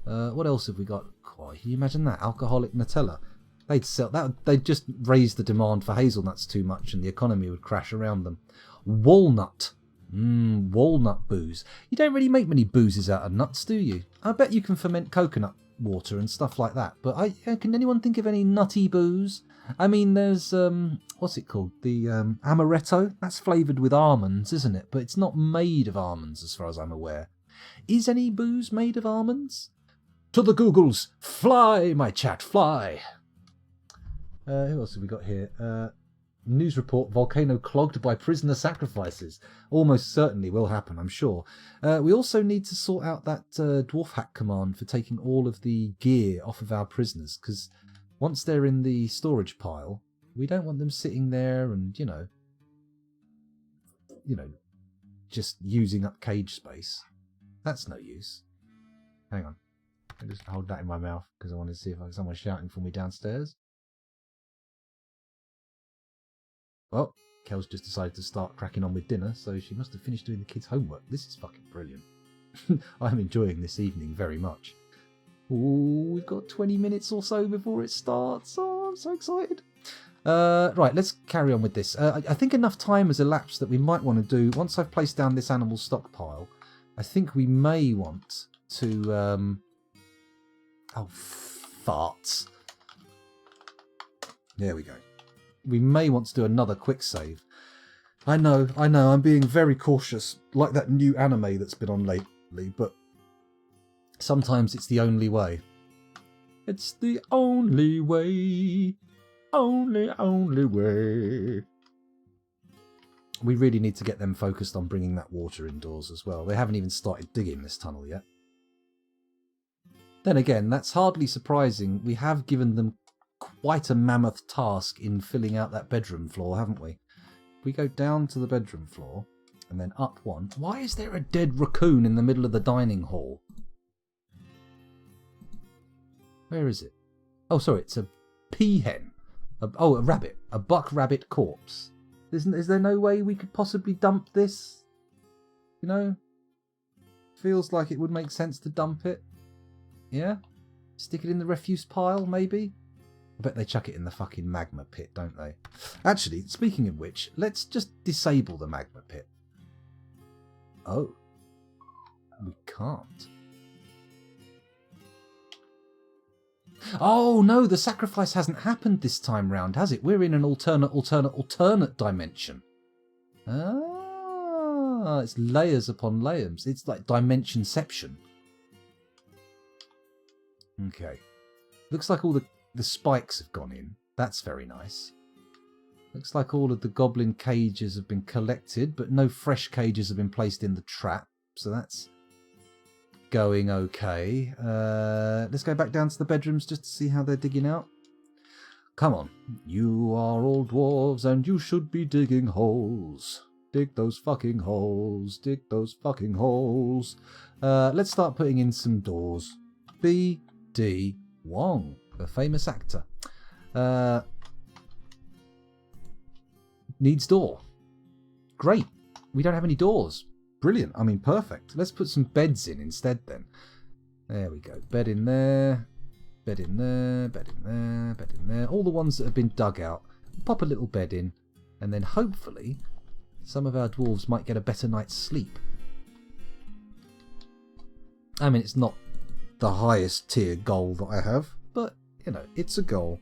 What else have we got? Oh, can you imagine that? Alcoholic Nutella. They'd sell that. They'd just raise the demand for hazelnuts too much and the economy would crash around them. Walnut. Walnut booze. You don't really make many boozes out of nuts, do you? I bet you can ferment coconut water and stuff like that. But can anyone think of any nutty booze? I mean, there's, what's it called? The amaretto? That's flavoured with almonds, isn't it? But it's not made of almonds, as far as I'm aware. Is any booze made of almonds? To the Googles! Fly, my chat, fly! Who else have we got here? News report, volcano clogged by prisoner sacrifices. Almost certainly will happen, I'm sure. We also need to sort out that dwarf hack command for taking all of the gear off of our prisoners, because once they're in the storage pile, we don't want them sitting there and, you know, just using up cage space. That's no use. Hang on. I'll just hold that in my mouth because I want to see if someone's shouting for me downstairs. Well, Kel's just decided to start cracking on with dinner, so she must have finished doing the kids' homework. This is fucking brilliant. I'm enjoying this evening very much. Ooh, we've got 20 minutes or so before it starts. Oh, I'm so excited. Right, let's carry on with this. I think enough time has elapsed that we might want to do, once I've placed down this animal stockpile, I think we may want to... Oh, farts. There we go. We may want to do another quick save. I know, I'm being very cautious, like that new anime that's been on lately, but sometimes it's the only way. It's the only way. Only way. We really need to get them focused on bringing that water indoors as well. They haven't even started digging this tunnel yet. Then again, that's hardly surprising. We have given them quite a mammoth task in filling out that bedroom floor, haven't we? We go down to the bedroom floor and then up one. Why is there a dead raccoon in the middle of the dining hall? Where is it? Oh, sorry, it's a peahen. A rabbit. A buck rabbit corpse. Is there no way we could possibly dump this? You know? Feels like it would make sense to dump it. Yeah? Stick it in the refuse pile, maybe? I bet they chuck it in the fucking magma pit, don't they? Actually, speaking of which, let's just disable the magma pit. Oh. We can't. Oh, no, the sacrifice hasn't happened this time round, has it? We're in an alternate dimension. Ah, it's layers upon layers. It's like Dimensionception. Okay. Looks like all the spikes have gone in. That's very nice. Looks like all of the goblin cages have been collected, but no fresh cages have been placed in the trap. So that's going okay. Let's go back down to the bedrooms just to see how they're digging out. Come on. You are all dwarves and you should be digging holes. Dig those fucking holes. Dig those fucking holes. Let's start putting in some doors. B.D. Wong, the famous actor. Needs door. Great. We don't have any doors. Brilliant. I mean, perfect. Let's put some beds in instead then. There we go. Bed in there. Bed in there. Bed in there. Bed in there. All the ones that have been dug out. Pop a little bed in. And then hopefully some of our dwarves might get a better night's sleep. I mean, it's not the highest tier goal that I have, but, you know, it's a goal.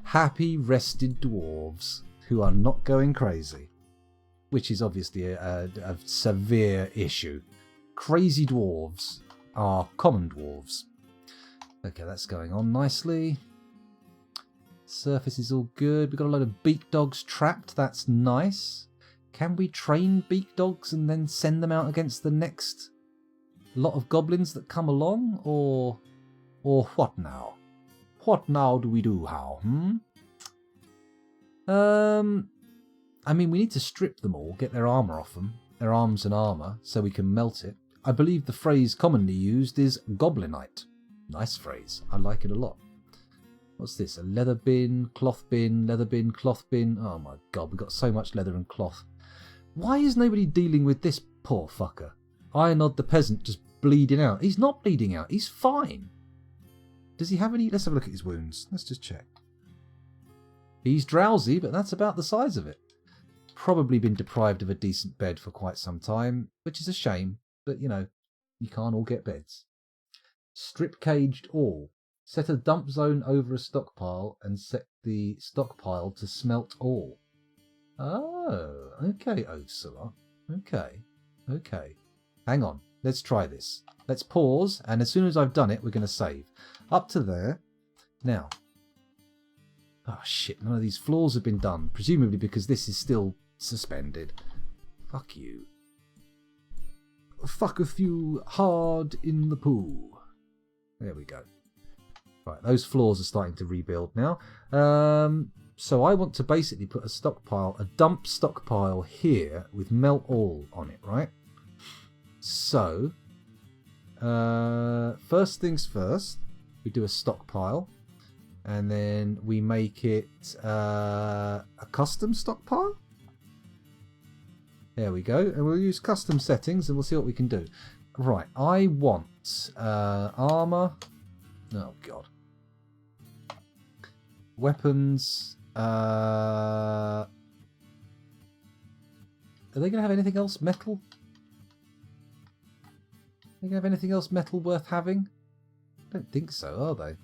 Happy rested dwarves who are not going crazy, which is obviously a severe issue. Crazy dwarves are common dwarves. Okay, that's going on nicely. Surface is all good. We've got a load of beak dogs trapped. That's nice. Can we train beak dogs and then send them out against the next lot of goblins that come along? Or what now? What now do we do, how? I mean, we need to strip them all, get their armour off them, their arms and armour, so we can melt it. I believe the phrase commonly used is goblinite. Nice phrase. I like it a lot. What's this? A leather bin, cloth bin, leather bin, cloth bin. Oh my god, we've got so much leather and cloth. Why is nobody dealing with this poor fucker? Ironod the peasant just bleeding out. He's not bleeding out. He's fine. Does he have any... Let's have a look at his wounds. Let's just check. He's drowsy, but that's about the size of it. Probably been deprived of a decent bed for quite some time, which is a shame. But, you know, you can't all get beds. Strip caged all. Set a dump zone over a stockpile and set the stockpile to smelt ore. Oh, okay, Ursula. Okay. Hang on. Let's try this. Let's pause, and as soon as I've done it, we're going to save. Up to there. Now. Oh, shit. None of these floors have been done. Presumably because this is still suspended. Fuck you. Fucketh you hard in the poo. There we go. Right, those floors are starting to rebuild now. So I want to basically put a stockpile, a dump stockpile here with melt all on it, right? So, first things first, we do a stockpile, and then we make it a custom stockpile. There we go, and we'll use custom settings, and we'll see what we can do. Right, I want armor. Oh god. Weapons. Are they going to have anything else metal? Are they going to have anything else metal worth having? I don't think so, are they?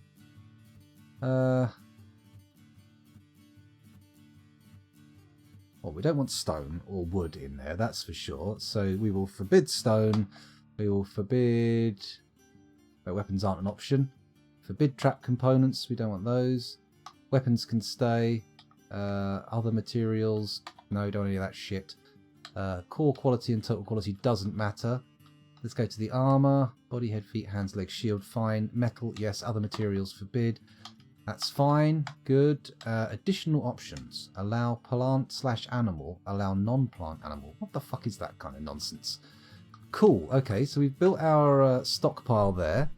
Well, we don't want stone or wood in there, that's for sure. So we will forbid stone. We will forbid... Well, weapons aren't an option. Forbid trap components, we don't want those. Weapons can stay. Other materials, no, don't want any of that shit. Core quality and total quality doesn't matter. Let's go to the armor. Body, head, feet, hands, legs, shield, fine. Metal, yes. Other materials, forbid. That's fine. Good. Additional options. Allow plant/animal. Allow non-plant animal. What the fuck is that kind of nonsense? Cool. Okay, so we've built our stockpile there.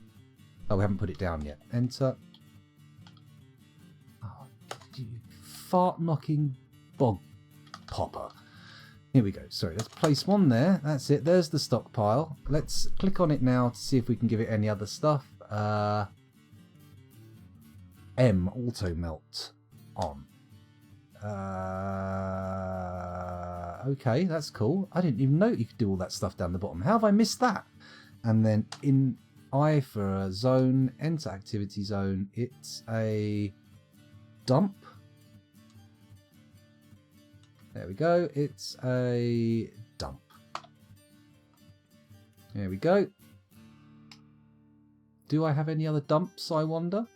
Oh, we haven't put it down yet. Enter. Oh, you fart-knocking bog popper. Here we go. Sorry, let's place one there. That's it. There's the stockpile. Let's click on it now to see if we can give it any other stuff. M, auto melt on. Okay, that's cool. I didn't even know you could do all that stuff down the bottom. How have I missed that? And then in I for a zone, enter activity zone. It's a dump. There we go. It's a dump. There we go. Do I have any other dumps, I wonder?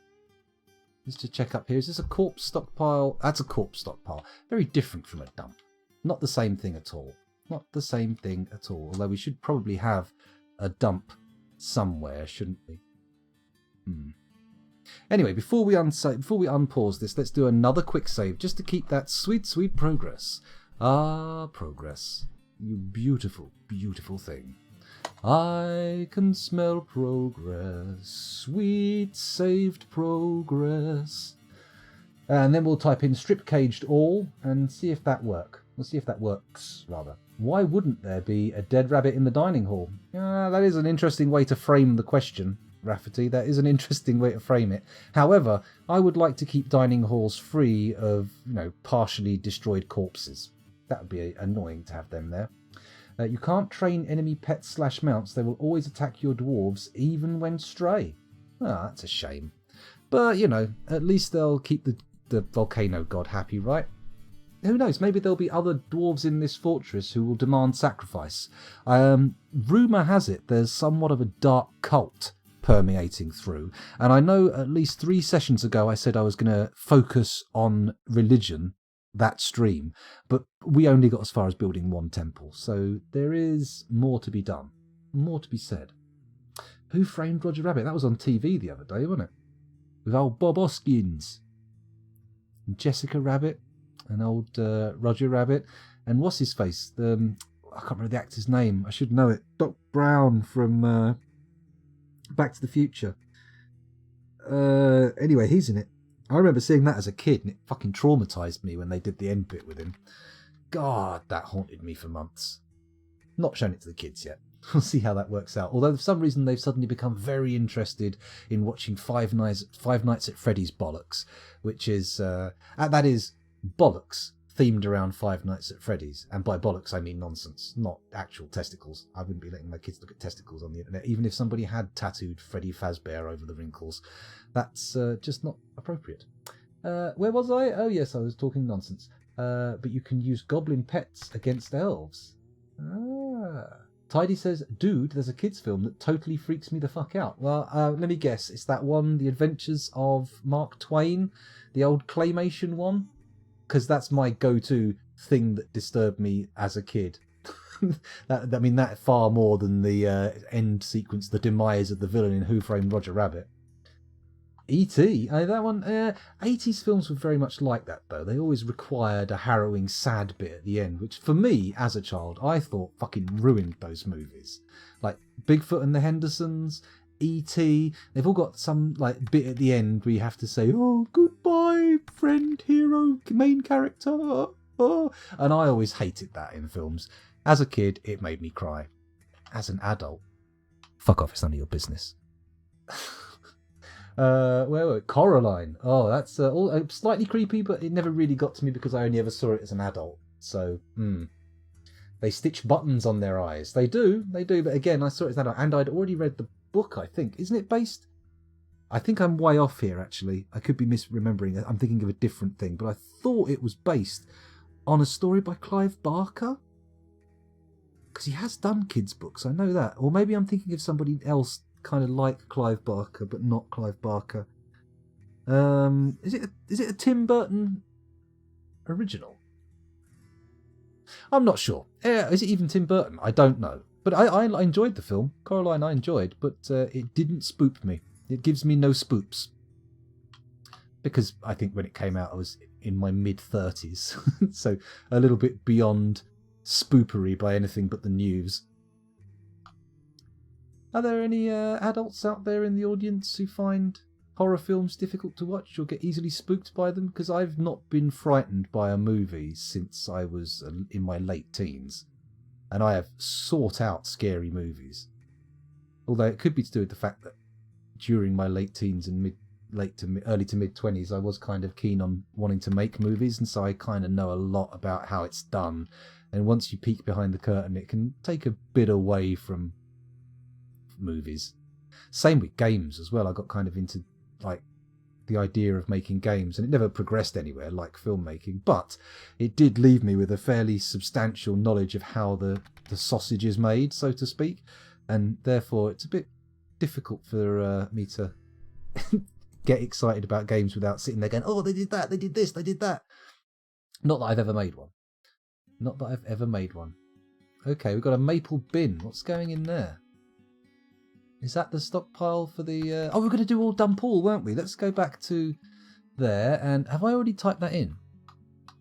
Just to check up here. Is this a corpse stockpile? That's a corpse stockpile. Very different from a dump. Not the same thing at all. Not the same thing at all. Although we should probably have a dump somewhere, shouldn't we? Anyway, before we unpause this, let's do another quick save just to keep that sweet, sweet progress. Ah, progress. You beautiful, beautiful thing. I can smell progress. Sweet, saved progress. And then we'll type in strip caged all and see if that works. We'll see if that works, rather. Why wouldn't there be a dead rabbit in the dining hall? That is an interesting way to frame the question, Rafferty. That is an interesting way to frame it. However, I would like to keep dining halls free of, partially destroyed corpses. That would be annoying to have them there. You can't train enemy pets/mounts. They will always attack your dwarves, even when stray. That's a shame. But, at least they'll keep the volcano god happy, right? Who knows, maybe there'll be other dwarves in this fortress who will demand sacrifice. Rumour has it there's somewhat of a dark cult permeating through. And I know at least 3 sessions ago I said I was going to focus on religion, that stream, but we only got as far as building 1 temple. So there is more to be done, more to be said. Who Framed Roger Rabbit? That was on TV the other day, wasn't it? With old Bob Hoskins, and Jessica Rabbit, and old Roger Rabbit, and what's his face? I can't remember the actor's name. I should know it. Doc Brown from Back to the Future. Anyway, he's in it. I remember seeing that as a kid, and it fucking traumatised me when they did the end bit with him. God, that haunted me for months. Not shown it to the kids yet. We'll see how that works out. Although for some reason they've suddenly become very interested in watching Five Nights at Freddy's bollocks, which is that is bollocks themed around Five Nights at Freddy's. And by bollocks, I mean nonsense, not actual testicles. I wouldn't be letting my kids look at testicles on the internet, even if somebody had tattooed Freddy Fazbear over the wrinkles. That's just not appropriate. Where was I? Oh, yes, I was talking nonsense. But you can use goblin pets against elves. Tidy says, dude, there's a kids film that totally freaks me the fuck out. Well, let me guess. It's that one, The Adventures of Mark Twain, the old claymation one? Because that's my go-to thing that disturbed me as a kid. that far more than the end sequence, the demise of the villain in Who Framed Roger Rabbit. E.T. That one, 80s films were very much like that, though. They always required a harrowing, sad bit at the end, which for me, as a child, I thought fucking ruined those movies. Like Bigfoot and the Hendersons, E.T., they've all got some like bit at the end where you have to say, oh, goodbye, friend, hero, main character. Oh. And I always hated that in films. As a kid, it made me cry. As an adult, fuck off, it's none of your business. Where were we? Coraline. Oh, that's all slightly creepy, but it never really got to me because I only ever saw it as an adult. So, They stitch buttons on their eyes. They do. But again, I saw it as an adult, and I'd already read the book, I think. Isn't it based? I think I'm way off here, actually. I could be misremembering. I'm thinking of a different thing, but I thought it was based on a story by Clive Barker. Because he has done kids' books, I know that. Or maybe I'm thinking of somebody else kind of like Clive Barker, but not Clive Barker. Is it a Tim Burton original? I'm not sure. Is it even Tim Burton? I don't know. But I enjoyed the film. Coraline I enjoyed, but it didn't spook me. It gives me no spoops. Because I think when it came out I was in my mid-30s. So a little bit beyond spoopery by anything but the news. Are there any adults out there in the audience who find horror films difficult to watch or get easily spooked by them? Because I've not been frightened by a movie since I was in my late teens. And I have sought out scary movies. Although it could be to do with the fact that during my late teens and early to mid-20s, I was kind of keen on wanting to make movies. And so I kind of know a lot about how it's done. And once you peek behind the curtain, it can take a bit away from movies. Same with games as well. I got kind of into like the idea of making games, and it never progressed anywhere like filmmaking, but it did leave me with a fairly substantial knowledge of how the sausage is made, so to speak, and therefore it's a bit difficult for me to get excited about games without sitting there going, oh, they did that, they did this, they did that. Not that I've ever made one. Okay, we've got a maple bin. What's going in there? Is that the stockpile for the... Oh, we're going to do all Dunpool, weren't we? Let's go back to there. And have I already typed that in?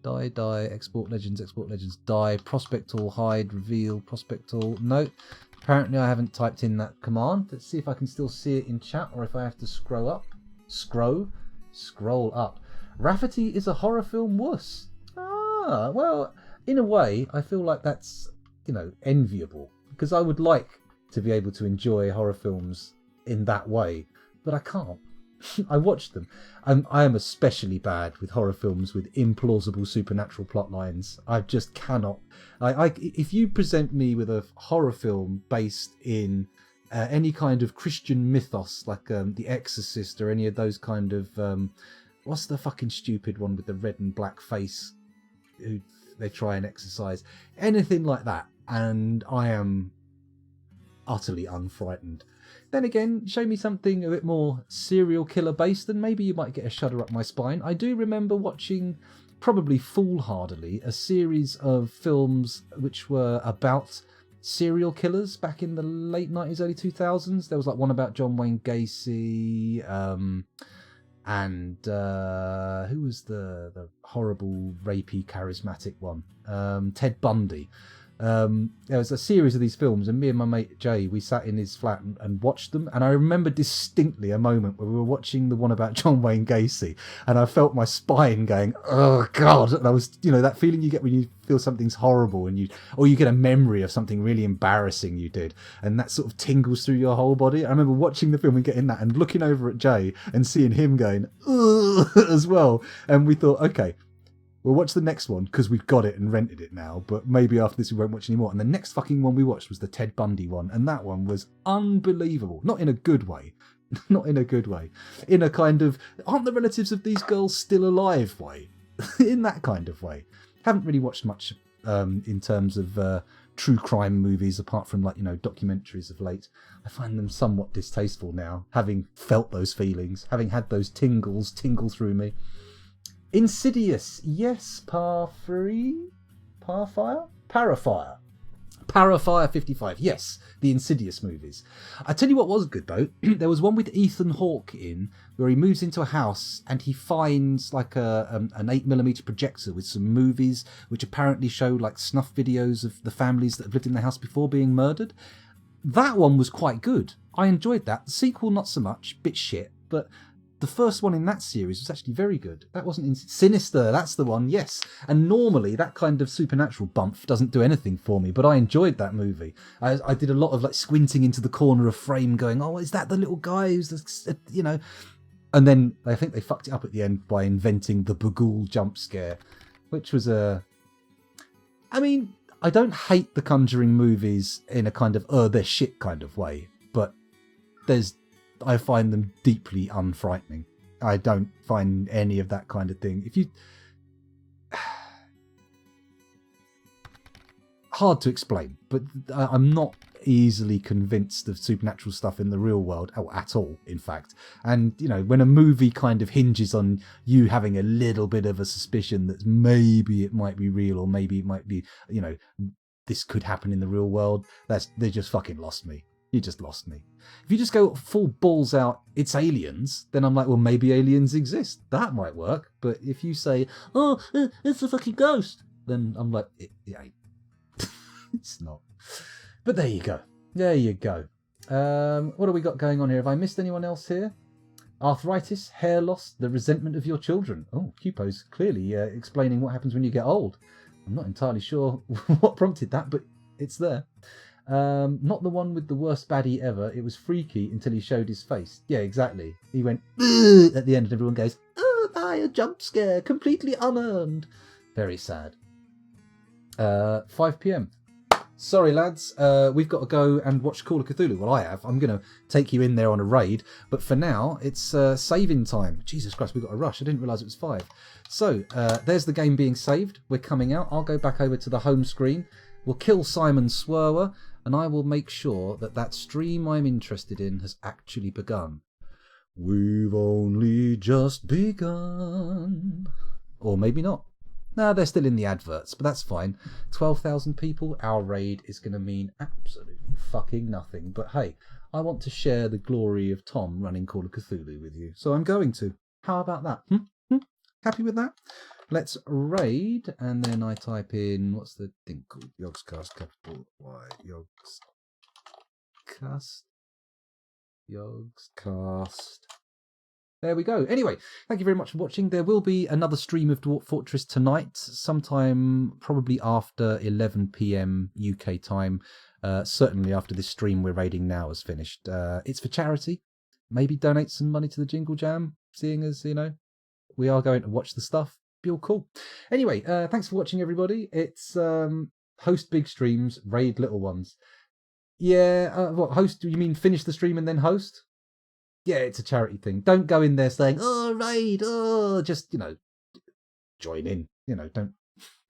Die, export legends, die, prospect all, hide, reveal, prospect all. No, apparently I haven't typed in that command. Let's see if I can still see it in chat or if I have to scroll up. Scroll up. Rafferty is a horror film wuss. Ah, well, in a way, I feel like that's, enviable. Because I would like to be able to enjoy horror films in that way, but I can't. I watch them. I am especially bad with horror films with implausible supernatural plot lines. I just cannot. If you present me with a horror film based in any kind of Christian mythos, like The Exorcist or any of those kind of... what's the fucking stupid one with the red and black face who they try and exorcise? Anything like that, and I am utterly unfrightened. Then again, show me something a bit more serial killer based and maybe you might get a shudder up my spine. I do remember watching, probably foolhardily, a series of films which were about serial killers back in the late 90s, early 2000s. There was like one about John Wayne Gacy, and who was the horrible, rapey, charismatic one? Ted Bundy. There was a series of these films, and me and my mate Jay, we sat in his flat and watched them. And I remember distinctly a moment where we were watching the one about John Wayne Gacy, and I felt my spine going, "Oh God!" And I was, that feeling you get when you feel something's horrible, and you get a memory of something really embarrassing you did, and that sort of tingles through your whole body. I remember watching the film and getting that, and looking over at Jay and seeing him going, "Ugh," as well. And we thought, okay, We'll watch the next one because we've got it and rented it now, but maybe after this we won't watch anymore. And the next fucking one we watched was the Ted Bundy one, and that one was unbelievable. Not in a good way. Not in a good way. In a kind of, aren't the relatives of these girls still alive way? In that kind of way. Haven't really watched much in terms of true crime movies apart from documentaries of late. I find them somewhat distasteful now, having felt those feelings, having had those tingles tingle through me. Insidious, yes. Parafire 55, yes, the Insidious movies. I tell you what was good though. There was one with Ethan Hawke in where he moves into a house and he finds like an 8mm projector with some movies which apparently show like snuff videos of the families that have lived in the house before being murdered. That one was quite good. I enjoyed that. The sequel not so much, bit shit, but the first one in that series was actually very good. That wasn't Sinister, that's the one, yes. And normally that kind of supernatural bump doesn't do anything for me, but I enjoyed that movie. I did a lot of like squinting into the corner of frame going, oh, is that the little guy who's, And then I think they fucked it up at the end by inventing the Bagul jump scare, which was I mean, I don't hate the Conjuring movies in a kind of, they're shit kind of way, but I find them deeply unfrightening. I don't find any of that kind of thing. Hard to explain, but I'm not easily convinced of supernatural stuff in the real world, at all, in fact. And, when a movie kind of hinges on you having a little bit of a suspicion that maybe it might be real or maybe it might be, this could happen in the real world, they just fucking lost me. You just lost me. If you just go full balls out, it's aliens, then I'm like, well, maybe aliens exist. That might work. But if you say, oh, it's a fucking ghost, then I'm like, it ain't. It's not. But there you go. There you go. What have we got going on here? Have I missed anyone else here? Arthritis, hair loss, the resentment of your children. Oh, Cupo's clearly explaining what happens when you get old. I'm not entirely sure what prompted that, but it's there. Not the one with the worst baddie ever. It was freaky until he showed his face. Yeah, exactly. He went ugh! At the end and everyone goes, oh, my, a jump scare, completely unearned. Very sad. 5 p.m. Sorry, lads. We've got to go and watch Call of Cthulhu. Well, I have. I'm going to take you in there on a raid. But for now, it's saving time. Jesus Christ, we've got a rush. I didn't realise it was 5. So, there's the game being saved. We're coming out. I'll go back over to the home screen. We'll kill Simon Swerwer, and I will make sure that stream I'm interested in has actually begun. We've only just begun. Or maybe not. No, they're still in the adverts, but that's fine. 12,000 people, our raid is going to mean absolutely fucking nothing. But hey, I want to share the glory of Tom running Call of Cthulhu with you, so I'm going to. How about that? Happy with that? Let's raid, and then I type in, what's the thing called? Yogscast, capital Y, Yogscast. There we go. Anyway, thank you very much for watching. There will be another stream of Dwarf Fortress tonight, sometime probably after 11 p.m. UK time. Certainly after this stream we're raiding now is finished. It's for charity. Maybe donate some money to the Jingle Jam, seeing as, we are going to watch the stuff. Be all cool. Anyway, thanks for watching, everybody. It's host big streams, raid little ones. Yeah, what, host, you mean finish the stream and then host? Yeah, it's a charity thing. Don't go in there saying, oh, raid, oh, just, join in. Don't.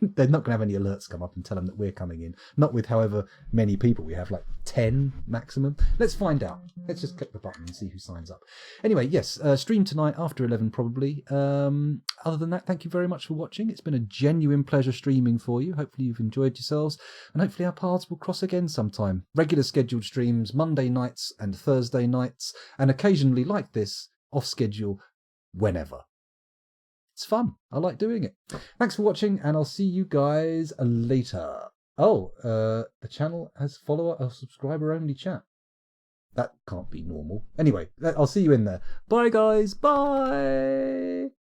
They're not going to have any alerts come up and tell them that we're coming in. Not with however many people we have, like 10 maximum. Let's find out. Let's just click the button and see who signs up. Anyway, yes, stream tonight after 11 probably. Other than that, thank you very much for watching. It's been a genuine pleasure streaming for you. Hopefully you've enjoyed yourselves. And hopefully our paths will cross again sometime. Regular scheduled streams, Monday nights and Thursday nights. And occasionally, like this, off schedule, whenever. It's fun. I like doing it. Thanks for watching, and I'll see you guys later. Oh, the channel has follower or subscriber only chat. That can't be normal. Anyway, I'll see you in there. Bye, guys. Bye.